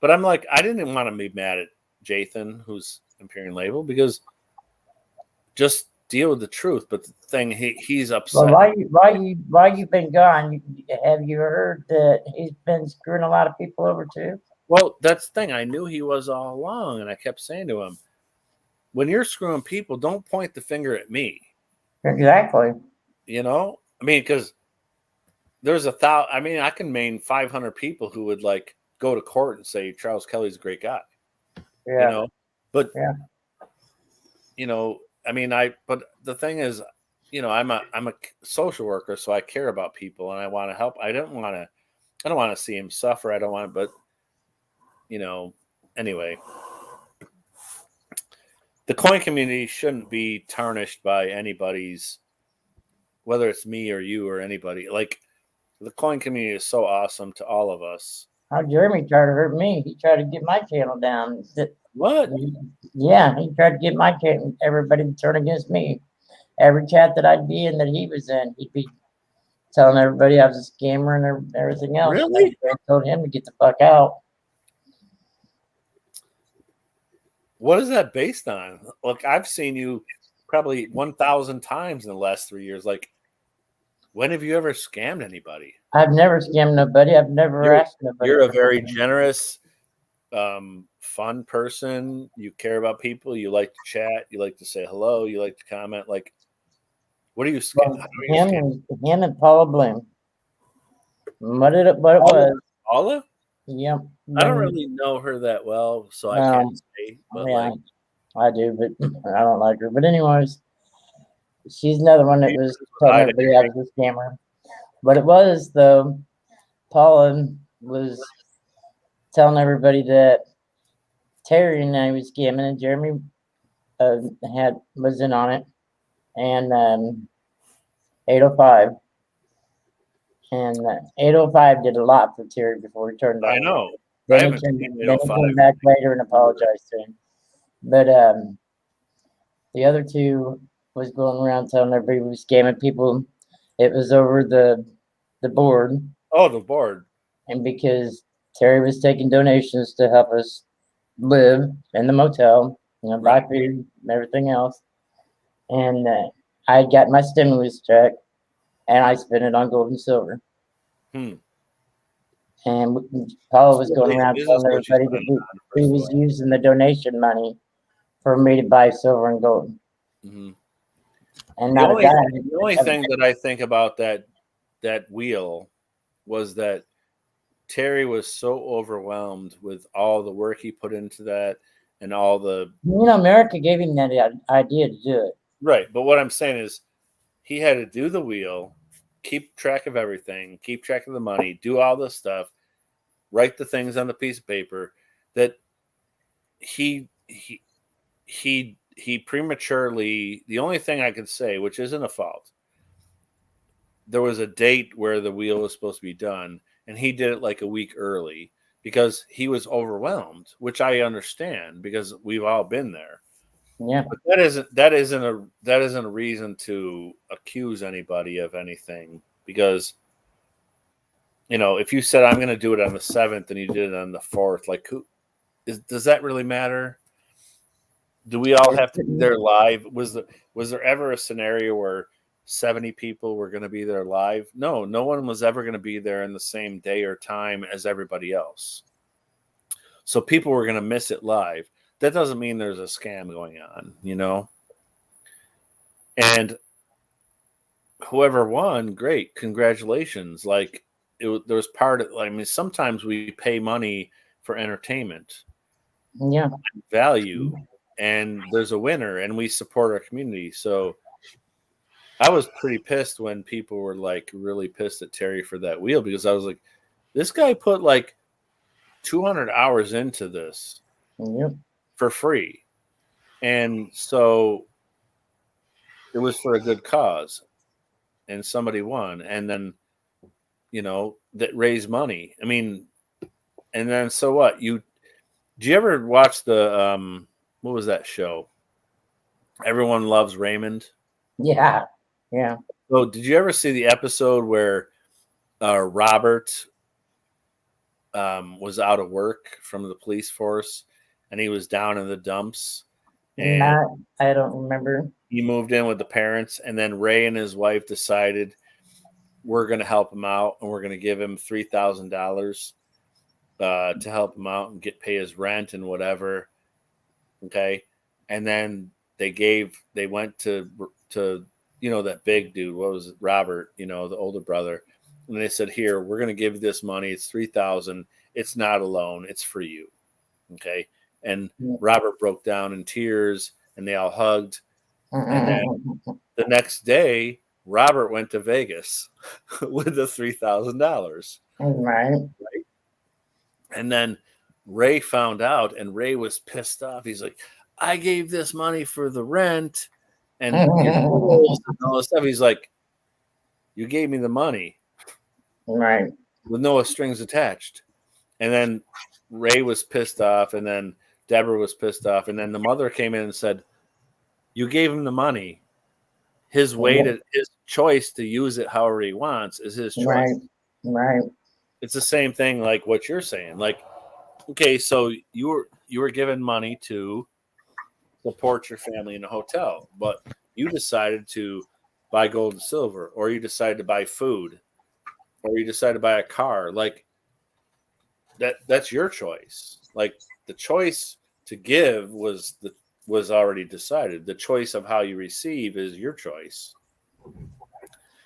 But I'm like, I didn't want to be mad at Jathan, who's Imperium label, because just deal with the truth. But the thing, he's upset. Well, while you've been gone, have you heard that he's been screwing a lot of people over too? Well, that's the thing. I knew he was all along, and I kept saying to him, when you're screwing people, don't point the finger at me. Exactly. You know? I mean, because there's I can name 500 people who would like go to court and say Charles Kelly's a great guy. Yeah. You know, but Yeah. you know, I mean, but the thing is, you know, I'm a social worker, so I care about people and I want to help. I don't want to see him suffer. I don't want, but you know, anyway, the coin community shouldn't be tarnished by anybody's, whether it's me or you or anybody. Like, the coin community is so awesome to all of us. How Jeremy tried to hurt me. He tried to get my channel down. What? Yeah, he tried to get my channel, everybody to turn against me. Every chat that I'd be in that he was in, he'd be telling everybody I was a scammer and everything else. Really? I told him to get the fuck out. What is that based on? Look, I've seen you probably 1,000 times in the last 3 years. Like, when have you ever scammed anybody? I've never scammed nobody. I've never asked nobody. You're a very generous, fun person. You care about people. You like to chat. You like to say hello. You like to comment. Like, what are you scamming? Him and Paula Bloom. What it was. Paula? Yep. I don't really know her that well, so I can't say. But yeah, like, I do, but I don't like her. But anyways, she's another one that was telling everybody I was a scammer. But it was, though, Paula was telling everybody that Terry and I was scamming, and Jeremy was in on it, and 805. And 805 did a lot for Terry before he turned on. I know. Then he came back later and apologized to him. But the other two was going around telling everybody we was scamming people. It was over the board. Oh, the board. And because Terry was taking donations to help us live in the motel, you know, buy food and everything else. And I got my stimulus check, and I spent it on gold and silver. And Paula was going around telling everybody that he was using the donation money for me to buy silver and gold. And the only thing that I think about that wheel was that Terry was so overwhelmed with all the work he put into that and all the... You know, America gave him that idea to do it. Right. But what I'm saying is he had to do the wheel, keep track of everything, keep track of the money, do all this stuff, write the things on the piece of paper that he prematurely... The only thing I could say, which isn't a fault, there was a date where the wheel was supposed to be done, and he did it like a week early because he was overwhelmed, which I understand because we've all been there. Yeah. But that isn't a reason to accuse anybody of anything, because you know, if you said I'm going to do it on the 7th and you did it on the 4th, like does that really matter? Do we all have to be there live? Was there ever a scenario where 70 people were going to be there live? No one was ever going to be there in the same day or time as everybody else. So people were going to miss it live. That doesn't mean there's a scam going on, you know? And whoever won, great, congratulations. Like there was part of, I mean, sometimes we pay money for entertainment. Yeah. Value. And there's a winner, and we support our community. So I was pretty pissed when people were like really pissed at Terry for that wheel, because I was like, this guy put like 200 hours into this for free. And so it was for a good cause, and somebody won. And then, you know, that raised money. I mean, and then so what? Did you ever watch the, what was that show? Everyone Loves Raymond. Yeah. Yeah. So did you ever see the episode where Robert was out of work from the police force and he was down in the dumps? And I don't remember. He moved in with the parents, and then Ray and his wife decided we're going to help him out, and we're going to give him $3,000 to help him out and pay his rent and whatever. Okay. And then they went to you know, that big dude, what was it, Robert, you know, the older brother. And they said, here, we're going to give you this money. It's $3,000. it's not a loan, it's for you. Okay. And Yeah. Robert broke down in tears and they all hugged. And then the next day, Robert went to Vegas with the $3,000. Right. And then Ray found out, and Ray was pissed off. He's like, I gave this money for the rent and all this stuff. He's like, you gave me the money. Right. With no strings attached. And then Ray was pissed off, and then Deborah was pissed off, and then the mother came in and said, you gave him the money. His his choice to use it however he wants is his choice. Right. Right. It's the same thing like what you're saying. Like, okay, so you were given money to support your family in a hotel, but you decided to buy gold and silver, or you decided to buy food, or you decided to buy a car. Like that's your choice. Like the choice to give was already decided. The choice of how you receive is your choice.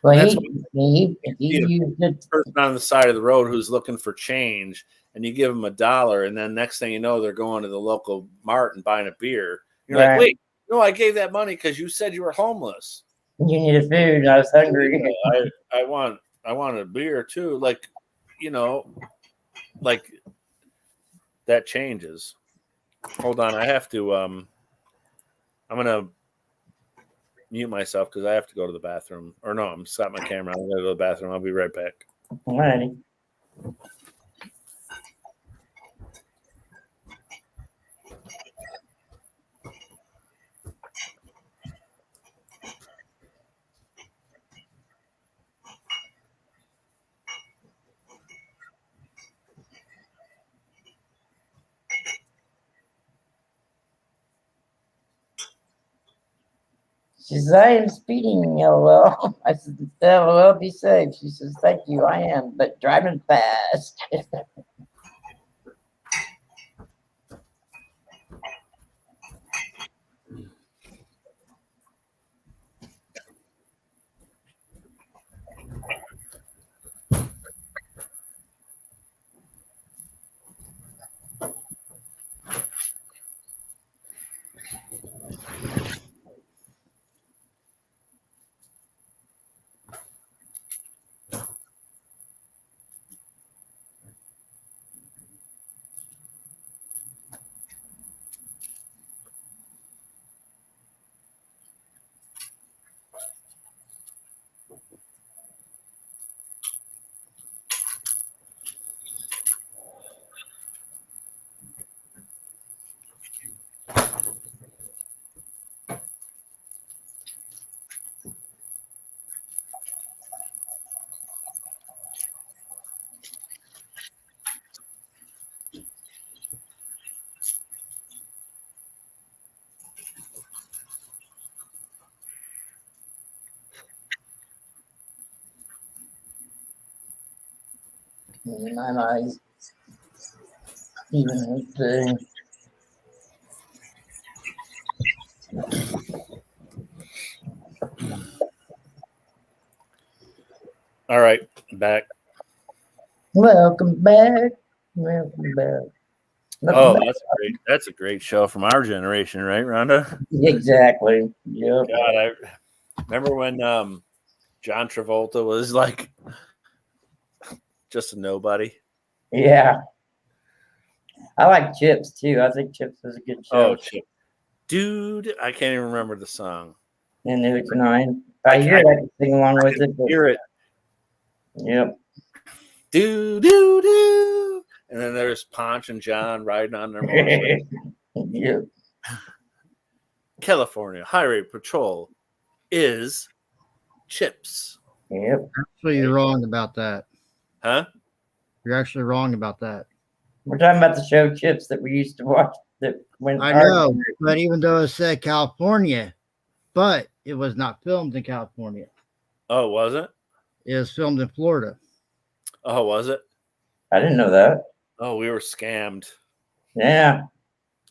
Well, That's he used it. Person on the side of the road who's looking for change, and you give them $1, and then next thing you know, they're going to the local mart and buying a beer. You're like, wait, no, I gave that money because you said you were homeless. You needed food. I was hungry. I want a beer too. Like, like that changes. Hold on, I have to. I'm gonna mute myself because I have to go to the bathroom. Or no, I'm stop my camera. I'm gonna go to the bathroom. I'll be right back. Alrighty. She says, I am speeding, LOL. I said, LOL, be safe. She says, thank you, I am, but driving fast. My eyes. Even with All right, I'm back. welcome back. Welcome back. Oh, that's a great show from our generation, right, Rhonda? Exactly. Yep. God, I remember when John Travolta was like just a nobody. Yeah. I like Chips too. I think Chips is a good show. Oh, Chip. Dude, I can't even remember the song. And it's annoying. I hear it, I can sing along with it. But, Hear it. yep. Do, do, do. And then there's Ponch and John riding on their motorcycle. Yep. California Highway Patrol is Chips. Yep. Actually, you're wrong about that. Huh? You're actually wrong about that. We're talking about the show Chips that we used to watch. That when I know, but even though it said California, but it was not filmed in California. Oh, was it? It was filmed in Florida. Oh, was it? I didn't know that. Oh, we were scammed. Yeah.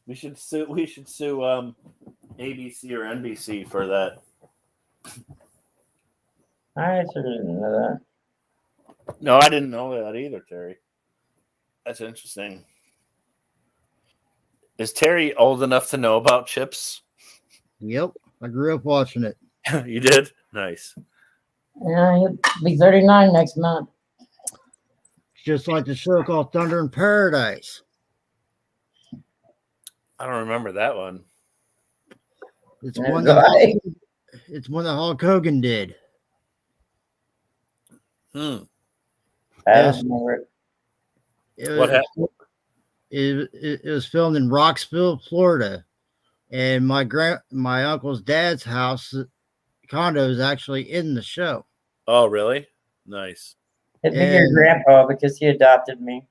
We should sue ABC or NBC for that. I sort of didn't know that. No, I didn't know that either, Terry. That's interesting. Is Terry old enough to know about chips? Yep, I grew up watching it. You did? Nice. Yeah, he'll be 39 next month. It's just like the show called Thunder in Paradise. I don't remember that one. It's Neither one do I. that Hulk Hogan did. Hmm. I Yes. don't remember it. What It happened? was filmed in Roxville, Florida, and my uncle's dad's house condo is actually in the show. Oh, really? Nice. It'd be your And- grandpa because he adopted me.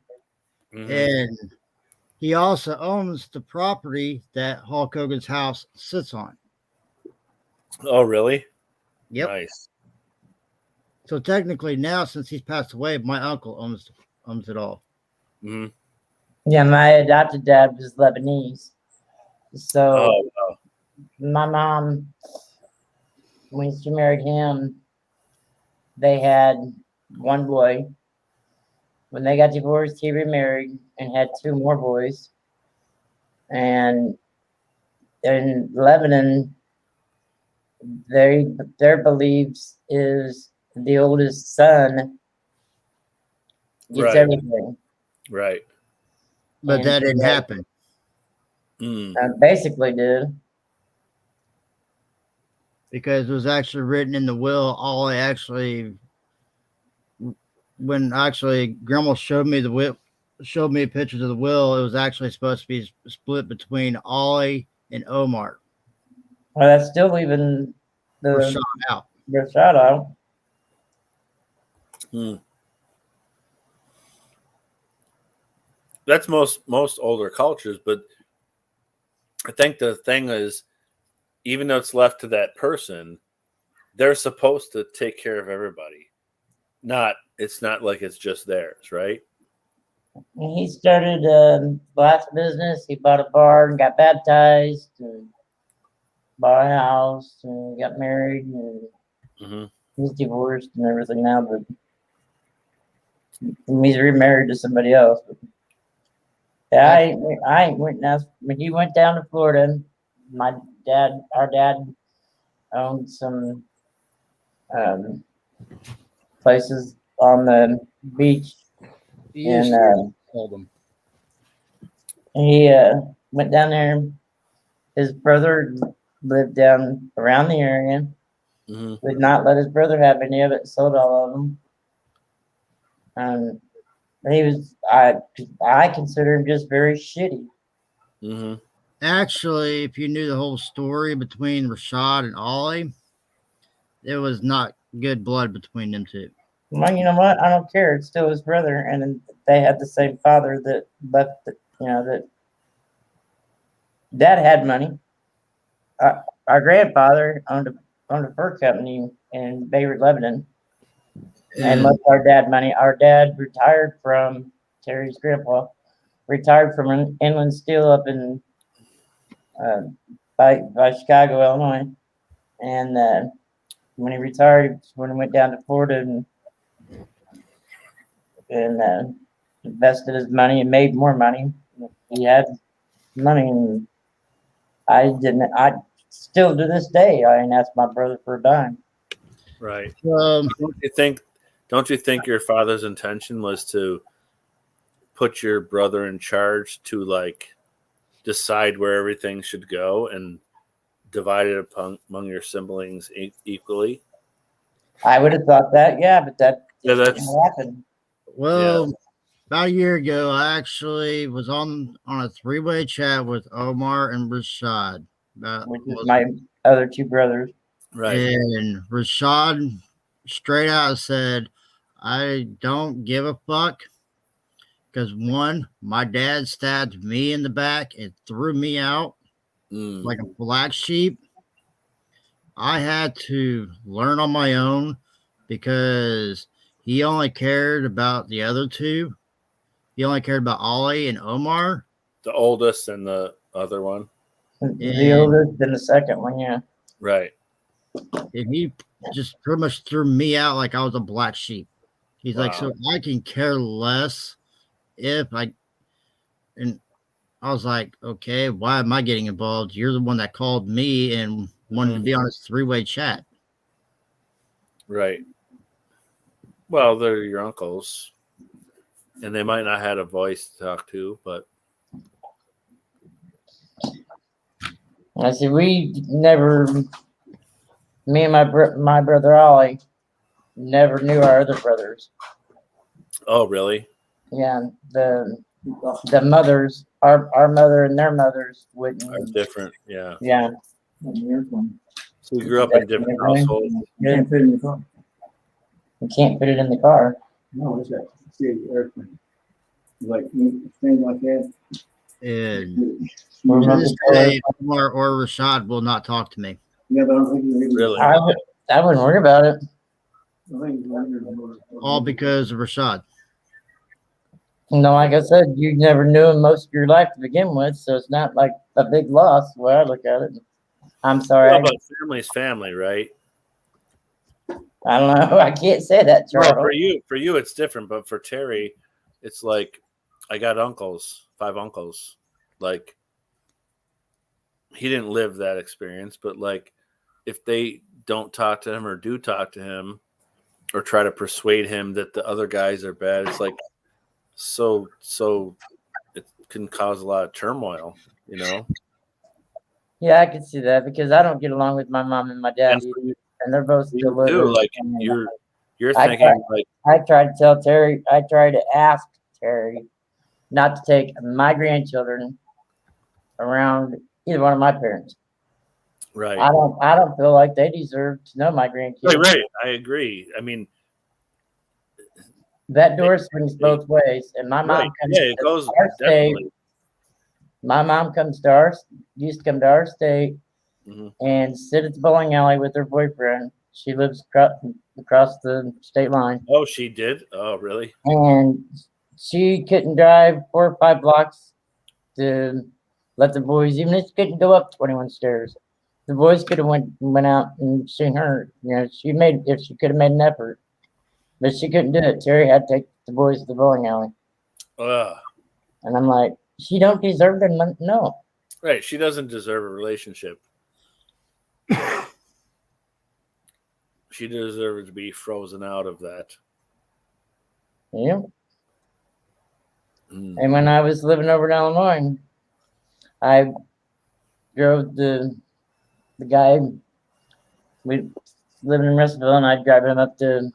Mhm. And he also owns the property that Hulk Hogan's house sits on. Oh, really? Yep. Nice. So technically now, since he's passed away, my uncle owns it all. Hmm. Yeah, my adopted dad was Lebanese. So Oh, wow. my mom, when she married him, they had one boy. When they got divorced, he remarried and had two more boys. And in Lebanon, their beliefs is the oldest son gets Right. everything. Right. But And that didn't so, happen. Mm. basically did. Because it was actually written in the will. When Grandma showed me pictures of the will, it was actually supposed to be split between Ollie and Omar. Well, that's still leaving Rashad the out. shout out. Mm. That's most older cultures, but I think the thing is, even though it's left to that person, they're supposed to take care of everybody. It's not like it's just theirs, right? He started a glass business. He bought a bar and got baptized and bought a house and got married and Mm-hmm. he's divorced and everything now, but he's remarried to somebody else. But yeah, I went now when he went down to Florida. Our dad owned some places on the beach, and Told him. he went down there. His brother lived down around the area. Mm-hmm. Would not let his brother have any of it. Sold all of them. He was I consider him just very shitty. Mm-hmm. Actually, if you knew the whole story between Rashad and Ollie, there was not good blood between them two. Well, you know what? I don't care. It's still his brother, and then they had the same father that left. That dad had money. Our grandfather owned a fur company in Beirut, Lebanon, and left our dad money. Our dad retired from Terry's grandpa, retired from an inland steel up in by Chicago, Illinois, and when he retired, when he went down to Florida and invested his money and made more money. He had money, and I didn't. I still to this day, I ain't asked my brother for a dime. Right. Don't you think your father's intention was to put your brother in charge to like decide where everything should go and divide it among your siblings equally? I would have thought that, yeah, but that that's didn't happen. Well, about a year ago, I actually was on a three-way chat with Omar and Rashad. Which is my other two brothers. Right. And Rashad straight out said, I don't give a fuck. Because one, my dad stabbed me in the back and threw me out like a black sheep. I had to learn on my own because he only cared about the other two. He only cared about Ollie and Omar. The oldest and the other one. The oldest and the second one, yeah. Right. And he just pretty much threw me out like I was a black sheep. He's like, so I can care less if I, and I was like, okay, why am I getting involved? You're the one that called me and wanted to be on this 3-way chat. Right. Well, they're your uncles, and they might not have a voice to talk to, but I said, we never, me and my brother Ollie, never knew our other brothers. oh, really? Yeah, the mothers, our mother and their mothers wouldn't. Are different, yeah. Yeah. So we grew up in different households. You can't put it in the car. You can't put it in the car. No, it's that. See the airplane. Like things like that. And Remember to this day, Omar or Rashad will not talk to me. Yeah, but I don't think you Really? I wouldn't worry about it. All because of Rashad. No, like I said, you never knew him most of your life to begin with, so it's not like a big loss the way I look at it. I'm sorry. Well, but family's family, right? I don't know. I can't say that, Charles. Well, for you, it's different, but for Terry, it's like I got uncles, 5 uncles. Like he didn't live that experience, but like if they don't talk to him or do talk to him or try to persuade him that the other guys are bad, it's like so it can cause a lot of turmoil, you know. Yeah, I can see that because I don't get along with my mom and my dad either, and they're both still You do, living. like you're thinking like I tried to tell Terry. I tried to ask Terry not to take my grandchildren around either one of my parents. right. I don't feel like they deserve to know my grandkids. Right. I agree. I mean, That door swings both ways, and my mom right. comes Yeah, it to goes our state. definitely. My mom used to come to our state Mhm. and sit at the bowling alley with her boyfriend. She lives across the state line, Oh, she did? Oh, really? and she couldn't drive 4 or 5 blocks to let the boys, even if she couldn't go up 21 stairs. The boys could have went out and seen her. You know, if she could have made an effort, but she couldn't do it. Terry had to take the boys to the bowling alley, Ugh. and I'm like, she don't deserve to know. Right. She doesn't deserve a relationship. She deserves to be frozen out of that. Yeah. Mm. And when I was living over in Illinois, I drove the guy. We living in Russellville, and I'd drive him up to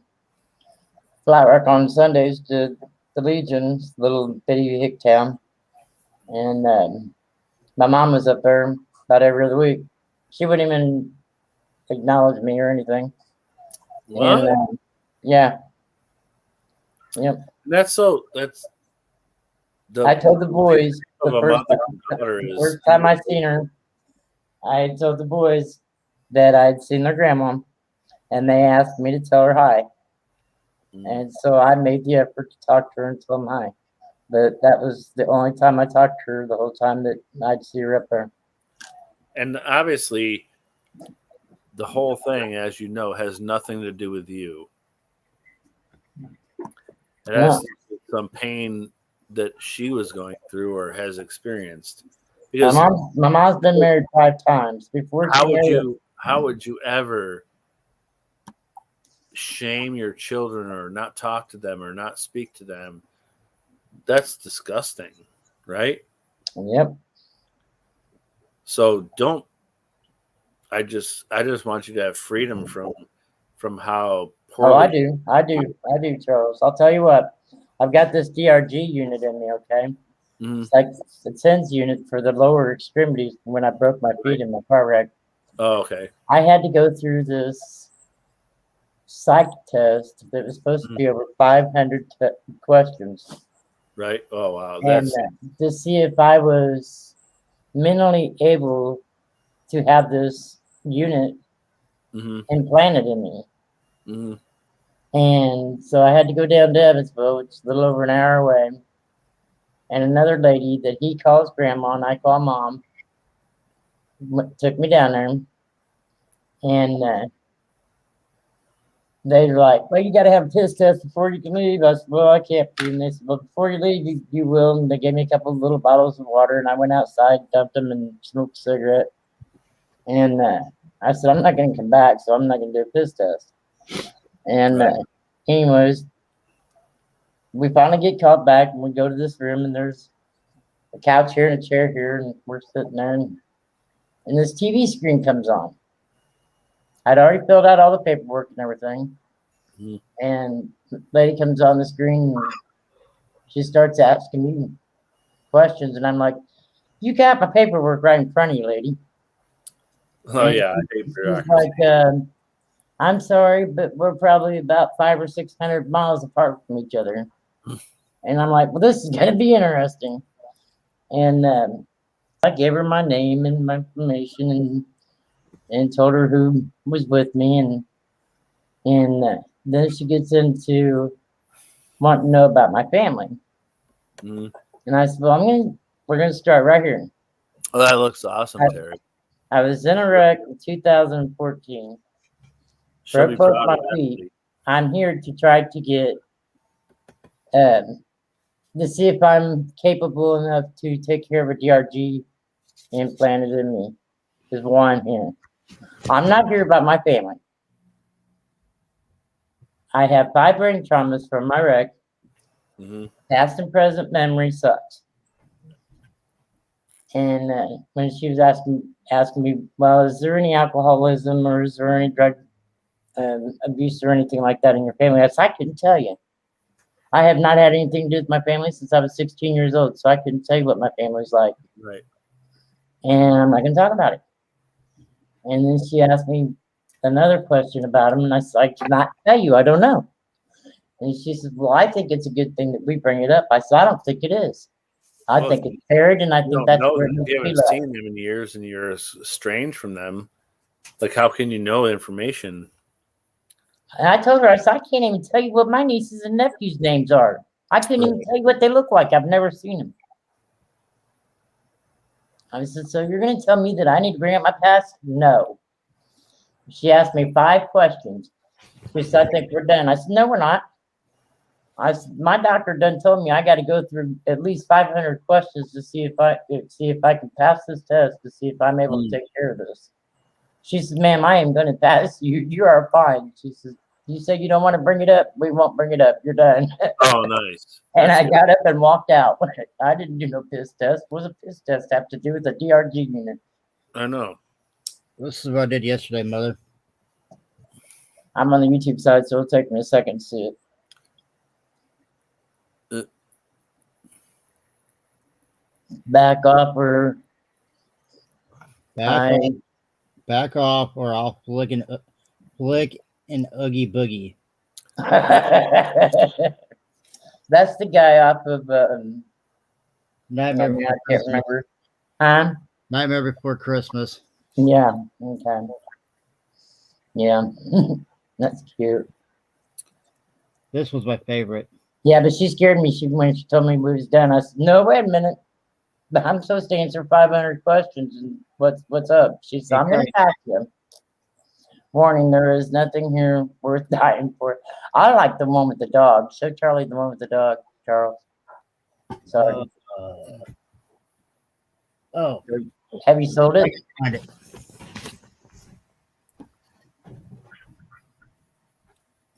Flat Rock on Sundays to the Legion, little bitty hick town. And my mom was up there about every other week. She wouldn't even acknowledge me or anything. What? And yeah. Yep. That's I told the boys of the a first mother and daughter is first time I seen her, I told the boys that I'd seen their grandma, and they asked me to tell her hi. And so I made the effort to talk to her and tell them hi. But that was the only time I talked to her the whole time that I'd see her up there. And obviously the whole thing, as you know, has nothing to do with you. It has some pain that she was going through or has experienced. Because My mom's been married 5 times before. how would you ever shame your children or not talk to them or not speak to them? That's disgusting, right? Yep. So don't. I just want you to have freedom from how poorly. Oh, I do, Charles. I'll tell you what. I've got this DRG unit in me. Okay. Mhm. It's like a TENS unit for the lower extremities when I broke my feet in my car wreck. Oh, okay. I had to go through this psych test that was supposed to be over 500 questions. Right. Oh, wow. And That's to see if I was mentally able to have this unit implanted in me. Mhm. And so I had to go down to Evansville, which is a little over an hour away. And another lady that he calls grandma and I call mom took me down there. And they're like, well, you got to have a piss test before you can leave. I said, well, I can't. And they said, well, before you leave, you will. And they gave me a couple of little bottles of water, and I went outside, dumped them, and smoked a cigarette. And I said, I'm not going to come back, so I'm not going to do a piss test. And anyways, we finally get called back, and we go to this room, and there's a couch here and a chair here, and we're sitting there, and this TV screen comes on. I'd already filled out all the paperwork and everything. And the lady comes on the screen and she starts asking me questions. And I'm like, you got my paperwork right in front of you, lady. Oh, and yeah. she's like, I'm sorry, but we're probably about 500 or 600 miles apart from each other. And I'm like, well, this is going to be interesting. And I gave her my name and my information and told her who was with me. And then she gets into wanting to know about my family. And I said, well, we're going to start right here. Oh, that looks awesome, Terry. I was in a wreck in 2014. Broke both my feet. I'm here to try to get, to see if I'm capable enough to take care of a DRG implanted in me. Is why I'm here. I'm not here about my family. I have 5 brain traumas from my wreck. Past and present memory sucks. And when she was asking me, well, is there any alcoholism or is there any drug abuse or anything like that in your family? I said, I couldn't tell you. I have not had anything to do with my family since I was 16 years old, so I couldn't tell you what my family's like. Right. And I'm not going to talk about it. And then she asked me another question about him, and I said, I cannot tell you. I don't know. And she said, well, I think it's a good thing that we bring it up. I said, I don't think it is. I think it's buried, and I think that's where it needs you to be haven't seen them in years, and you're estranged from them. Like, how can you know information? And I told her, I said, I can't even tell you what my nieces and nephews' names are. I couldn't even tell you what they look like. I've never seen them. I said, so you're going to tell me that I need to bring up my past? No. She asked me 5 questions. She said, I think we're done. I said, no, we're not. I said, my doctor done told me I got to go through at least 500 questions to see if I can pass this test, to see if I'm able to take care of this. She said, ma'am, I am going to pass you. You are fine. She says, you say you don't want to bring it up. We won't bring it up. You're done. Oh, nice. And I got up and walked out. I didn't do no piss test. What does a piss test have to do with a DRG unit? I know. This is what I did yesterday, Mother. I'm on the YouTube side, so it'll take me a second to see it. Back off or back off or I'll flick an Oogie Boogie. That's the guy off of Nightmare. I can't remember. Huh? Nightmare Before Christmas. Yeah. Okay. Yeah. That's cute. This was my favorite. Yeah, but she scared me. When she told me we was done, I said, "No, wait a minute. But I'm supposed to answer 500 questions, and what's up?" She said, "I'm going to pass you. Warning: there is nothing here worth dying for." I like the one with the dog. Show Charlie the one with the dog, Charles. Sorry. Have you sold it? Find it.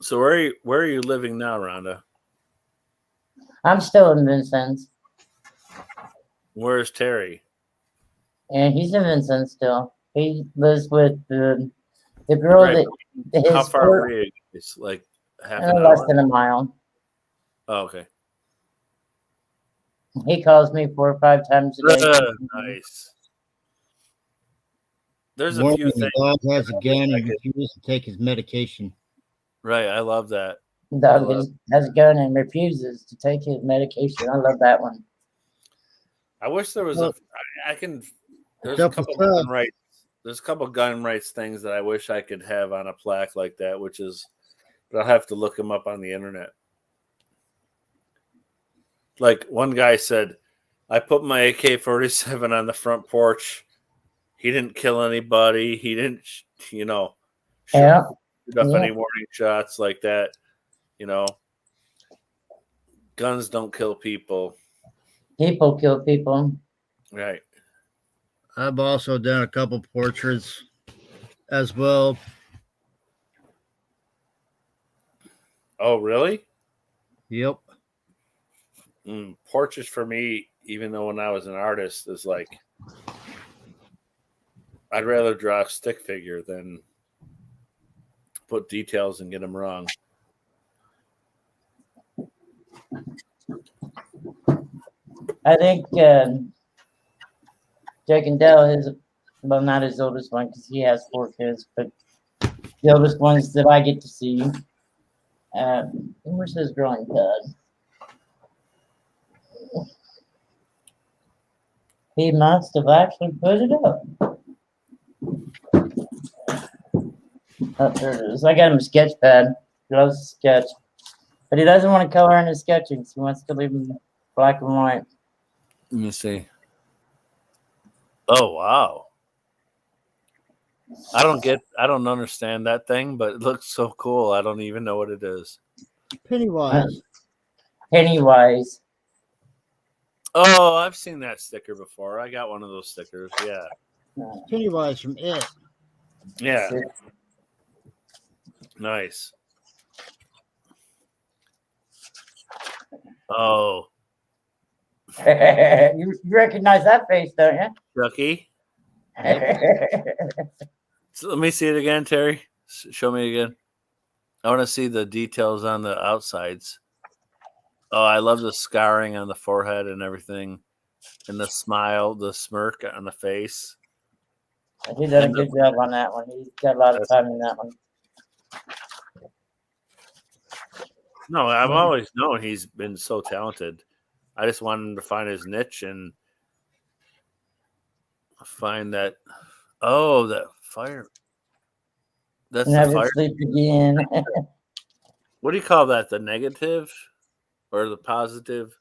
So where are you living now, Rhonda? I'm still in Vincennes. Where's Terry? And he's in Vincennes still. He lives with the girl Right. that How far away? It's like half an less hour. than a mile. Oh, okay. He calls me 4 or 5 times a day. Nice. There's a Warning, few the things. dog has a gun and refuses to take his medication. Right, I love that. Dog has a gun and refuses to take his medication. I love that one. I wish there was I can. There's a Help couple us out. gun rights. There's a couple gun rights things that I wish I could have on a plaque like that, but I'll have to look them up on the internet. Like one guy said, I put my AK-47 on the front porch. He didn't kill anybody. He didn't, Yeah. shoot off Yeah. any warning shots like that. You know, guns don't kill people. People kill people. Right. I've also done a couple portraits as well. Oh, really? Yep. Portraits for me, even though when I was an artist, is like I'd rather draw a stick figure than put details and get them wrong. I think Jack and Dale is, well, not his oldest one because he has 4 kids, but the oldest ones that I get to see. Where's his drawing pad? He must have actually put it up. Oh, there it is. I got him a sketch pad. He loves to sketch. But he doesn't want to color in his sketchings. He wants to leave them black and white. Let me see. Oh, wow. I don't understand that thing, but it looks so cool. I don't even know what it is. Pennywise. Pennywise. Oh, I've seen that sticker before. I got one of those stickers. Yeah. Pennywise from It. Yeah. Nice. Oh, You recognize that face, don't you? Chucky. So let me see it again, Terry. Show me again. I want to see the details on the outsides. Oh, I love the scarring on the forehead and everything, and the smile, the smirk on the face. He did a good job on that one. He's got a lot of time in that one. No, I've always known he's been so talented. I just wanted him to find his niche and find that. Oh, that fire. That's the Never fire. sleep again. What do you call that? The negative or the positive?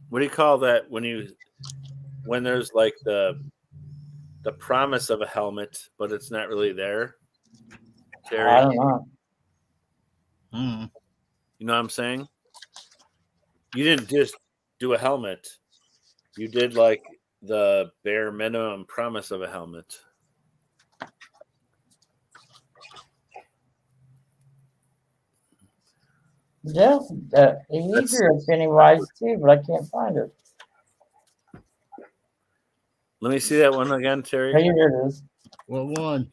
What do you call that when there's like the promise of a helmet, but it's not really there? Terry, I don't know. you know what I'm saying? You didn't just do a helmet. You did like the bare minimum promise of a helmet. Yeah, he drew a Pennywise too, but I can't find it. Let me see that one again, Terry. Here it is. What one?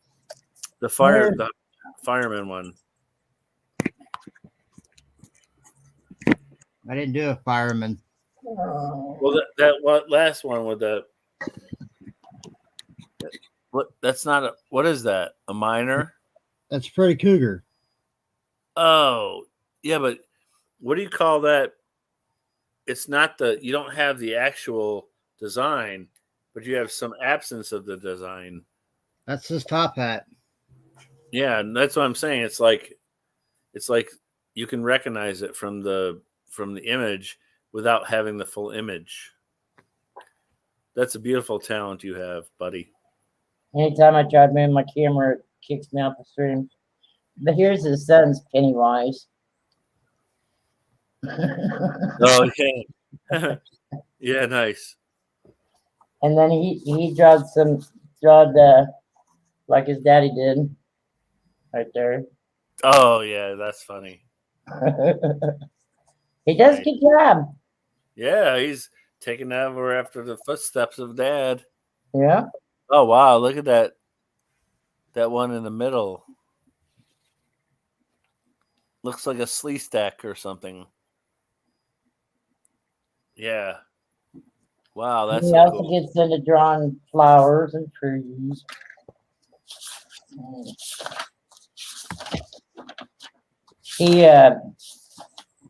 The fireman one. I didn't do a fireman. Well, that last one with the what? That's not a. What is that? A miner? That's Freddy Cougar. Oh, yeah, but what do you call that? It's not you don't have the actual design, but you have some absence of the design. That's his top hat. Yeah, and that's what I'm saying. It's like you can recognize it from the image without having the full image. That's a beautiful talent you have, buddy. Anytime I try to move my camera, it kicks me off the stream. But here's his son's Pennywise. Oh yeah, yeah, nice. And then he drawed like his daddy did, right there. Oh yeah, that's funny. He does a good job. Yeah, he's taking over after the footsteps of Dad. Yeah. Oh wow, look at that one in the middle. Looks like a slee stack or something. Yeah. Wow, that's He so also cool. gets into drawing flowers and trees. He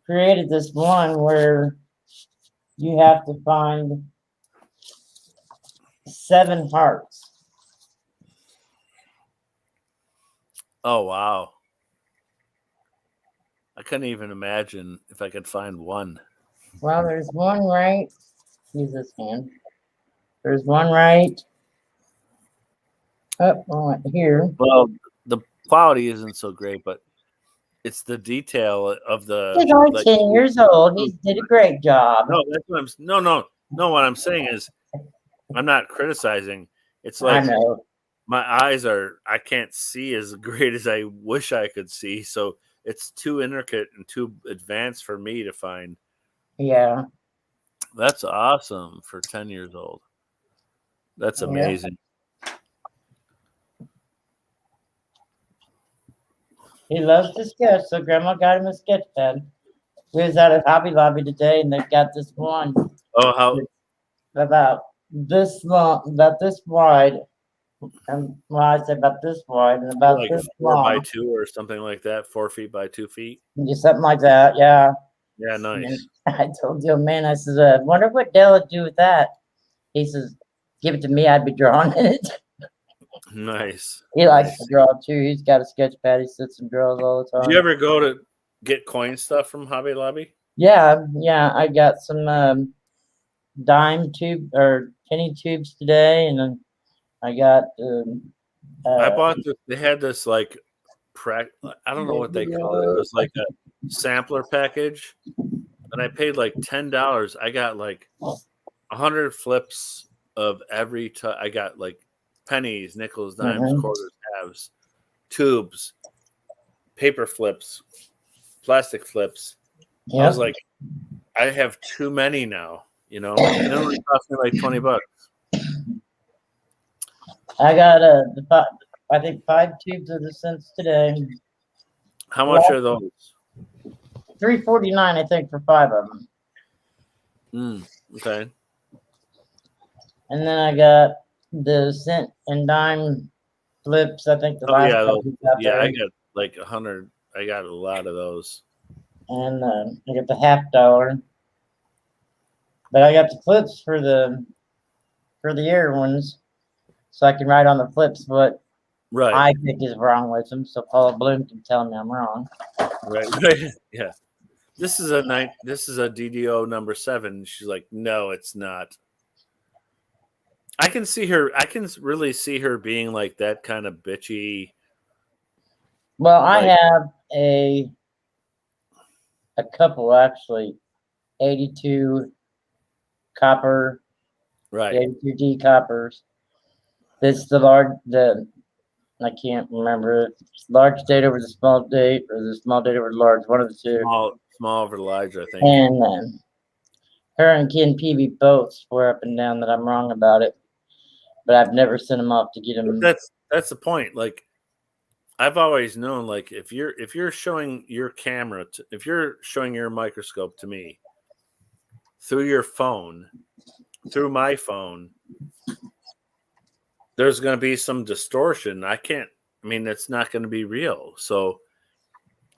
created this one where you have to find 7 hearts. Oh wow. I couldn't even imagine if I could find one. Well, there's one right. Use this hand. There's one right up on here. Well, the quality isn't so great, but it's the detail of the. He's only like, 10 years old. He did a great job. No, that's what I'm. No. What I'm saying is, I'm not criticizing. It's I like know. my eyes are. I can't see as great as I wish I could see. So it's too intricate and too advanced for me to find. Yeah. That's awesome for 10 years old. That's Yeah. amazing. He loves to sketch, so Grandma got him a sketch pad. We was at a Hobby Lobby today, and they've got this one Oh, how about this long, about this wide, and well, I said about this wide and about like this 4 by long, 2 or something like that, 4 feet by 2 feet. just something like that. Yeah. Yeah, And nice. I told the old man, I said, I wonder what Dell would do with that. He says, give it to me, I'd be drawing it. Nice. He likes Nice. to draw too. He's got a sketch pad. He sits and draws all the time. Do you ever go to get coin stuff from Hobby Lobby? Yeah, I got some dime tube or penny tubes today, and then I got. I bought this. They had this like, I don't know what they call it. It was like a sampler package, and I paid like $10. I got like 100 flips of every. I got like pennies, nickels, dimes, quarters, halves, tubes, paper flips, plastic flips. I was like, I have too many now, and it only cost me like $20. I got I think 5 tubes of the cents today. How much are those? $3.49, I think, for 5 of them. Okay. And then I got the cent and dime flips. I think the last one I got like 100. I got a lot of those. And I got the $50. But I got the flips for the air ones, so I can write on the flips what I think is wrong with them. So Paula Bloom can tell me I'm wrong. Right. Yeah. This is a DDO number 7. She's like, no, it's not. I can see her. I can really see her being like that kind of bitchy. Well, I have a couple actually, 82 copper, right? 82D coppers. This the I can't remember if it's large date over the small date or the small date over the large, one of the two. Small over the large, I think. And her and Ken Peavy both swear up and down that I'm wrong about it, but I've never sent them off to get them. But that's the point. Like, I've always known, like, if you're showing your camera, if you're showing your microscope to me through your phone, through my phone, there's going to be some distortion. It's not going to be real. So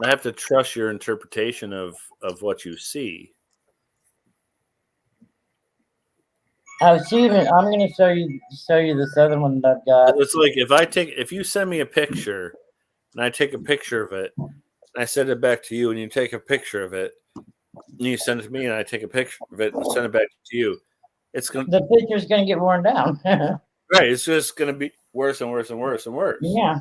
I have to trust your interpretation of what you see. I'm going to show you this other one that I've got. It's like if you send me a picture and I take a picture of it and I send it back to you and you take a picture of it and you send it to me and I take a picture of it and send it back to you, the picture's going to get worn down. Right. It's just going to be worse and worse and worse and worse. Yeah.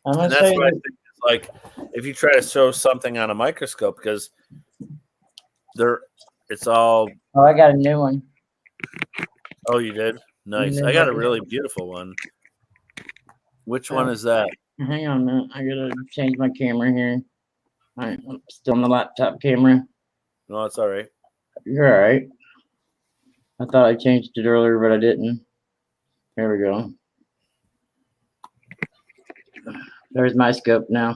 And that's what I think is like if you try to show something on a microscope, because it's all. Oh, I got a new one. Oh, you did? Nice. I got a really beautiful one. Which one is that? Hang on a minute. I got to change my camera here. All right. I'm still on the laptop camera. No, it's all right. You're all right. I thought I changed it earlier, but I didn't. There we go. There's my scope now.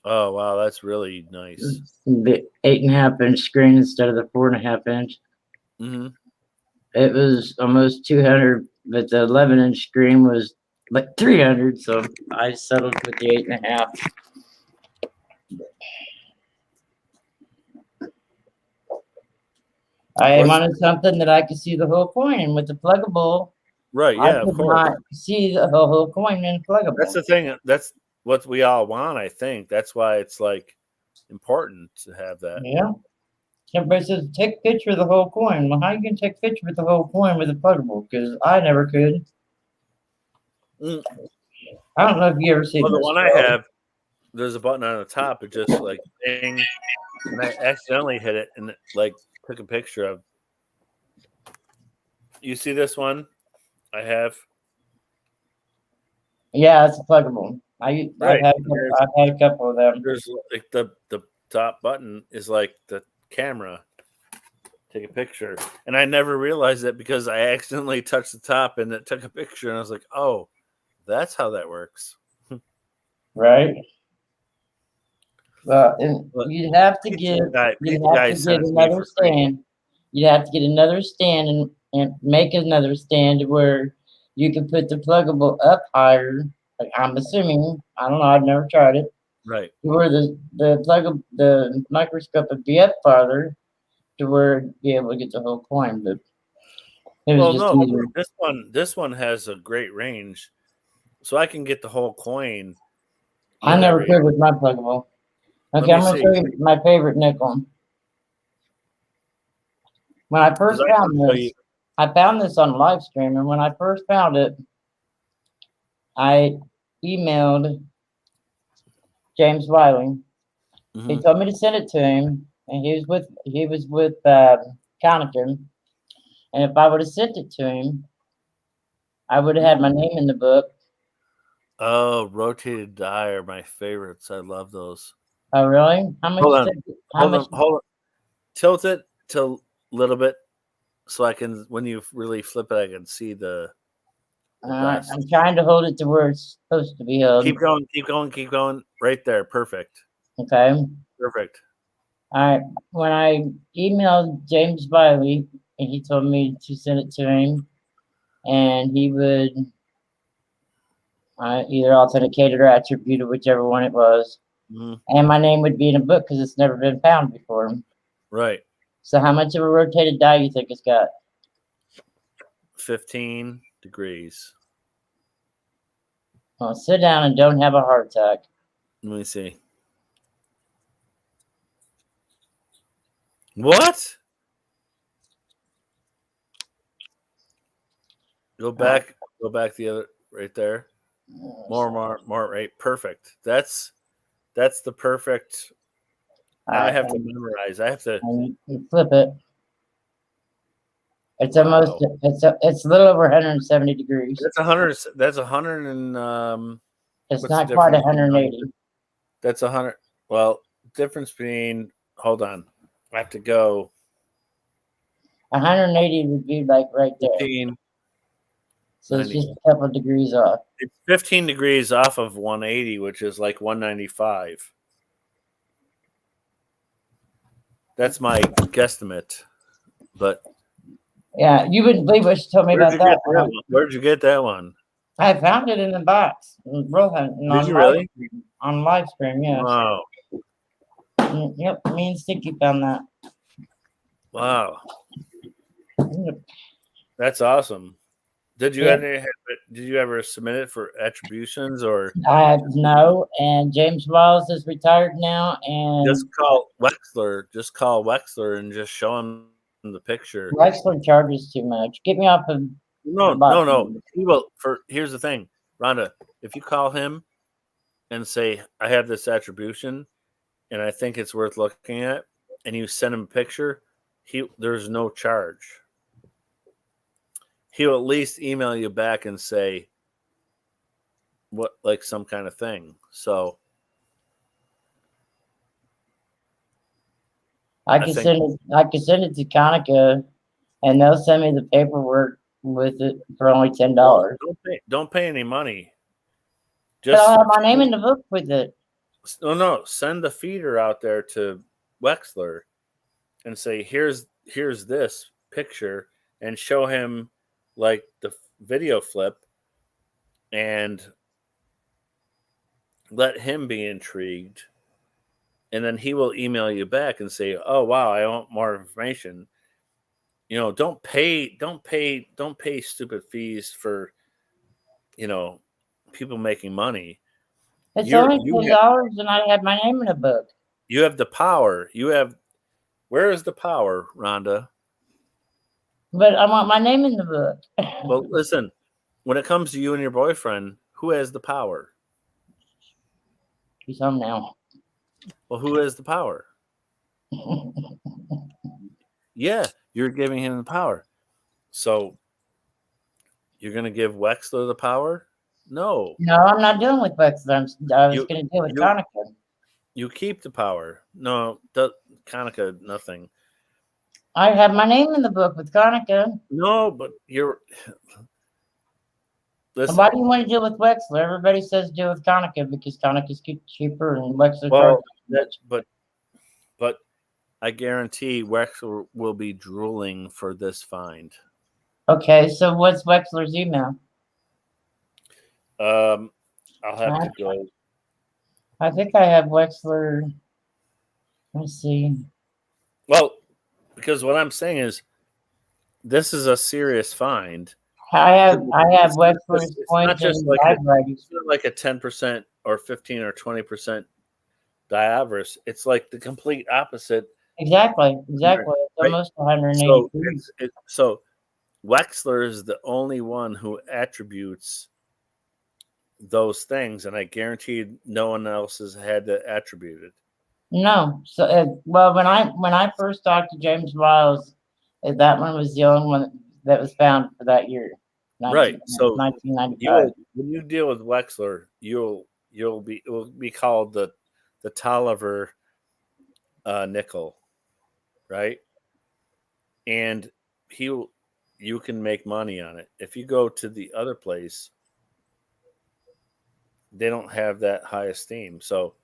Oh, wow. That's really nice. The 8.5-inch screen instead of the 4.5-inch. Mm-hmm. It was almost 200, but the 11-inch screen was like 300, so I settled with the 8.5. I wanted something that I could see the whole coin in with the pluggable. Right, yeah, I could not see the whole coin in pluggable. That's the thing. That's what we all want, I think. That's why it's like important to have that. Yeah. Everybody says, take a picture of the whole coin. Well, how are you going to take a picture of the whole coin with a pluggable? Because I never could. I don't know if you ever seen Well, the this. one I have, there's a button on the top. It just like ding, and I accidentally hit it and like took a picture of. You see this one? I have. Yeah, it's pluggable. Right. I've had a couple of them. There's like the top button is like the camera. Take a picture, and I never realized it because I accidentally touched the top and it took a picture, and I was like, "Oh, that's how that works." Right. Well, and But you'd have to pizza get guy another sent it to me for free. stand. You'd have to get another stand and make another stand where you can put the pluggable up higher. Like I'm assuming, I don't know, I've never tried it. Right. Where the microscope would be up farther to where it'd be able to get the whole coin, but it was Well, just no, easier. this one has a great range, so I can get the whole coin. I never could with my pluggable. Okay, I'm gonna show you my favorite nickel. When I first found this, I found this on live stream, and when I first found it, I emailed James Wiley. He told me to send it to him, and he was with Conacher. And if I would have sent it to him, I would have had my name in the book. Oh, rotated die are my favorites. I love those. Oh, really? How much? Hold on. Tilt it to a little bit, so I can. When you really flip it, I can see the. I'm trying to hold it to where it's supposed to be held. Keep going. Keep going. Keep going. Right there. Perfect. Okay. Perfect. All right. When I emailed James Wiley, and he told me to send it to him, and he would either authenticate it or attribute it, whichever one it was. And my name would be in a book because it's never been found before. Right. So how much of a rotated die you think it's got? 15 degrees. Well, sit down and don't have a heart attack. Let me see. What? Go back the other right there. More, right. Perfect. That's the perfect. I have to memorize. I have to you flip it. It's almost it's a little over 170 degrees. That's 100. That's 100 and it's not quite 180. That's 100. Well, difference between hold on. I have to go. 180 would be like right there. 15, so it's just a couple of degrees off. It's 15 degrees off of 180, which is like 195. That's my guesstimate. But yeah, you wouldn't believe what she told me about that one. Where'd you get that one? I found it in the box. Did you really? On live stream, yeah. Wow. Yep, me and Sticky found that. Wow. That's awesome. Did you ever submit it for attributions or? No, and James Wiles is retired now, and just call Wexler. Just call Wexler and just show him the picture. Wexler charges too much. Get me off of. No. He will. Here's the thing, Rhonda. If you call him and say, "I have this attribution, and I think it's worth looking at," and you send him a picture, there's no charge. He'll at least email you back and say what, like some kind of thing. So I can send it to Conica, and they'll send me the paperwork with it for only $10. Don't pay any money. But I'll have my name in the book with it. No. Send the feeder out there to Wexler and say, here's this picture, and show him like the video flip and let him be intrigued. And then he will email you back and say, "Oh, wow, I want more information." Don't pay stupid fees for, people making money. It's only $10 and I have my name in a book. You have the power. Where is the power, Rhonda? But I want my name in the book. Well, listen, when it comes to you and your boyfriend, Who has the power? He's home now. Well, who has the power? Yeah, you're giving him the power. So you're going to give Wexler the power? No. No, I'm not dealing with Wexler. I was going to deal with you- Conica. You keep the power. No, Conica, nothing. I have my name in the book with Conica. No, but you're. Listen. Why do you want to deal with Wexler? Everybody says deal with Conica because Conica's cheaper and Wexler. Well, but I guarantee Wexler will be drooling for this find. Okay, so what's Wexler's email? I'll have to go. I think I have Wexler. Let's see. Well, because what I'm saying is, this is a serious find. I have Wexler's It's not coins just and like diagrams. it's not like a 10% or 15 or 20% diaverse. It's like the complete opposite. Exactly. It's almost 180. So Wexler is the only one who attributes those things, and I guarantee no one else has had to attribute it. No. So well, when I first talked to James Wiles, that one was the only one that was found for that year. Right. So 1995. when you deal with Wexler, it will be called the Tolliver nickel, right? And you can make money on it. If you go to the other place, they don't have that high esteem. So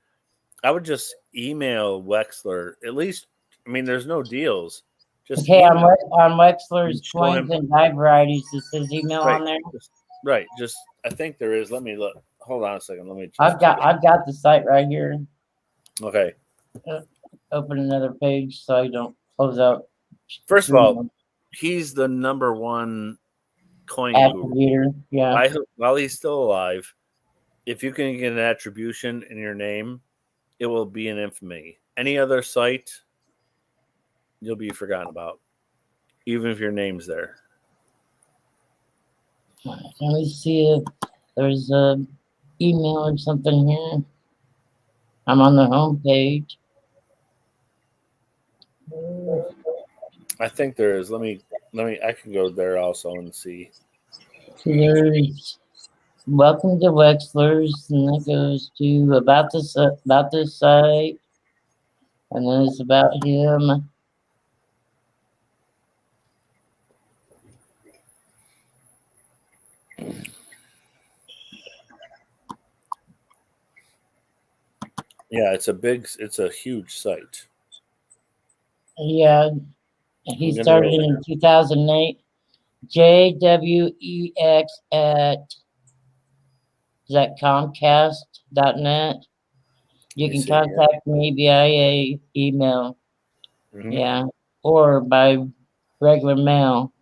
I would just email Wexler. At least, I mean, there's no deals. Just okay, email on Wexler's show coins him- and die varieties, is his email right, on there? right. Just I think there is. Let me look. Hold on a second. Let me. Just I've got the site right here. Okay. Open another page so I don't close out. First of all, he's the number one coin guru. Attributor, yeah. While he's still alive, if you can get an attribution in your name, it will be an infamy. Any other site, you'll be forgotten about, even if your name's there. Let me see if there's a email or something here. I'm on the home page. I think there is. Let me. I can go there also and see. There's welcome to Wexler's, and that goes to about this site, and then it's about him. Yeah, it's a huge site. Yeah, he started in 2008. JWEX at is that Comcast.net. You can contact me via email. Mm-hmm. Yeah, or by regular mail.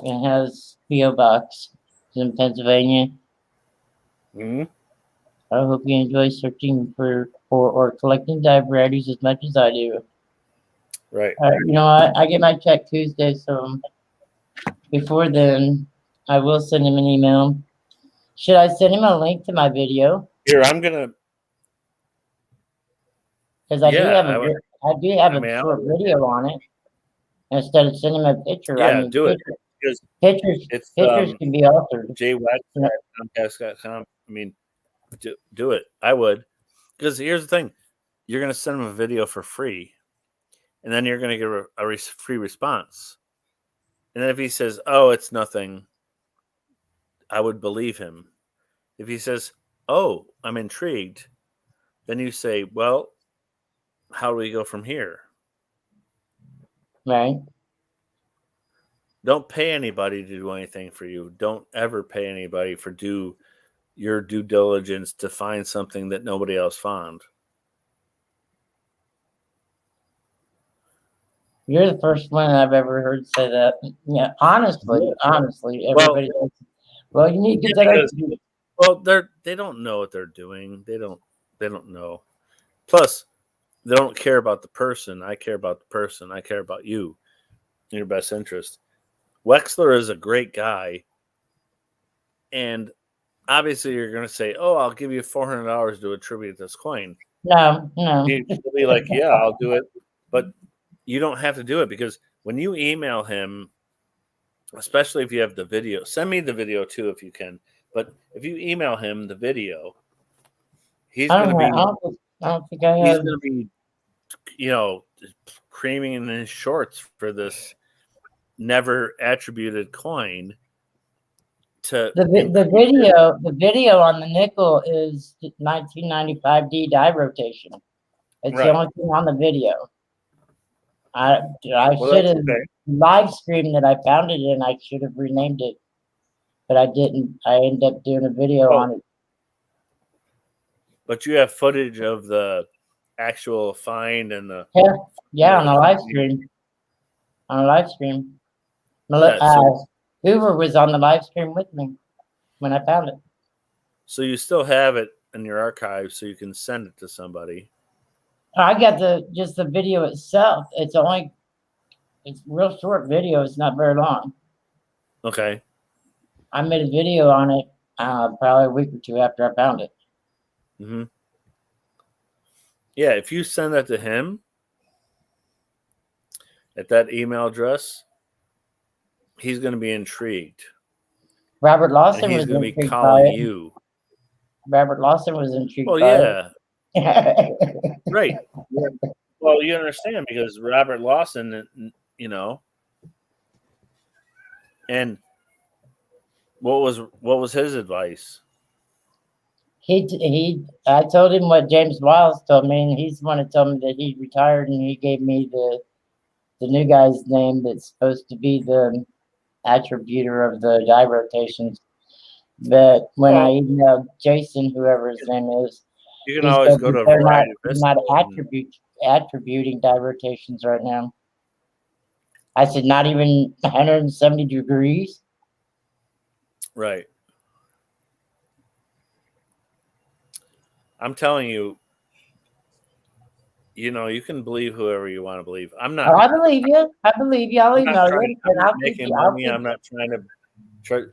It has P.O. Box in Pennsylvania. Mm-hmm. I hope you enjoy searching for or collecting die varieties as much as I do. Right. You know, I get my check Tuesday, so before then, I will send him an email. Should I send him a link to my video? Here, I'm gonna. Because I do have a short video on it. Instead of sending him a picture, Yeah, do it. Pictures can be altered. jwax@comcast.com. I mean, do it. I would. Because here's the thing. You're going to send him a video for free. And then you're going to get a free response. And then if he says, oh, it's nothing, I would believe him. If he says, oh, I'm intrigued, then you say, well, how do we go from here? Right. Don't pay anybody to do anything for you. Don't ever pay anybody for your due diligence to find something that nobody else found. You're the first one I've ever heard say that. Yeah, honestly, everybody. Well, you need to get that. Well, they don't know what they're doing. They don't know. Plus, they don't care about the person. I care about the person. I care about you, in your best interest. Wexler is a great guy, and obviously you're going to say, "Oh, I'll give you $400 to attribute this coin." No. You'll be like, "Yeah, I'll do it," but you don't have to do it because when you email him, especially if you have the video, send me the video too if you can. But if you email him the video, he's I going to be don't think I he's have. going to be, creaming in his shorts for this never attributed coin. The video on the nickel is 1995D die rotation. It's Right. the only thing on the video. I Well, should that's have okay. live streamed that I found it in. I should have renamed it, but I didn't. I ended up doing a video on it. But you have footage of the actual find and the Yeah, on a live stream. On a live stream. Hoover was on the live stream with me when I found it. So you still have it in your archive, so you can send it to somebody. I got just the video itself. It's real short video. It's not very long. Okay. I made a video on it probably a week or two after I found it. Mm-hmm. Yeah, if you send that to him at that email address, he's going to be intrigued. Robert Lawson and he's was going to be intrigued calling by it. you. Robert Lawson was intrigued Well, by yeah. it. Right. Well, you understand because Robert Lawson, and what was his advice? I told him what James Wiles told me, and he's the one that told me that he retired, and he gave me the new guy's name that's supposed to be the attributor of the die rotations. But when I emailed Jason, whoever his name is, you can always go to a variety of not attributing die rotations right now. I said, not even 170 degrees. Right. I'm telling you, you can believe whoever you want to believe. I'm not. Oh, I believe you. I'll email you. And I'll keep you. I'm not trying to.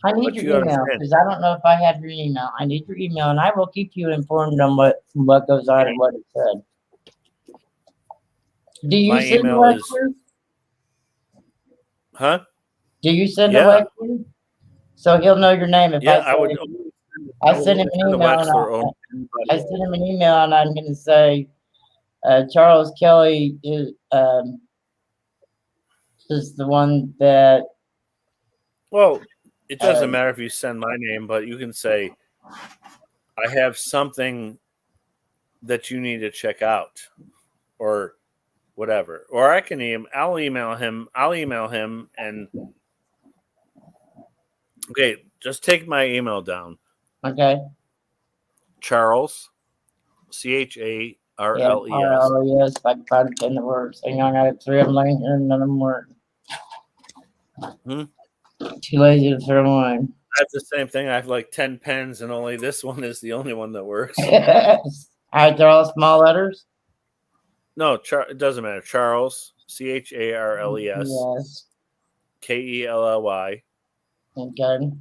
I need your email because I don't know if I have your email. I need your email, and I will keep you informed on what goes on and what it said. Do you send a lecture? Huh? Do you send a lecture? So he'll know your name if I would. I send him an email. I send him an email, and I'm going to say, Charles Kelly is the one that. Well, it doesn't matter if you send my name, but you can say, I have something that you need to check out, or whatever. Or I'll email him, and okay, just take my email down. Okay. Charles, CHARLES. Yes, I can find it in the words. Hang on, I got 3 of them laying here, and none of them work. Too lazy to throw them away. That's the same thing. I have like 10 pens, and only this one is the only one that works. They're all small letters? No, it doesn't matter. Charles, CHARLES, yes. KELLY, okay.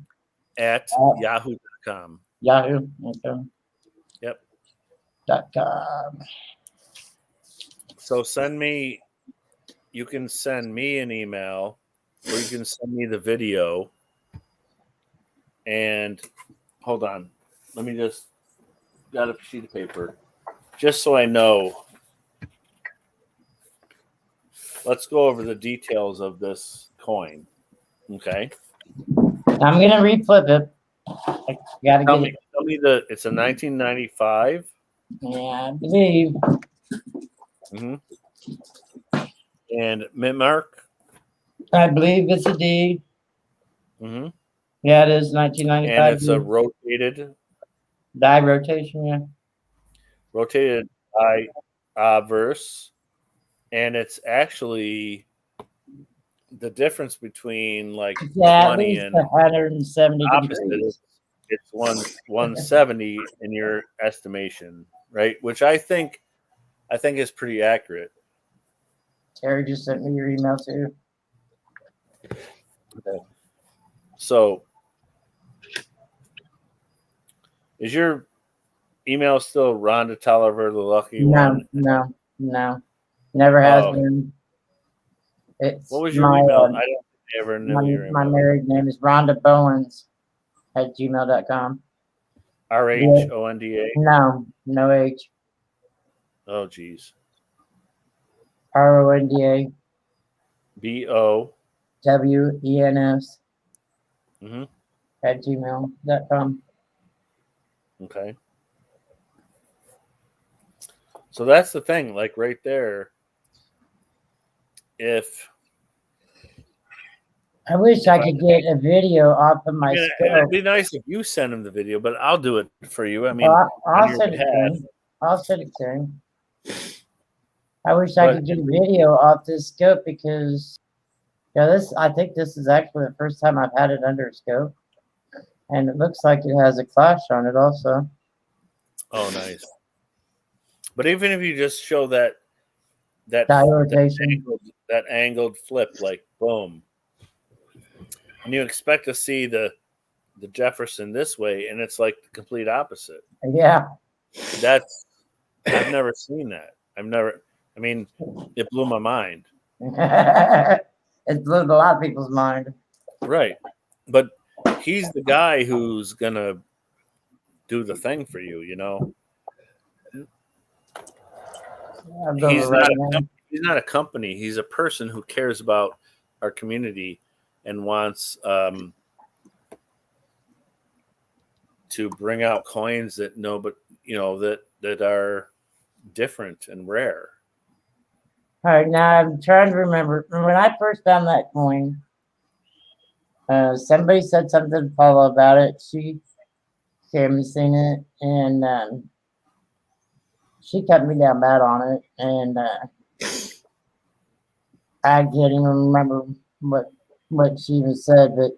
at yahoo.com. Yahoo, okay. Yep. .com. So you can send me an email, or you can send me the video. And hold on, let me just got a sheet of paper, just so I know. Let's go over the details of this coin. Okay. I'm gonna reflip it. I gotta tell me it's a 1995. Yeah, I believe. Mm-hmm. And mint mark. I believe it's a D. Mm-hmm. Yeah, it is 1995. And it's a rotated die rotation. Yeah. Rotated die verse, and it's actually the difference between like 20 and 170 degrees. It's 170 in your estimation, right? Which I think is pretty accurate. Terry just sent me your email too. Okay. So Is your email still Rhonda Tolliver, the lucky No, one? no. Never has Oh. been. It's What was your my, email? I don't think I ever knew your my email. married name is Rhonda Bowens at gmail.com. RHONDA? No H. Oh, geez. RONDA BO. WENS Mm-hmm. at gmail.com. Okay. So that's the thing, like right there. If I wish I could get a video off of my it'd scope. be nice if you send him the video, but I'll do it for you. I mean, Well, on I'll your send it to behalf. him. I'll send it to him. I wish I But- could get a video off this scope because I think this is actually the first time I've had it under a scope. And it looks like it has a flash on it also. Oh, nice. But even if you just show that Rotation. that angled flip, like boom, and you expect to see the Jefferson this way, and it's like the complete opposite. Yeah. I've never seen that. I mean, it blew my mind. It blew a lot of people's mind. Right. But he's the guy who's gonna do the thing for you, you know. He's not a company. He's a person who cares about our community and wants to bring out coins that that are different and rare. All right, now I'm trying to remember when I first found that coin. Somebody said something to Paula about it. She came and seen it, and she cut me down bad on it, and I can't even remember what she even said, but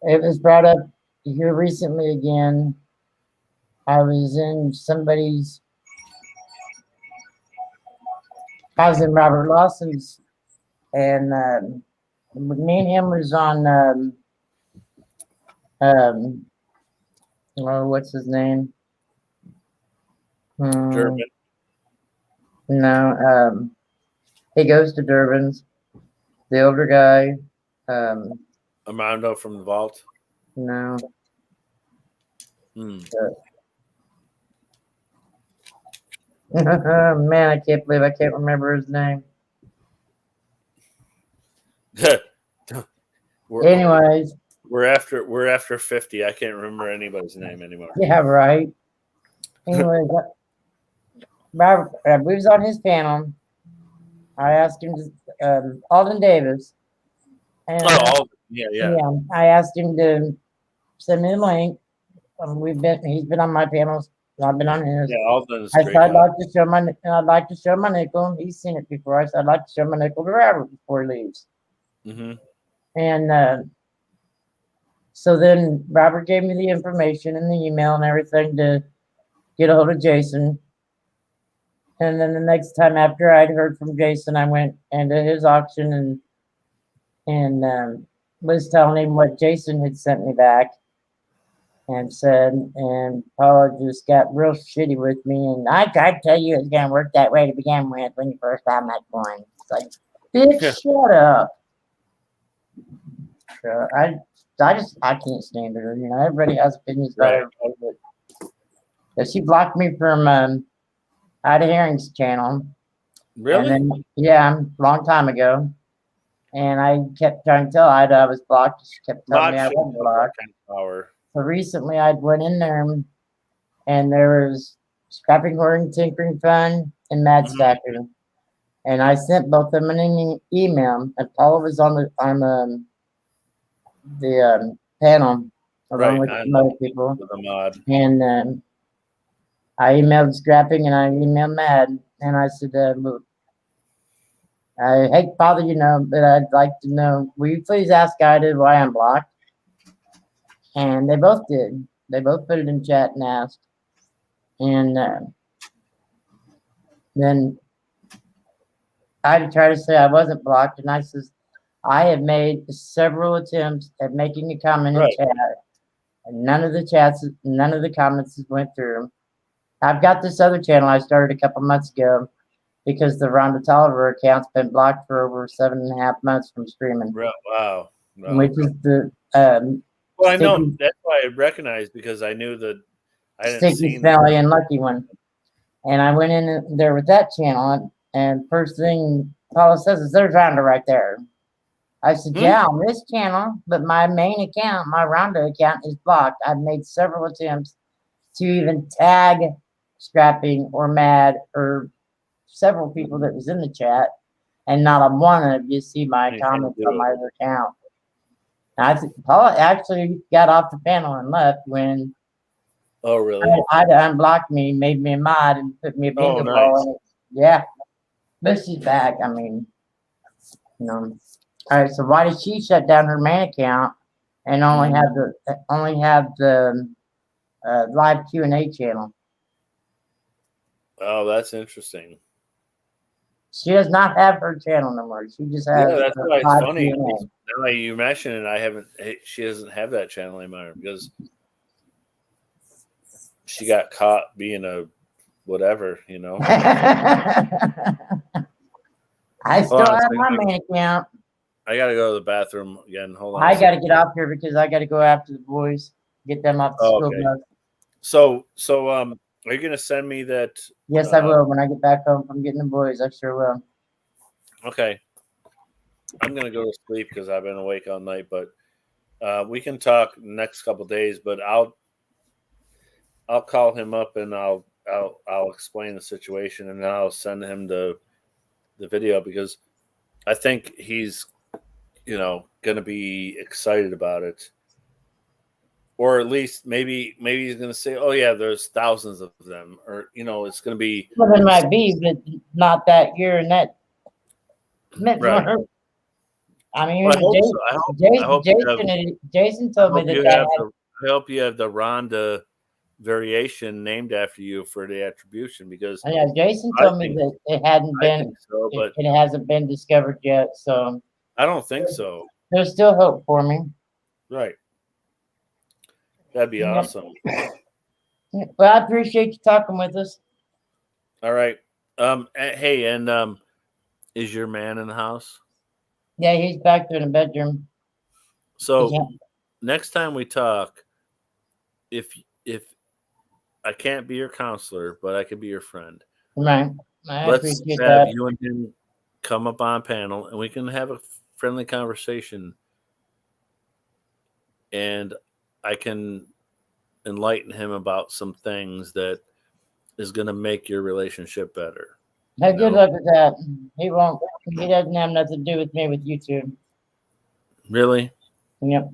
it was brought up here recently again. I was in Robert Lawson's, and me and him was on what's his name? Durbin. No, he goes to Durbin's. The older guy. Armando from the vault. No. Man, I can't believe I can't remember his name. Anyways, we're after 50. I can't remember anybody's name anymore. Yeah, right. Anyways, Robert, we was on his panel. I asked him to, Alden Davis. And, yeah. I asked him to send me the link. He's been on my panels. I've been on his. Yeah, Alden's I great. said I'd like to show my nickel. He's seen it before. I said I'd like to show my nickel to Robert before he leaves. Mm-hmm. And so then Robert gave me the information and the email and everything to get a hold of Jason. And then the next time after I'd heard from Jason, I went into his auction and was telling him what Jason had sent me back and said, and Paula just got real shitty with me. And I tried to tell you it was going to work that way to begin with when you first found that coin. It's like, bitch, shut up. So I can't stand her. You know, everybody has opinions about everybody. But she blocked me from Ida Herring's channel. Really? And then, yeah, a long time ago. And I kept trying to tell Ida I was blocked. She kept telling me I wasn't blocked. So recently I went in there and there was Scrapping, Hoarding, Tinkering Fun and Mad Stacker. And I sent both of them an email. And Paula was on the panel along with some other people. And I emailed Scrapping and I emailed Mad. And I said, look, I hate to bother you, but I'd like to know, will you please ask Ida why I'm blocked? And they both did. They both put it in chat and asked. And then I tried to say I wasn't blocked. And I says, I have made several attempts at making a comment in chat. And none of the comments went through. I've got this other channel I started a couple months ago because the Rhonda Tolliver account's been blocked for over 7.5 months from streaming. Wow. Which is the well, I know that's why I recognized, because I knew that I didn't Sticky, see Smelly, and Lucky one. And I went in there with that channel, and first thing Paula says is, "There's Rhonda right there." I said, "Yeah, on this channel, but my main account, my Rhonda account, is blocked. I've made several attempts to even tag Scrapping or Mad or several people that was in the chat, and not a one of you see my comments on my other account." I think Paula actually got off the panel and left when. Oh, really? I unblocked me, made me a mod, and put me a bingo ball in it. Yeah, but she's back. I mean, you know. All right. So why did she shut down her main account and only have the live Q&A channel? Oh, that's interesting. She does not have her channel no more. She just has. Yeah, that's why it's funny. Q&A. Now you mention it, she doesn't have that channel anymore because she got caught being a whatever, you know. I still have my main account. I gotta go to the bathroom again. Hold on. I gotta get off here because I gotta go after the boys, get them off the school bus. So are you gonna send me that? Yes, I will. When I get back home from getting the boys, I sure will. Okay. I'm gonna go to sleep because I've been awake all night, but we can talk next couple days. But I'll call him up and I'll explain the situation, and then I'll send him the video because I think he's gonna be excited about it, or at least maybe he's gonna say, "Oh yeah, there's thousands of them," or it's gonna be. Well, there might be, but not that year and that. Right. I mean, well, I hope Jason told me that. I hope you have the Rhonda variation named after you for the attribution because. Yeah, Jason told me that it hadn't been. So, but it hasn't been discovered yet, so. I don't think so. There's still hope for me. Right. That'd be awesome. Well, I appreciate you talking with us. All right. Hey, and is your man in the house? Yeah, he's back there in the bedroom. So next time we talk, if I can't be your counselor, but I can be your friend. Right. Let's have you and him come up on panel, and we can have a friendly conversation, and I can enlighten him about some things that is going to make your relationship better. Have good luck with that. He won't. He doesn't have nothing to do with me with YouTube. Really? Yep.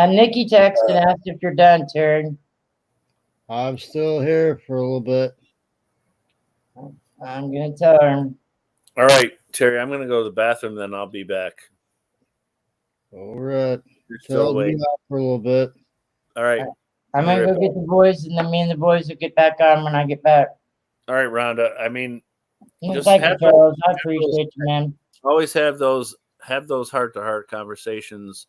Nikki texted and asked if you're done, Terry. I'm still here for a little bit. I'm gonna tell her. All right, Terry. I'm gonna go to the bathroom, then I'll be back. All right. You're still awake for a little bit. All right. I'm gonna go get the boys, and then me and the boys will get back on when I get back. All right, Rhonda. I mean, just thank you, Charles. I appreciate you, man. Always have those heart-to-heart conversations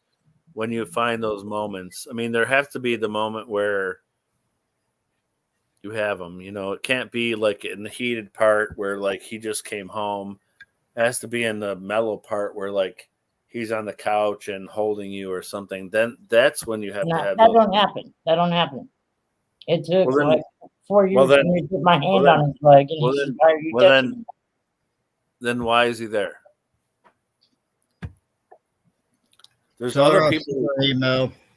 when you find those moments. I mean, there has to be the moment where you have them. It can't be like in the heated part where like he just came home. It has to be in the mellow part where like he's on the couch and holding you or something. Then that's when you have to have. That don't happen. That don't happen. It took 4 years for me to put my hand on his leg, and he said, "Why are you touching me?" Then why is he there? There's other people.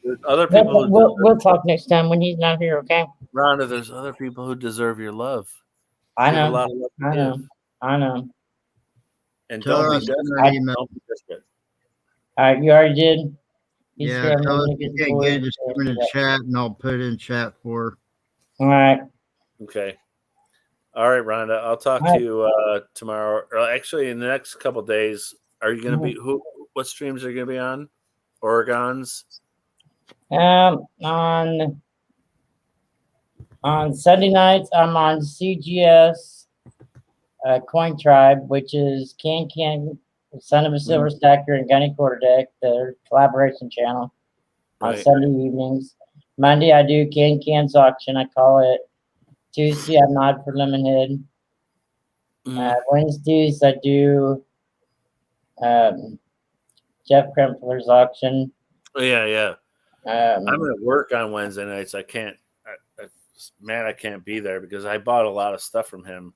There's other people. We'll talk next time when he's not here, okay? Rhonda, there's other people who deserve your love. I know. I know. And don't be desperate. All right, you already did. Yeah, just come in the chat, and I'll put it in chat for her. All right. Okay. All right, Rhonda. I'll talk to you tomorrow. Or actually, in the next couple of days, are you going to be what streams are you going to be on? Oregon's? On Sunday nights, I'm on CGS Coin Tribe, which is Can, Son of a Silver Stacker, and Gunny Quarterdeck, their collaboration channel. on Right. Sunday evenings. Monday I do cans auction. I call it. Tuesday I nod for Lemonhead. Wednesdays I do Jeff Krempler's auction. Yeah. Um, I'm at work on Wednesday nights. I can't. I can't be there because I bought a lot of stuff from him.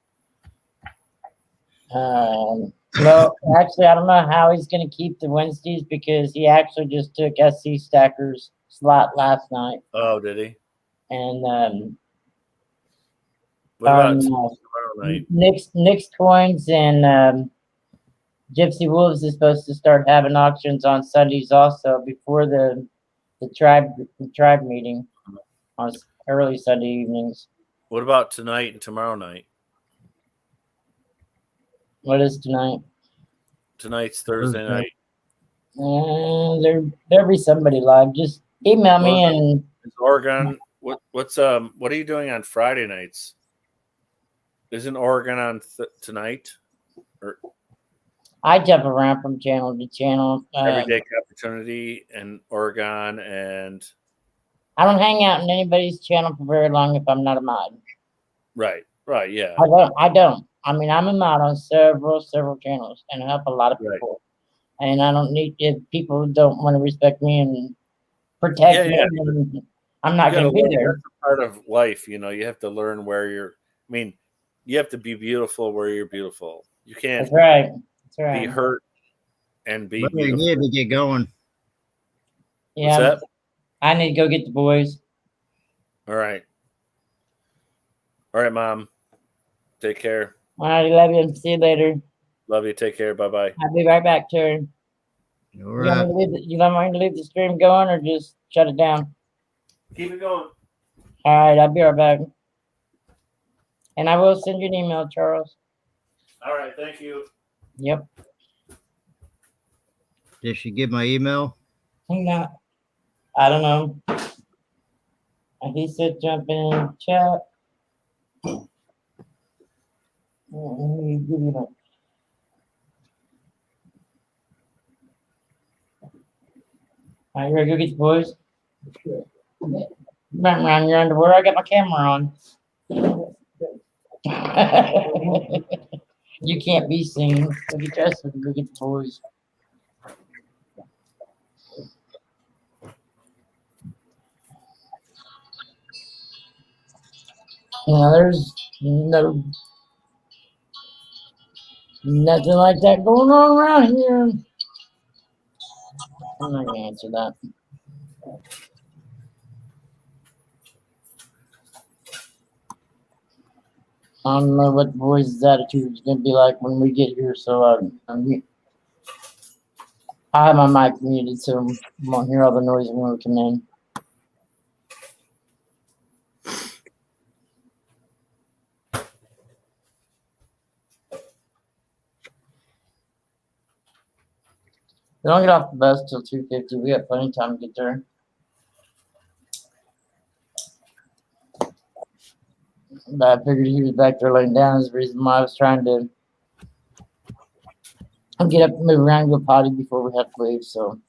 well, actually, I don't know how he's going to keep the Wednesdays because he actually just took SC Stacker's slot last night. Oh, did he? And What about on tomorrow night? Nick's Coins and Gypsy Wolves is supposed to start having auctions on Sundays also before the tribe meeting on early Sunday evenings. What about tonight and tomorrow night? What is tonight? Tonight's Thursday night. There'll be somebody live. Just email me and Is Oregon. What are you doing on Friday nights? Isn't Oregon on tonight? Or I jump around from channel to channel. Everyday Opportunity and Oregon and I don't hang out in anybody's channel for very long if I'm not a mod. right, yeah. I don't. I mean, I'm a mod on several channels and I help a lot of people. Right. And I don't need if people don't want to respect me and protect me. And I'm not going to be there. That's a part of life, you know. You have to learn where you're. I mean, you have to be beautiful where you're beautiful. You can't. That's right. That's right. Be hurt and be. You need to get going. Yeah. What's that? I need to go get the boys. All right, Mom. Take care. All right, love you. See you later. Love you. Take care. Bye. I'll be right back, Terry. All right. You want me to leave the stream going or just shut it down? Keep it going. All right, I'll be right back. And I will send you an email, Charles. All right, thank you. Yep. Did she get my email? No. I don't know. He said jump in chat. Let me give you that. All right, you ready to go get the boys? Run around your underwear. I got my camera on. You can't be seen. Go get dressed and go get the boys. Now there's nothing like that going on around here. I'm not gonna answer that. I don't know what the boys' attitude is gonna be like when we get here, so I have my mic muted so I won't hear all the noise when we come in. We don't get off the bus till 2:50. We got plenty of time to get there. But I figured he was back there laying down. Is the reason why I was trying to get up and move around and go potty before we have to leave. So.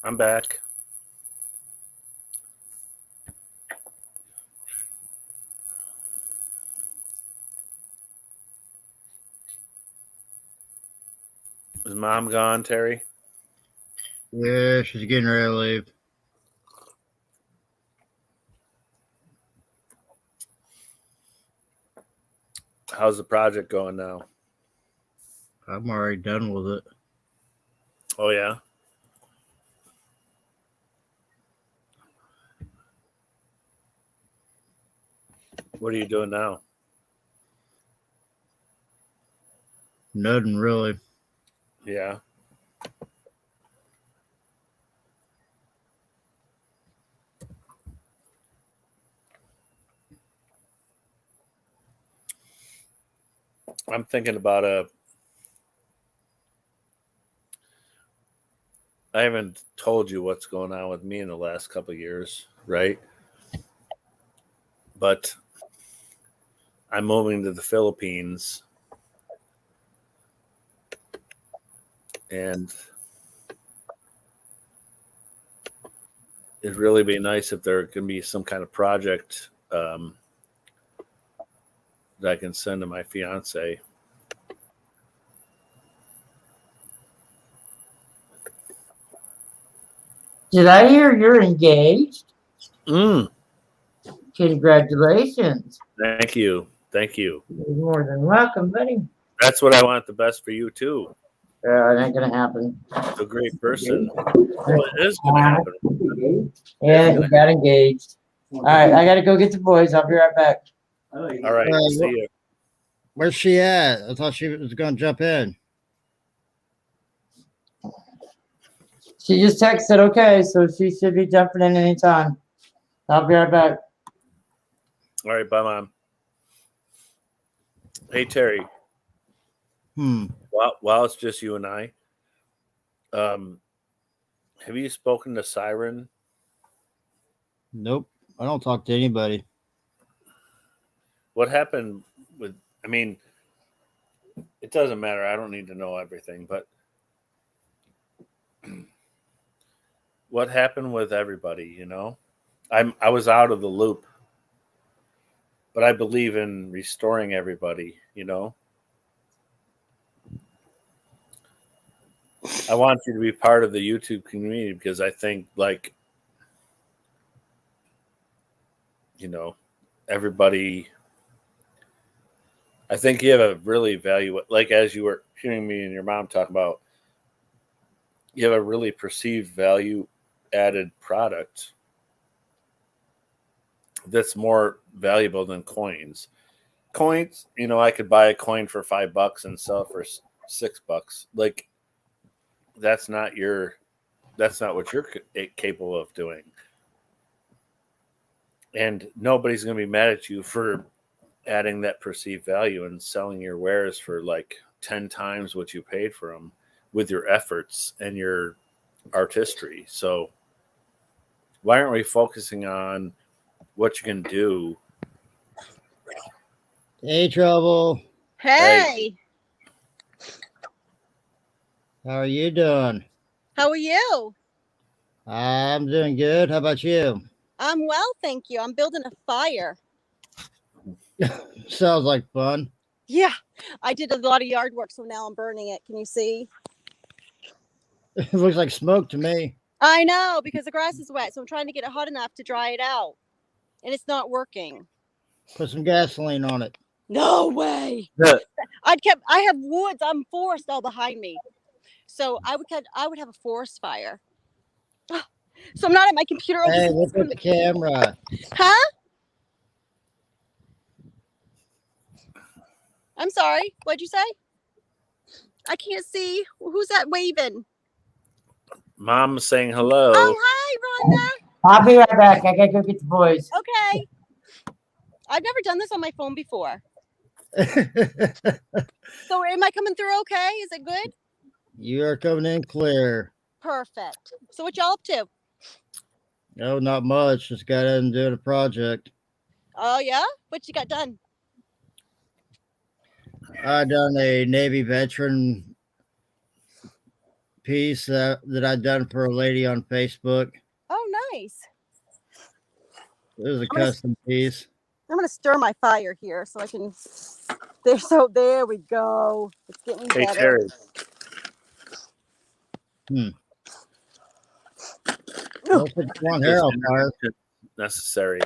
I'm back. Is Mom gone, Terry? Yeah, she's getting ready to leave. How's the project going now? I'm already done with it. Oh yeah. What are you doing now? Nothing really. Yeah. I'm thinking about I haven't told you what's going on with me in the last couple of years, right? But I'm moving to the Philippines, and it'd really be nice if there can be some kind of project that I can send to my fiance. Did I hear you're engaged? Mm, Congratulations. thank you. Thank you. You're more than welcome, buddy. That's what I want the best for you, too. It ain't gonna happen. A great person. Well, it is going to happen. Yeah, you got engaged. All right, I gotta go get the boys. I'll be right back. All right. See you. Where's she at? I thought she was going to jump in. She just texted, okay, so she should be jumping in anytime. I'll be right back. All right. Bye, Mom. Hey, Terry. While it's just you and I, have you spoken to Siren? Nope. I don't talk to anybody. What happened with, I mean, it doesn't matter. I don't need to know everything, but what happened with everybody, you know? I was out of the loop, but I believe in restoring everybody, you know? I want you to be part of the YouTube community because I think, like, you know, everybody, I think you have a really value, like as you were hearing me and your mom talk about, you have a really perceived value added product that's more valuable than coins. Coins, you know, I could buy a coin for $5 and sell it for $6. Like, that's not what you're capable of doing. And nobody's going to be mad at you for adding that perceived value and selling your wares for like 10 times what you paid for them with your efforts and your artistry. So why aren't we focusing on what you can do? Hey, Trouble. Hey, How are you doing? how are you? I'm doing good. How about you? I'm well, thank you. I'm building a fire. Sounds like fun. Yeah, I did a lot of yard work, so now I'm burning it. Can you see? It looks like smoke to me. I know, because the grass is wet, so I'm trying to get it hot enough to dry it out. And it's not working. Put some gasoline on it. No way. Yeah. I have woods. I'm forest all behind me. So I would have a forest fire. So I'm not at my computer. Hey, look at the camera. Huh? I'm sorry. What'd you say? I can't see. Who's that waving? Mom's saying hello. Oh, hi, Rhonda. I'll be right back. I gotta go get the boys. Okay. I've never done this on my phone before. So am I coming through okay? Is it good? You are coming in clear. Perfect. So what y'all up to? No, not much. Just got in doing a project. Oh, yeah? What you got done? I done a Navy veteran piece that I done for a lady on Facebook. Oh, nice. It was a custom piece. I'm going to stir my fire here so I can... There we go. It's getting Hey, better. Terry. Don't put blonde hair on fire. Necessary.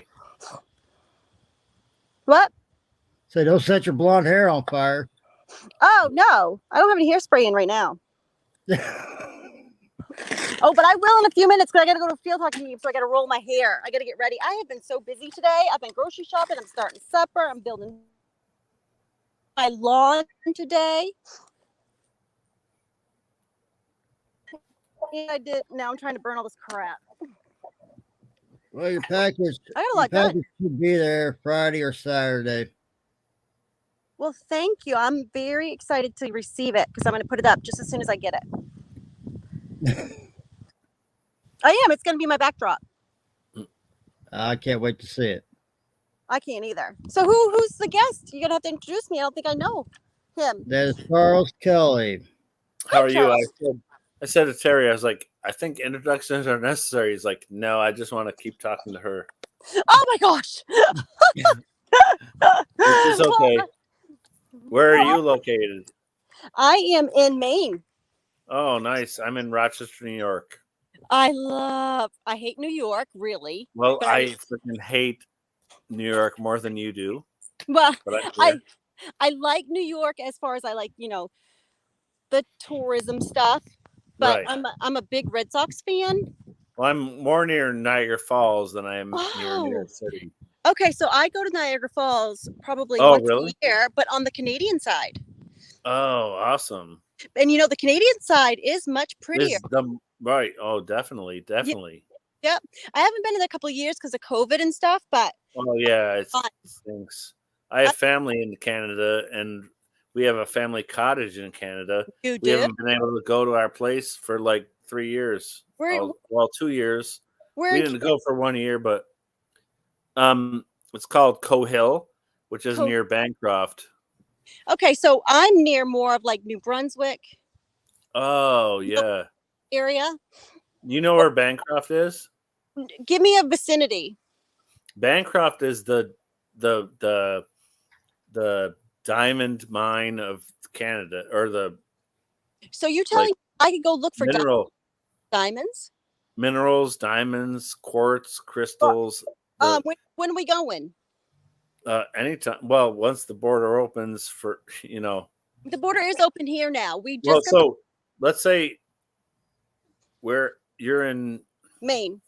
What? Say, don't set your blonde hair on fire. Oh no, I don't have any hairspray in right now. Oh, but I will in a few minutes because I got to go to a field hockey meeting, so I got to roll my hair. I got to get ready. I have been so busy today. I've been grocery shopping. I'm starting supper. I'm building my lawn today. Yeah, I did. Now I'm trying to burn all this crap. Well, your package, I got a your lot done. package should be there Friday or Saturday. Well, thank you. I'm very excited to receive it because I'm going to put it up just as soon as I get it. I am. It's going to be my backdrop. I can't wait to see it. I can't either. So who's the guest? You're going to have to introduce me. I don't think I know him. That is Charles Kelly. How are you? Charles. I said to Terry, I was like, I think introductions are necessary. He's like, no, I just want to keep talking to her. Oh my gosh. It's okay. Where are you located? I am in Maine. Oh, nice. I'm in Rochester, New York. I hate New York, really. Well, but I freaking hate New York more than you do. Well, But I like New York as far as I like, the tourism stuff. But Right. I'm a big Red Sox fan. Well, I'm more near Niagara Falls than I am near New Oh. York City. Okay, so I go to Niagara Falls probably Oh, once really? a year, but on the Canadian side. Oh, awesome. And the Canadian side is much prettier. Right. Oh, definitely. Yep. I haven't been in a couple of years because of COVID and stuff, but Oh, yeah. It Fun. stinks. I have family in Canada, and we have a family cottage in Canada. you We do. haven't been able to go to our place for like 3 years. Where- Well, 2 years. We're We in didn't go for 1 year, but it's called Cohill, which is Co- near Bancroft. Okay, so I'm near more of like New Brunswick Oh, yeah. area. You know where Bancroft is? Give me a vicinity. Bancroft is the diamond mine of Canada, or the So you're telling me I could go look for diamonds? minerals, diamonds, quartz, crystals. When are we going? Anytime. Well, once the border opens for The border is open here now. We Well, just got so let's say where you're in. Maine.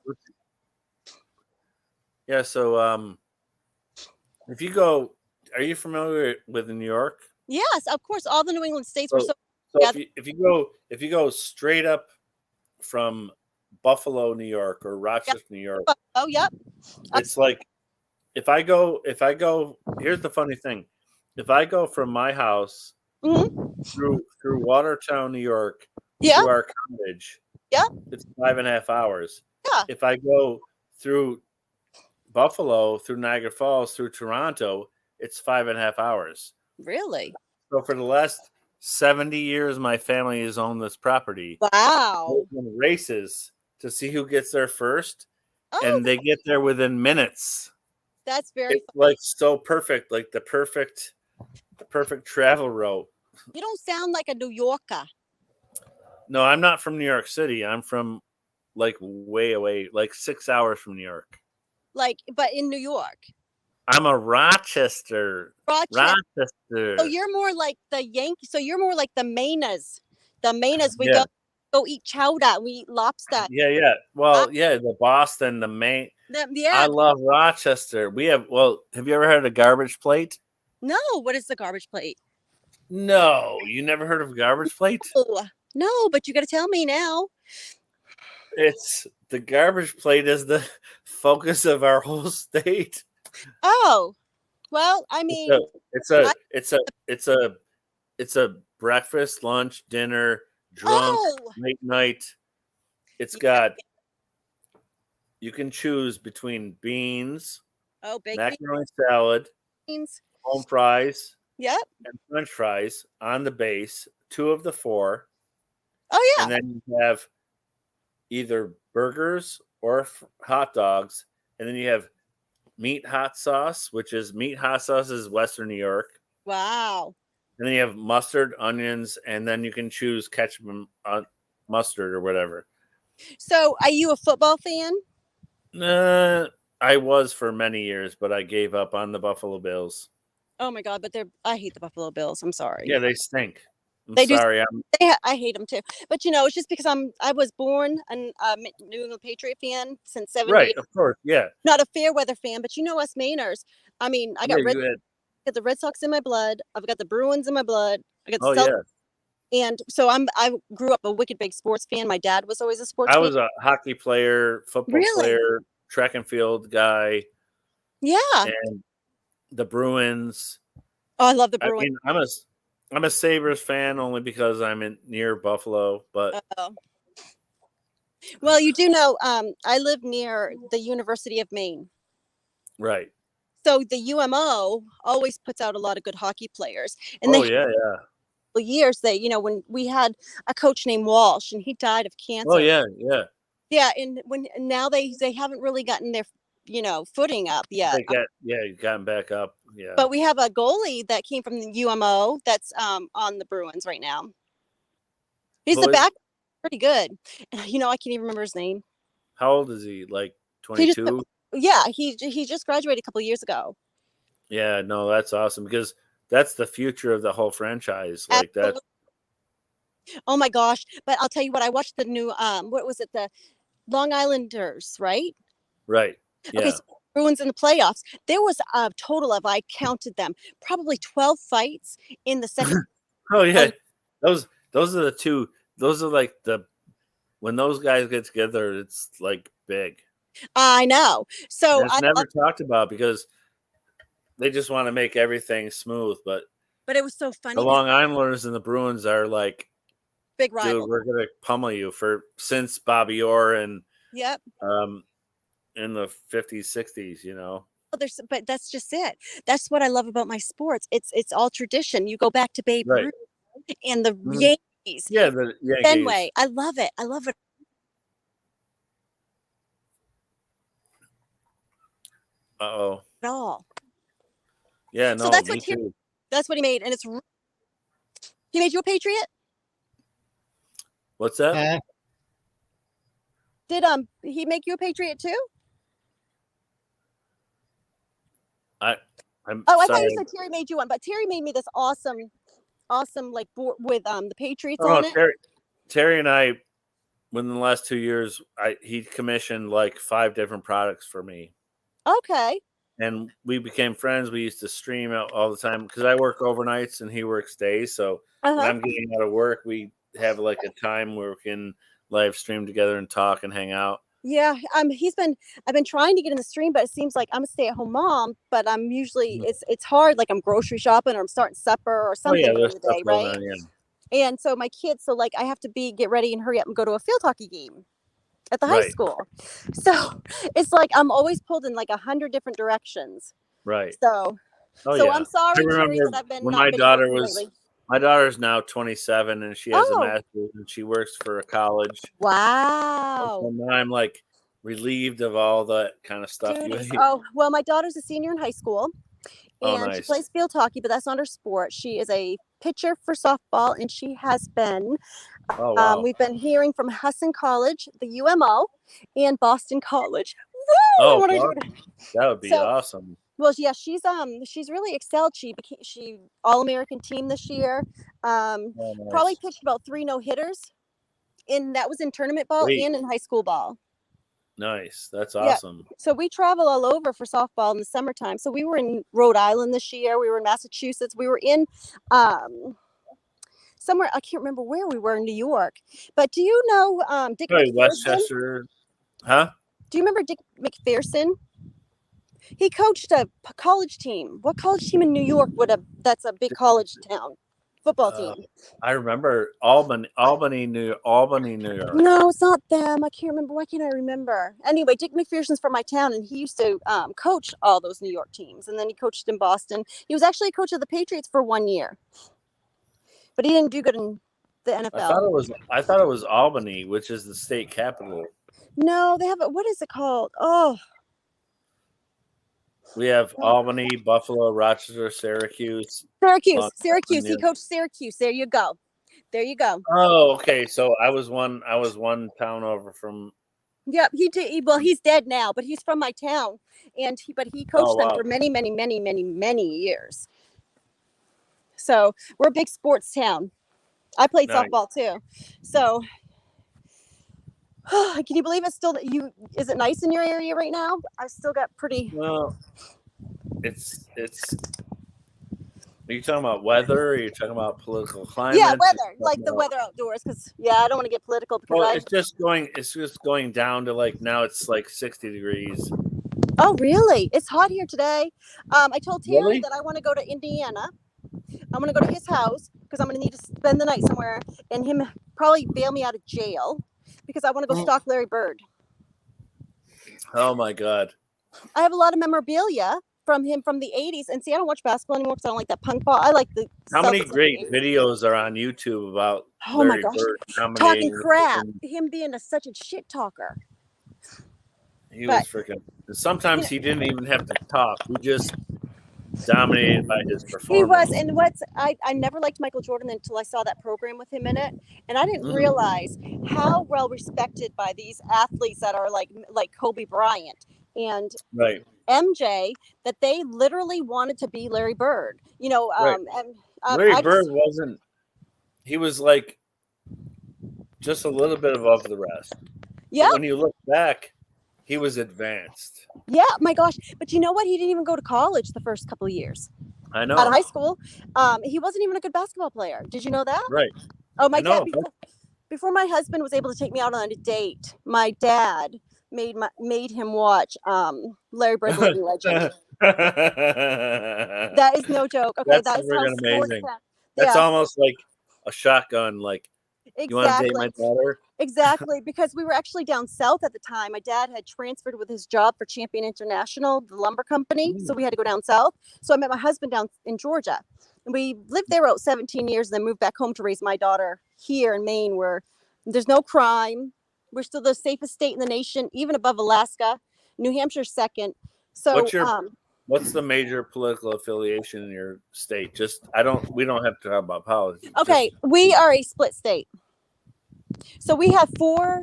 Yeah. So if you go, are you familiar with New York? Yes, of course. All the New England states were so. So Yeah. if you go straight up from Buffalo, New York, or Rochester, New York, Oh, yep. it's like if I go, here's the funny thing. If I go from my house through Watertown, New York, Yeah. to our cottage, Yeah. it's 5.5 hours. Yeah. If I go through Buffalo, through Niagara Falls, through Toronto, it's 5.5 hours. Really? So for the last 70 years, my family has owned this property. Wow. There's been races to see who gets there first, Oh, and they get there within minutes. that's very It's like so perfect, like the perfect travel route. You don't sound like a New Yorker. No, I'm not from New York City. I'm from like way away, like 6 hours from New York. But in New York. I'm a Rochester. So you're more like the Yankees. So you're more like the Mainers. The Mainers, we Yeah. go eat chowder. We eat lobster. Yeah. Well, yeah, the Boston, the Maine. I love Rochester. Have you ever heard of Garbage Plate? No, what is the garbage plate? No, you never heard of Garbage Plate? Oh, no, but you got to tell me now. It's the Garbage Plate is the focus of our whole state. Oh, well, I mean, It's a breakfast, lunch, dinner, drunk, late night. It's got, you can choose between beans, baked macaroni salad, beans, home fries, yep, and French fries on the base, 2 of the 4. Oh yeah, And then you have either burgers or hot dogs, and then you have meat hot sauce, which is Western New York. wow. And then you have mustard, onions, and then you can choose ketchup and mustard or whatever. So, are you a football fan? I was for many years, but I gave up on the Buffalo Bills. Oh my God, but I hate the Buffalo Bills. I'm sorry. Yeah, they stink. I'm They do. sorry. I hate them too. But it's just because I was born a New England Patriot fan since '78. Right, of course. Yeah. Not a fair weather fan, but us Mainers. I mean, I got Yeah, got the Red Sox in my blood. I've got the Bruins in my blood. I got the oh, Celtics. yeah. And so I grew up a wicked big sports fan. My dad was always a sports I fan. was a hockey player, football player, track and field guy. Yeah. And the Bruins. Oh, I love the Bruins. I mean, I'm a Sabres fan only because I'm near Buffalo, but well, you do know, I live near the University of Maine. right. So the UMO always puts out a lot of good hockey players. And yeah. years that when we had a coach named Walsh and he died of cancer. Oh yeah. And now they haven't really gotten their footing up yet. Gotten back up. Yeah. But we have a goalie that came from the UMO that's on the Bruins right now. He's the back, pretty good. I can't even remember his name. How old is he? Like 22? He just graduated a couple of years ago. Yeah, no, that's awesome because that's the future of the whole franchise. Like that. Oh my gosh! But I'll tell you what, I watched the new what was it? The Long Islanders, right? Right. Yeah. Okay, so Bruins in the playoffs. There was a total of, I counted them, probably 12 fights in the second. Oh yeah, those are the two. Those are like when those guys get together, it's like big. I know. So it's never talked about because they just want to make everything smooth. But it was so funny. The Long Islanders and the Bruins are like big rivals. Dude, we're gonna pummel you since Bobby Orr and yep. In the 50s, 60s, But that's just it. That's what I love about my sports. It's all tradition. You go back to Babe Ruth and the Yankees. Yeah, the Yankees. Fenway. I love it. Uh-oh. At all. Yeah, no, so that's me too. That's what he made, and he made you a Patriot? What's that? Did he make you a Patriot too? I thought you said Terry made you one, but Terry made me this awesome like board with the Patriots on it. Terry and I, within the last 2 years, he commissioned like 5 different products for me. Okay. And we became friends. We used to stream out all the time because I work overnights and he works days. So when I'm getting out of work, we have like a time where we can live stream together and talk and hang out. Yeah, I've been trying to get in the stream, but it seems like I'm a stay-at-home mom, but I'm usually it's hard, like I'm grocery shopping or I'm starting supper or something during the day, right? And so my kids, like I have to get ready and hurry up and go to a field hockey game at the high school. So it's like I'm always pulled in like 100 different directions. Right. So I'm sorry, Terry, that I've been when not my been daughter working was lately. My daughter's now 27 and she has a master's and she works for a college. Wow. And now I'm like relieved of all that kind of stuff. Well, my daughter's a senior in high school and she plays field hockey, but that's not her sport. She is a pitcher for softball and she has been, we've been hearing from Husson College, the UMO, and Boston College. Woo! Oh, that would be awesome. Well, yeah, she's really excelled. She All-American team this year. Probably pitched about 3 no-hitters, and that was in tournament ball and in high school ball. Nice, that's awesome. Yeah. So we travel all over for softball in the summertime. So we were in Rhode Island this year. We were in Massachusetts. We were in somewhere, I can't remember where we were in New York. But do you know Dick McPherson? Westchester, huh? Do you remember Dick McPherson? He coached a college team. What college team in New York that's a big college town football team? I remember Albany, New York. No, it's not them. I can't remember. Why can't I remember? Anyway, Dick McPherson's from my town, and he used to coach all those New York teams. And then he coached in Boston. He was actually a coach of the Patriots for 1 year, but he didn't do good in the NFL. I thought it was Albany, which is the state capital. No, they have it. What is it called? Oh. We have Albany, Buffalo, Rochester, Syracuse. Syracuse. He coached Syracuse. There you go. Oh, okay. So I was one town over from. Yep, he did. Well, he's dead now, but he's from my town, and he coached them for many, many, many, many, many years. So we're a big sports town. I played Nice. softball too. So can you believe it's still is it nice in your area right now? I've still got pretty. Well, it's. Are you talking about weather? Or are you talking about political climate? Yeah, weather, like the weather outdoors. Because I don't want to get political because well, it's just going down to like now it's like 60 degrees. Oh, really? It's hot here today. I told Terry Really? that I want to go to Indiana. I'm going to go to his house because I'm going to need to spend the night somewhere and him probably bail me out of jail because I want to go stalk Larry Bird. Oh my God. I have a lot of memorabilia from him from the 80s. And see, I don't watch basketball anymore because I don't like that punk ball. I like the. How many Celtics great of the 80s. videos are on YouTube about Oh my Larry gosh. Bird Talking dominating crap. Him being such a shit talker. He was freaking. Sometimes he didn't even have to talk. He just dominated by his performance. He was, and I never liked Michael Jordan until I saw that program with him in it, and I didn't realize how well respected by these athletes that are like Kobe Bryant and MJ that they literally wanted to be Larry Bird. You know, Larry Bird wasn't. He was like just a little bit above the rest. Yeah. When you look back, he was advanced. Yeah, my gosh. But you know what? He didn't even go to college the first couple of years. I know. Out of high school. He wasn't even a good basketball player. Did you know that? Right. Oh, my dad. Before my husband was able to take me out on a date, my dad made him watch Larry Bird, Living Legend. That is no joke. Okay, that's amazing. That's almost like a shotgun. Like, you want to date my daughter? Exactly, because we were actually down south at the time. My dad had transferred with his job for Champion International, the lumber company. So we had to go down south. So I met my husband down in Georgia. And we lived there about 17 years and then moved back home to raise my daughter here in Maine, where there's no crime. We're still the safest state in the nation, even above Alaska. New Hampshire's second. So what's the major political affiliation in your state? We don't have to talk about politics. Okay, we are a split state. So we have four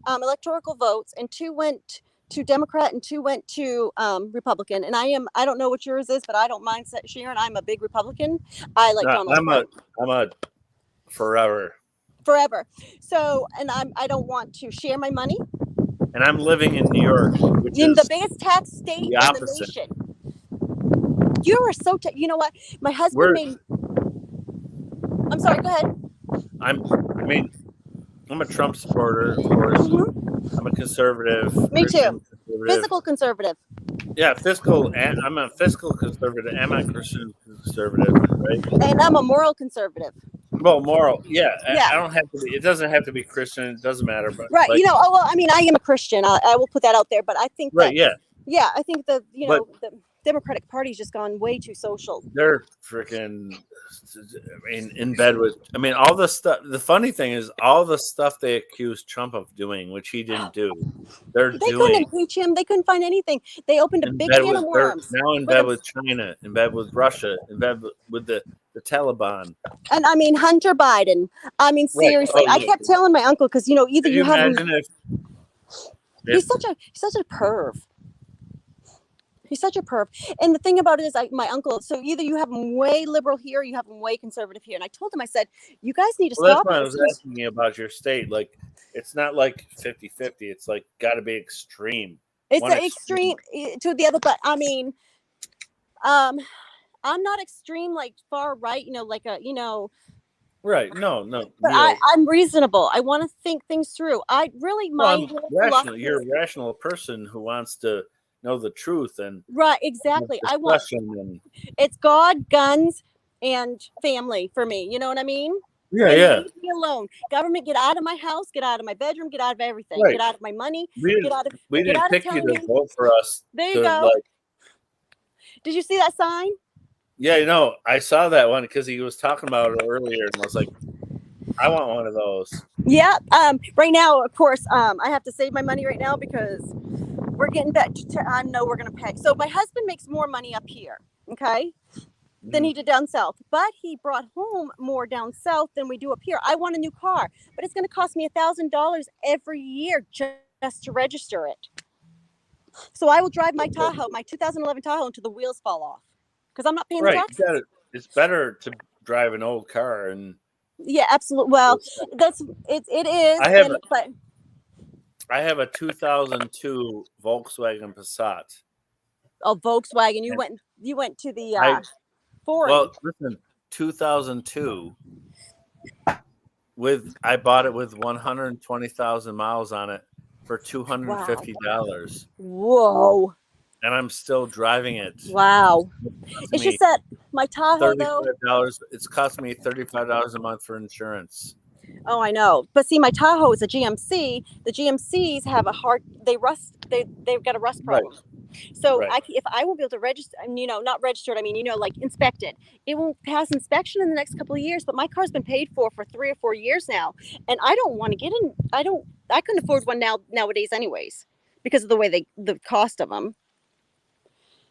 electoral votes, and 2 went to Democrat and 2 went to Republican. And I don't know what yours is, but I don't mind sharing. I'm a big Republican. I like Donald Trump. I'm a forever. So, and I don't want to share my money. And I'm living in New York, which in is the biggest tax state in the nation. You are so. You know what? My husband I'm sorry. Go ahead. I'm a Trump supporter, of course. I'm a conservative. Me too. Fiscal conservative. Yeah, I'm a fiscal conservative. I'm a Christian conservative, right? And I'm a moral conservative. Well, moral, yeah. I don't have to be. It doesn't have to be Christian. It doesn't matter. But right, I am a Christian. I will put that out there. But I think I think the Democratic Party's just gone way too social. They're freaking, in bed with. I mean, all the stuff. The funny thing is, all the stuff they accused Trump of doing, which he didn't do, they couldn't impeach him. They couldn't find anything. They opened a big can of worms. They're now in bed with China, in bed with Russia, in bed with the Taliban. And I mean, Hunter Biden. I mean, seriously, I kept telling my uncle because either you have him. He's such a perv. He's such a perv. And the thing about it is, my uncle, so either you have him way liberal here or you have him way conservative here. And I told him, I said, you guys need to stop. That's why I was asking you about your state. Like, it's not like 50-50. It's like got to be extreme. It's an extreme to the other. But I mean, I'm not extreme, like far right, Right. No. But I'm reasonable. I want to think things through. Rational. You're a rational person who wants to know the truth and right, exactly. It's God, guns, and family for me. You know what I mean? Yeah. Leave me alone. Government, get out of my house, get out of my bedroom, get out of everything, get out of my money. We didn't pick you to vote for us. There you go. Did you see that sign? Yeah, I saw that one because he was talking about it earlier, and I was like, I want one of those. Yeah. Right now, of course, I have to save my money right now because we're getting back to, I know we're going to pay. So my husband makes more money up here, okay, than he did down south. But he brought home more down south than we do up here. I want a new car, but it's going to cost me $1,000 every year just to register it. So I will drive my Tahoe, my 2011 Tahoe, until the wheels fall off because I'm not paying the taxes. it's better to drive an old car and Yeah, absolutely. Well, it is. I have a 2002 Volkswagen Passat. Oh, Volkswagen. You And went to the foreign. Well, listen, 2002 I bought it with 120,000 miles on it for $250. Whoa. And I'm still driving it. Wow. It's just that my Tahoe though. $35. It's cost me $35 a month for insurance. Oh, I know. But see, my Tahoe is a GMC. The GMCs have they've got a rust problem. Right. So if I won't be able to register, not registered, like inspected, it won't pass inspection in the next couple of years. But my car's been paid for 3 or 4 years now, and I don't want to get in. I couldn't afford one nowadays, anyways, because of the way the cost of them.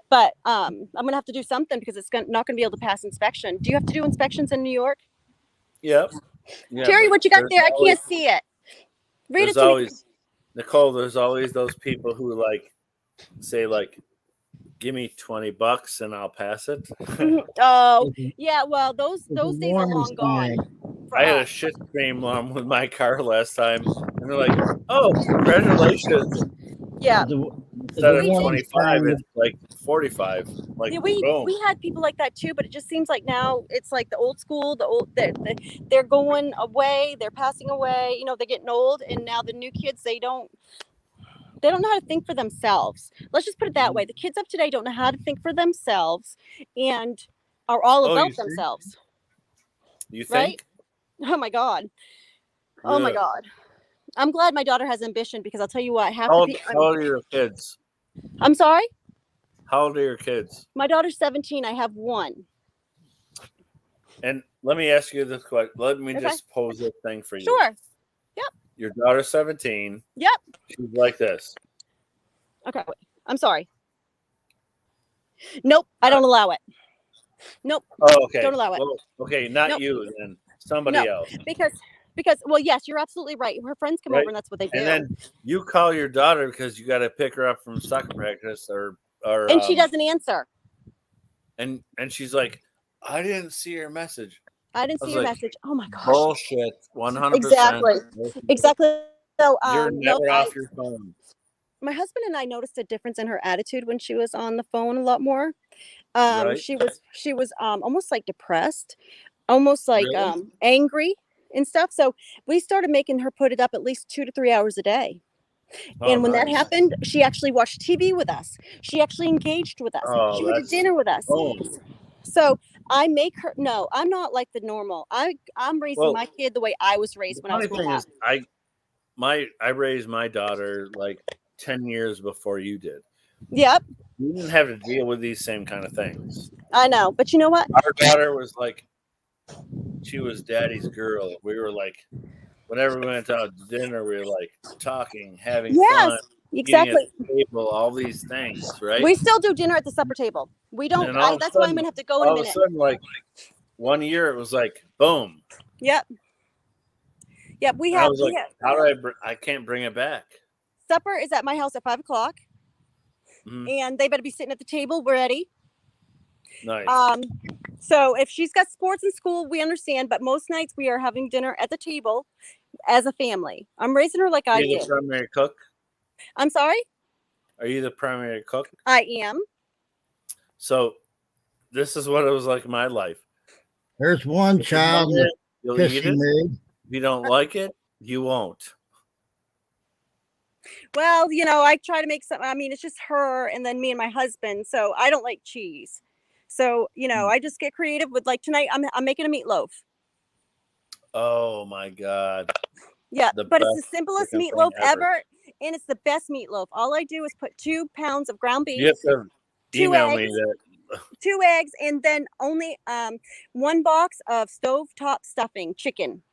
But I'm gonna have to do something because it's not gonna be able to pass inspection. Do you have to do inspections in New York? Yep. Yeah, Terry, what you got there? I can't see it. Read it to me. Nicole, there's always those people who say give me $20 and I'll pass it. Oh, yeah. Well, those days are long gone. I had a shit stream with my car last time, and they're like, "Oh, congratulations!" Yeah. Instead of 25, it's like 45. Like, yeah, boom. We had people like that too, but it just seems like now it's like the old school. They're going away. They're passing away. They're getting old, and now the new kids they don't know how to think for themselves. Let's just put it that way. The kids of today don't know how to think for themselves, and are all about themselves. You think? Right? Oh my God. Oh my God. I'm glad my daughter has ambition because I'll tell you what. How old are your kids? I'm sorry? How old are your kids? My daughter's 17. I have one. And let me ask you this question. Let me just pose this thing for you. Sure. Yep. Your daughter's 17. Yep. She's like this. Okay. I'm sorry. Nope. I don't allow it. Nope. Oh, okay. Don't allow it. Well, okay, not you then. Somebody else. Because well, yes, you're absolutely right. Her friends come over and that's what they do. And then you call your daughter because you got to pick her up from soccer practice or and she doesn't answer. And she's like, I didn't see your message. I didn't see your message. Oh my gosh. Bullshit. 100%. Exactly. So you're never off your phone. My husband and I noticed a difference in her attitude when she was on the phone a lot more. She was almost like depressed, almost like angry and stuff. So we started making her put it up at least 2 to 3 hours a day. And when that happened, she actually watched TV with us. She actually engaged with us. She went to dinner with us. So I make her. No, I'm not like the normal. I'm raising my kid the way I was raised when I was growing up. I raised my daughter like 10 years before you did. Yep. You didn't have to deal with these same kind of things. I know, but you know what? Our daughter was like, she was daddy's girl. We were like, whenever we went out to dinner, we were like talking, having fun. Exactly. At the table, all these things, right? We still do dinner at the supper table. We don't. That's why I'm gonna have to go in a minute. All of a sudden, like 1 year, it was like boom. Yep. Yep. We have. How do I can't bring it back. Supper is at my house at 5 o'clock, and they better be sitting at the table ready. Nice. So if she's got sports in school, we understand. But most nights we are having dinner at the table as a family. I'm raising her like I did. Are you the primary cook? I'm sorry? Are you the primary cook? I am. So this is what it was like in my life. There's one child you'll eat it. If you don't like it, you won't. Well, I try to make some. I mean, it's just her and then me and my husband. So I don't like cheese. So, I just get creative with like tonight I'm making a meatloaf. Oh my God. Yeah, but it's the simplest meatloaf ever. And it's the best meatloaf. All I do is put 2 pounds of ground beef. You have to email me that. 2 eggs and then only 1 box of stovetop stuffing chicken.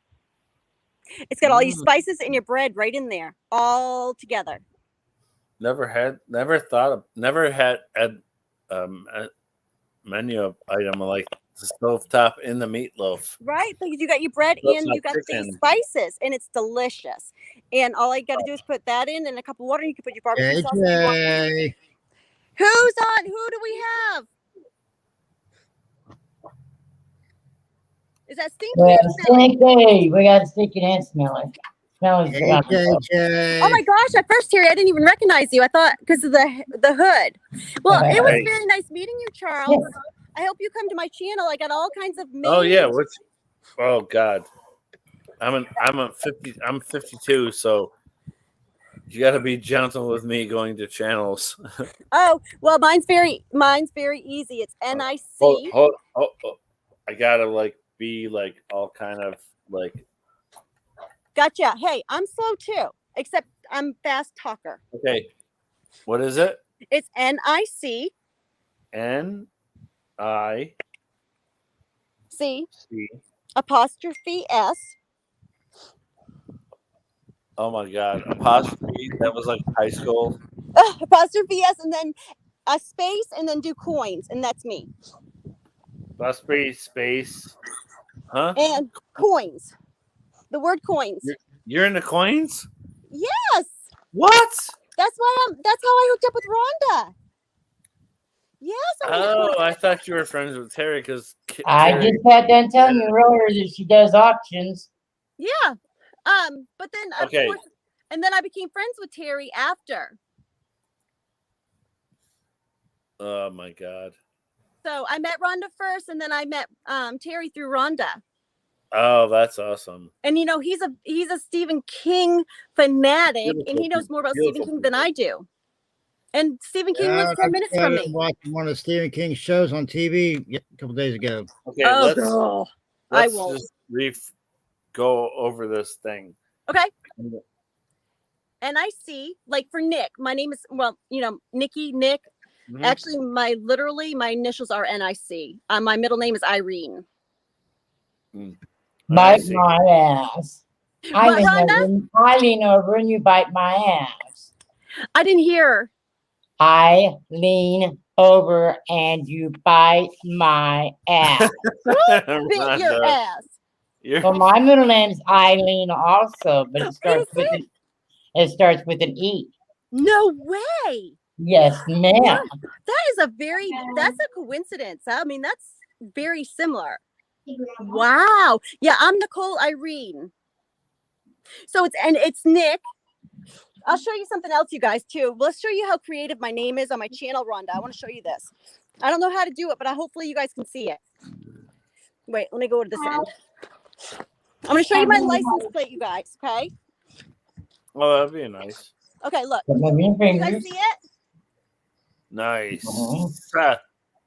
It's got all your spices and your bread right in there, all together. Never had a menu item like the stovetop in the meatloaf. Right, because you got your bread and you got the spices, and it's delicious. And all I got to do is put that in and a cup of water. And you can put your barbecue sauce. Who's on? Who do we have? Is that stinky Well, or smelly? stinky. We got stinky and smelly. Smelly's Hey, good. JJ. Oh my gosh! At first, Terry, I didn't even recognize you. I thought because of the hood. Well, it was Hey. very nice meeting you, Charles. I hope you come to my channel. I got all kinds of memes. Oh yeah, oh God. I'm 52, so you got to be gentle with me going to channels. Oh well, mine's very easy. It's NIC. Hold. I gotta be all kind of Gotcha. Hey, I'm slow too, except I'm fast talker. okay. What is it? It's NIC. NIC. Apostrophe S. Oh my God, apostrophe. That was like high school. Apostrophe S, and then a space, and then do coins, and that's me. Apostrophe space. Huh? And coins. The word coins. You're into coins? Yes. What? That's how I hooked up with Rhonda. Yes. I thought you were friends with Terry because I just got done telling you earlier that she does auctions. Yeah. But then of Okay. course, and then I became friends with Terry after. Oh my God. So I met Rhonda first, and then I met Terry through Rhonda. Oh, that's awesome. And he's a Stephen King fanatic, Beautiful, and he knows more about beautiful Stephen King than I do. And Stephen King lives 10 minutes I from was me. watching one of Stephen King's shows on TV a couple days ago. Okay, Oh, let's girl. I won't. just go over this thing. Okay. NIC, like for Nick, my name is, Nikki, Nick. Mhm. Actually, my initials are NIC. My middle name is Irene. Bite see. my ass. What, I lean over and you bite my ass. I didn't hear. I lean over and you bite my ass. Bit your Rhonda, ass. Well, my middle name's Eileen also, but it starts with an E. No way. Yes, ma'am. That's a coincidence. I mean, that's very similar. Wow. Yeah, I'm Nicole Irene. So it's Nick. I'll show you something else, you guys, too. Let's show you how creative my name is on my channel, Rhonda. I want to show you this. I don't know how to do it, but hopefully you guys can see it. Wait, let me go to this end. I'm going to show you my license plate, you guys, okay? Oh, that'd be nice. Okay, look. Your You guys fingers. see it? Nice. Mhm.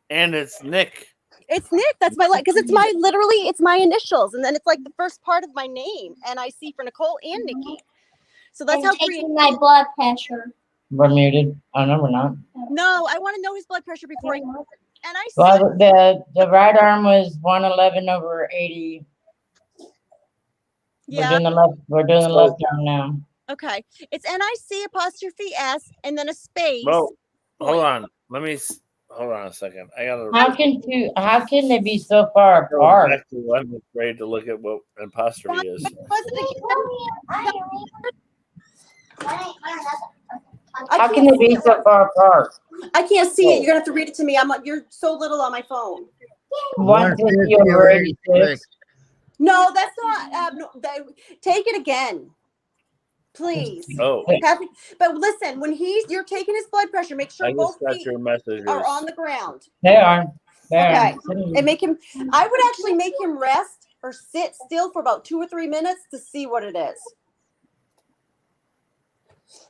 And it's Nick. It's Nick. That's my because it's my initials, and then it's like the first part of my name, NIC for Nicole and Nikki. So that's how creative. My blood pressure. We're muted. Oh, no, we're not. No, I want to know his blood pressure before I. And I see. Well, the right arm was 111/80. Yeah. We're doing the left arm now. Okay. It's NIC apostrophe S and then a space. Well, hold on. Hold on a second. I gotta. How can they be so far apart? I'm afraid to look at what an apostrophe is. How can they be so far apart? I can't see it. You're gonna have to read it to me. You're so little on my phone. 150 over 86. No, that's not. Take it again, please. Oh, But listen, when you're taking his blood pressure, make sure I both just got feet your messages. are on the ground. They are. Okay. And make him. I would actually make him rest or sit still for about 2 or 3 minutes to see what it is.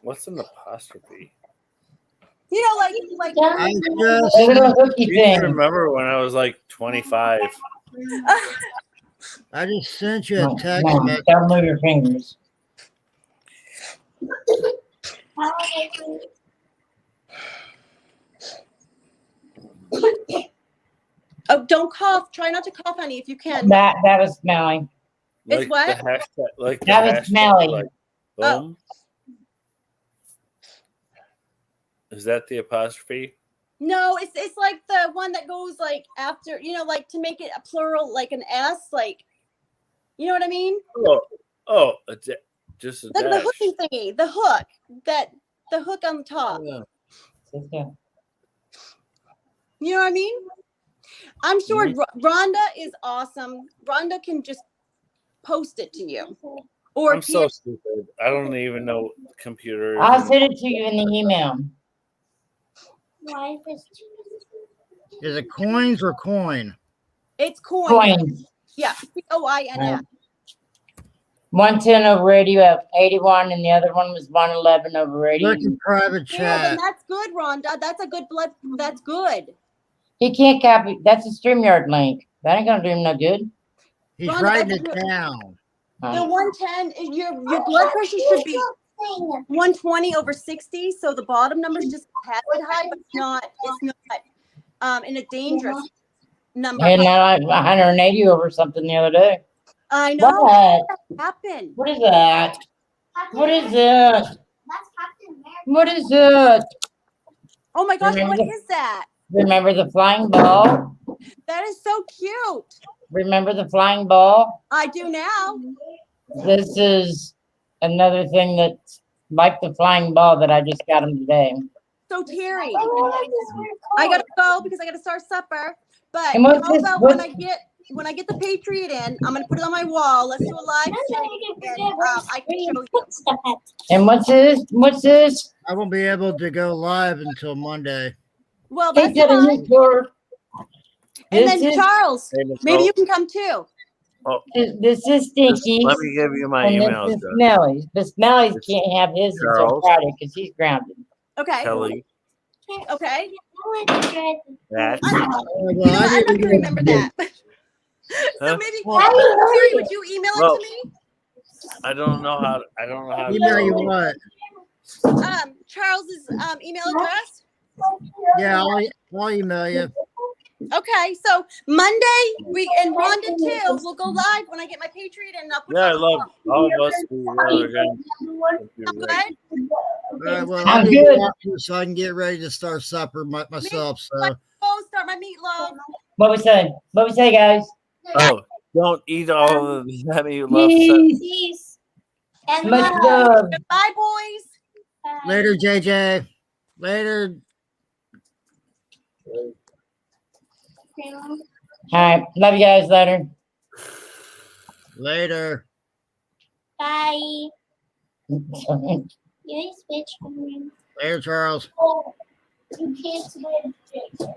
What's an apostrophe? You know, like. The little hooky You thing. remember when I was like 25? I just sent you a No, text no, message. don't move your fingers. Oh, don't cough. Try not to cough, honey, if you can. That was smelly. It's what? The hashtag, like That the was hashtag, smelly. Like, Oh. boom. Is that the apostrophe? No, it's like the one that goes like after, like to make it a plural, like an S, like, you know what I mean? Oh, just a Like the dash. hooking thingy, the hook, the hook on the top. Yeah. You know what I mean? I'm sure Rhonda is awesome. Rhonda can just post it to you. Or I'm so stupid. I don't even know computers. I'll send it to you in the email. Why is this? Is it coins or coin? It's coins. Coins. Yeah, COINS. 110 over radio at 81, and the other one was 111 over radio. Look in private Yeah, then chat. that's good, Rhonda. That's a good blood. That's good. He can't copy. That's a StreamYard link. That ain't gonna do him no good. He's Rhonda, writing that's it good. down. The 110, your blood pressure should be 120 over 60. So the bottom number is just a tad bit high, but it's not in a dangerous number. And now 180 over something the other day. I know. What? What happened? What is that? What is it? That's Captain America. What is it? Oh my gosh, Remember what the- is that? Remember the flying ball? That is so cute. Remember the flying ball? I do now. This is another thing that's like the flying ball that I just got him today. So Terry, Oh, I gotta go because I gotta start supper. But And what's how this- about what's- when I get the Patriot in, I'm gonna put it on my wall. Let's do a live stream and I can show you. And what's this? What's this? I won't be able to go live until Monday. Well, He that's said in fine. his door. And This then is Charles, Hey, Nicole, maybe you can come too. this is Stinky. let me give you my And email this is address. Smelly's. But Smelly's can't have his until Charles. Friday because he's grounded. Okay. Kelly Okay. at You know, I'd like to remember that. So Huh? maybe Well, Terry, would you email it Well, to me? I don't know how to Email you do it. what? Charles's email address. Yeah, I'll email you. Okay, so Monday and Rhonda too. We'll go live when I get my Patriot and I'll put Yeah, I it on love all of us. We love again. Okay. All right, well, I'm I need good. to walk through so I can get ready to start supper myself. So Oh, start my meatloaf. What we say? What we say, guys? Oh, don't eat all of that you love. Peace. And Much love. love. Goodbye, boys. later, JJ. Later. All right. Love you guys later. Later. Bye. You switch from me. Later, Charles. Oh, you can't switch.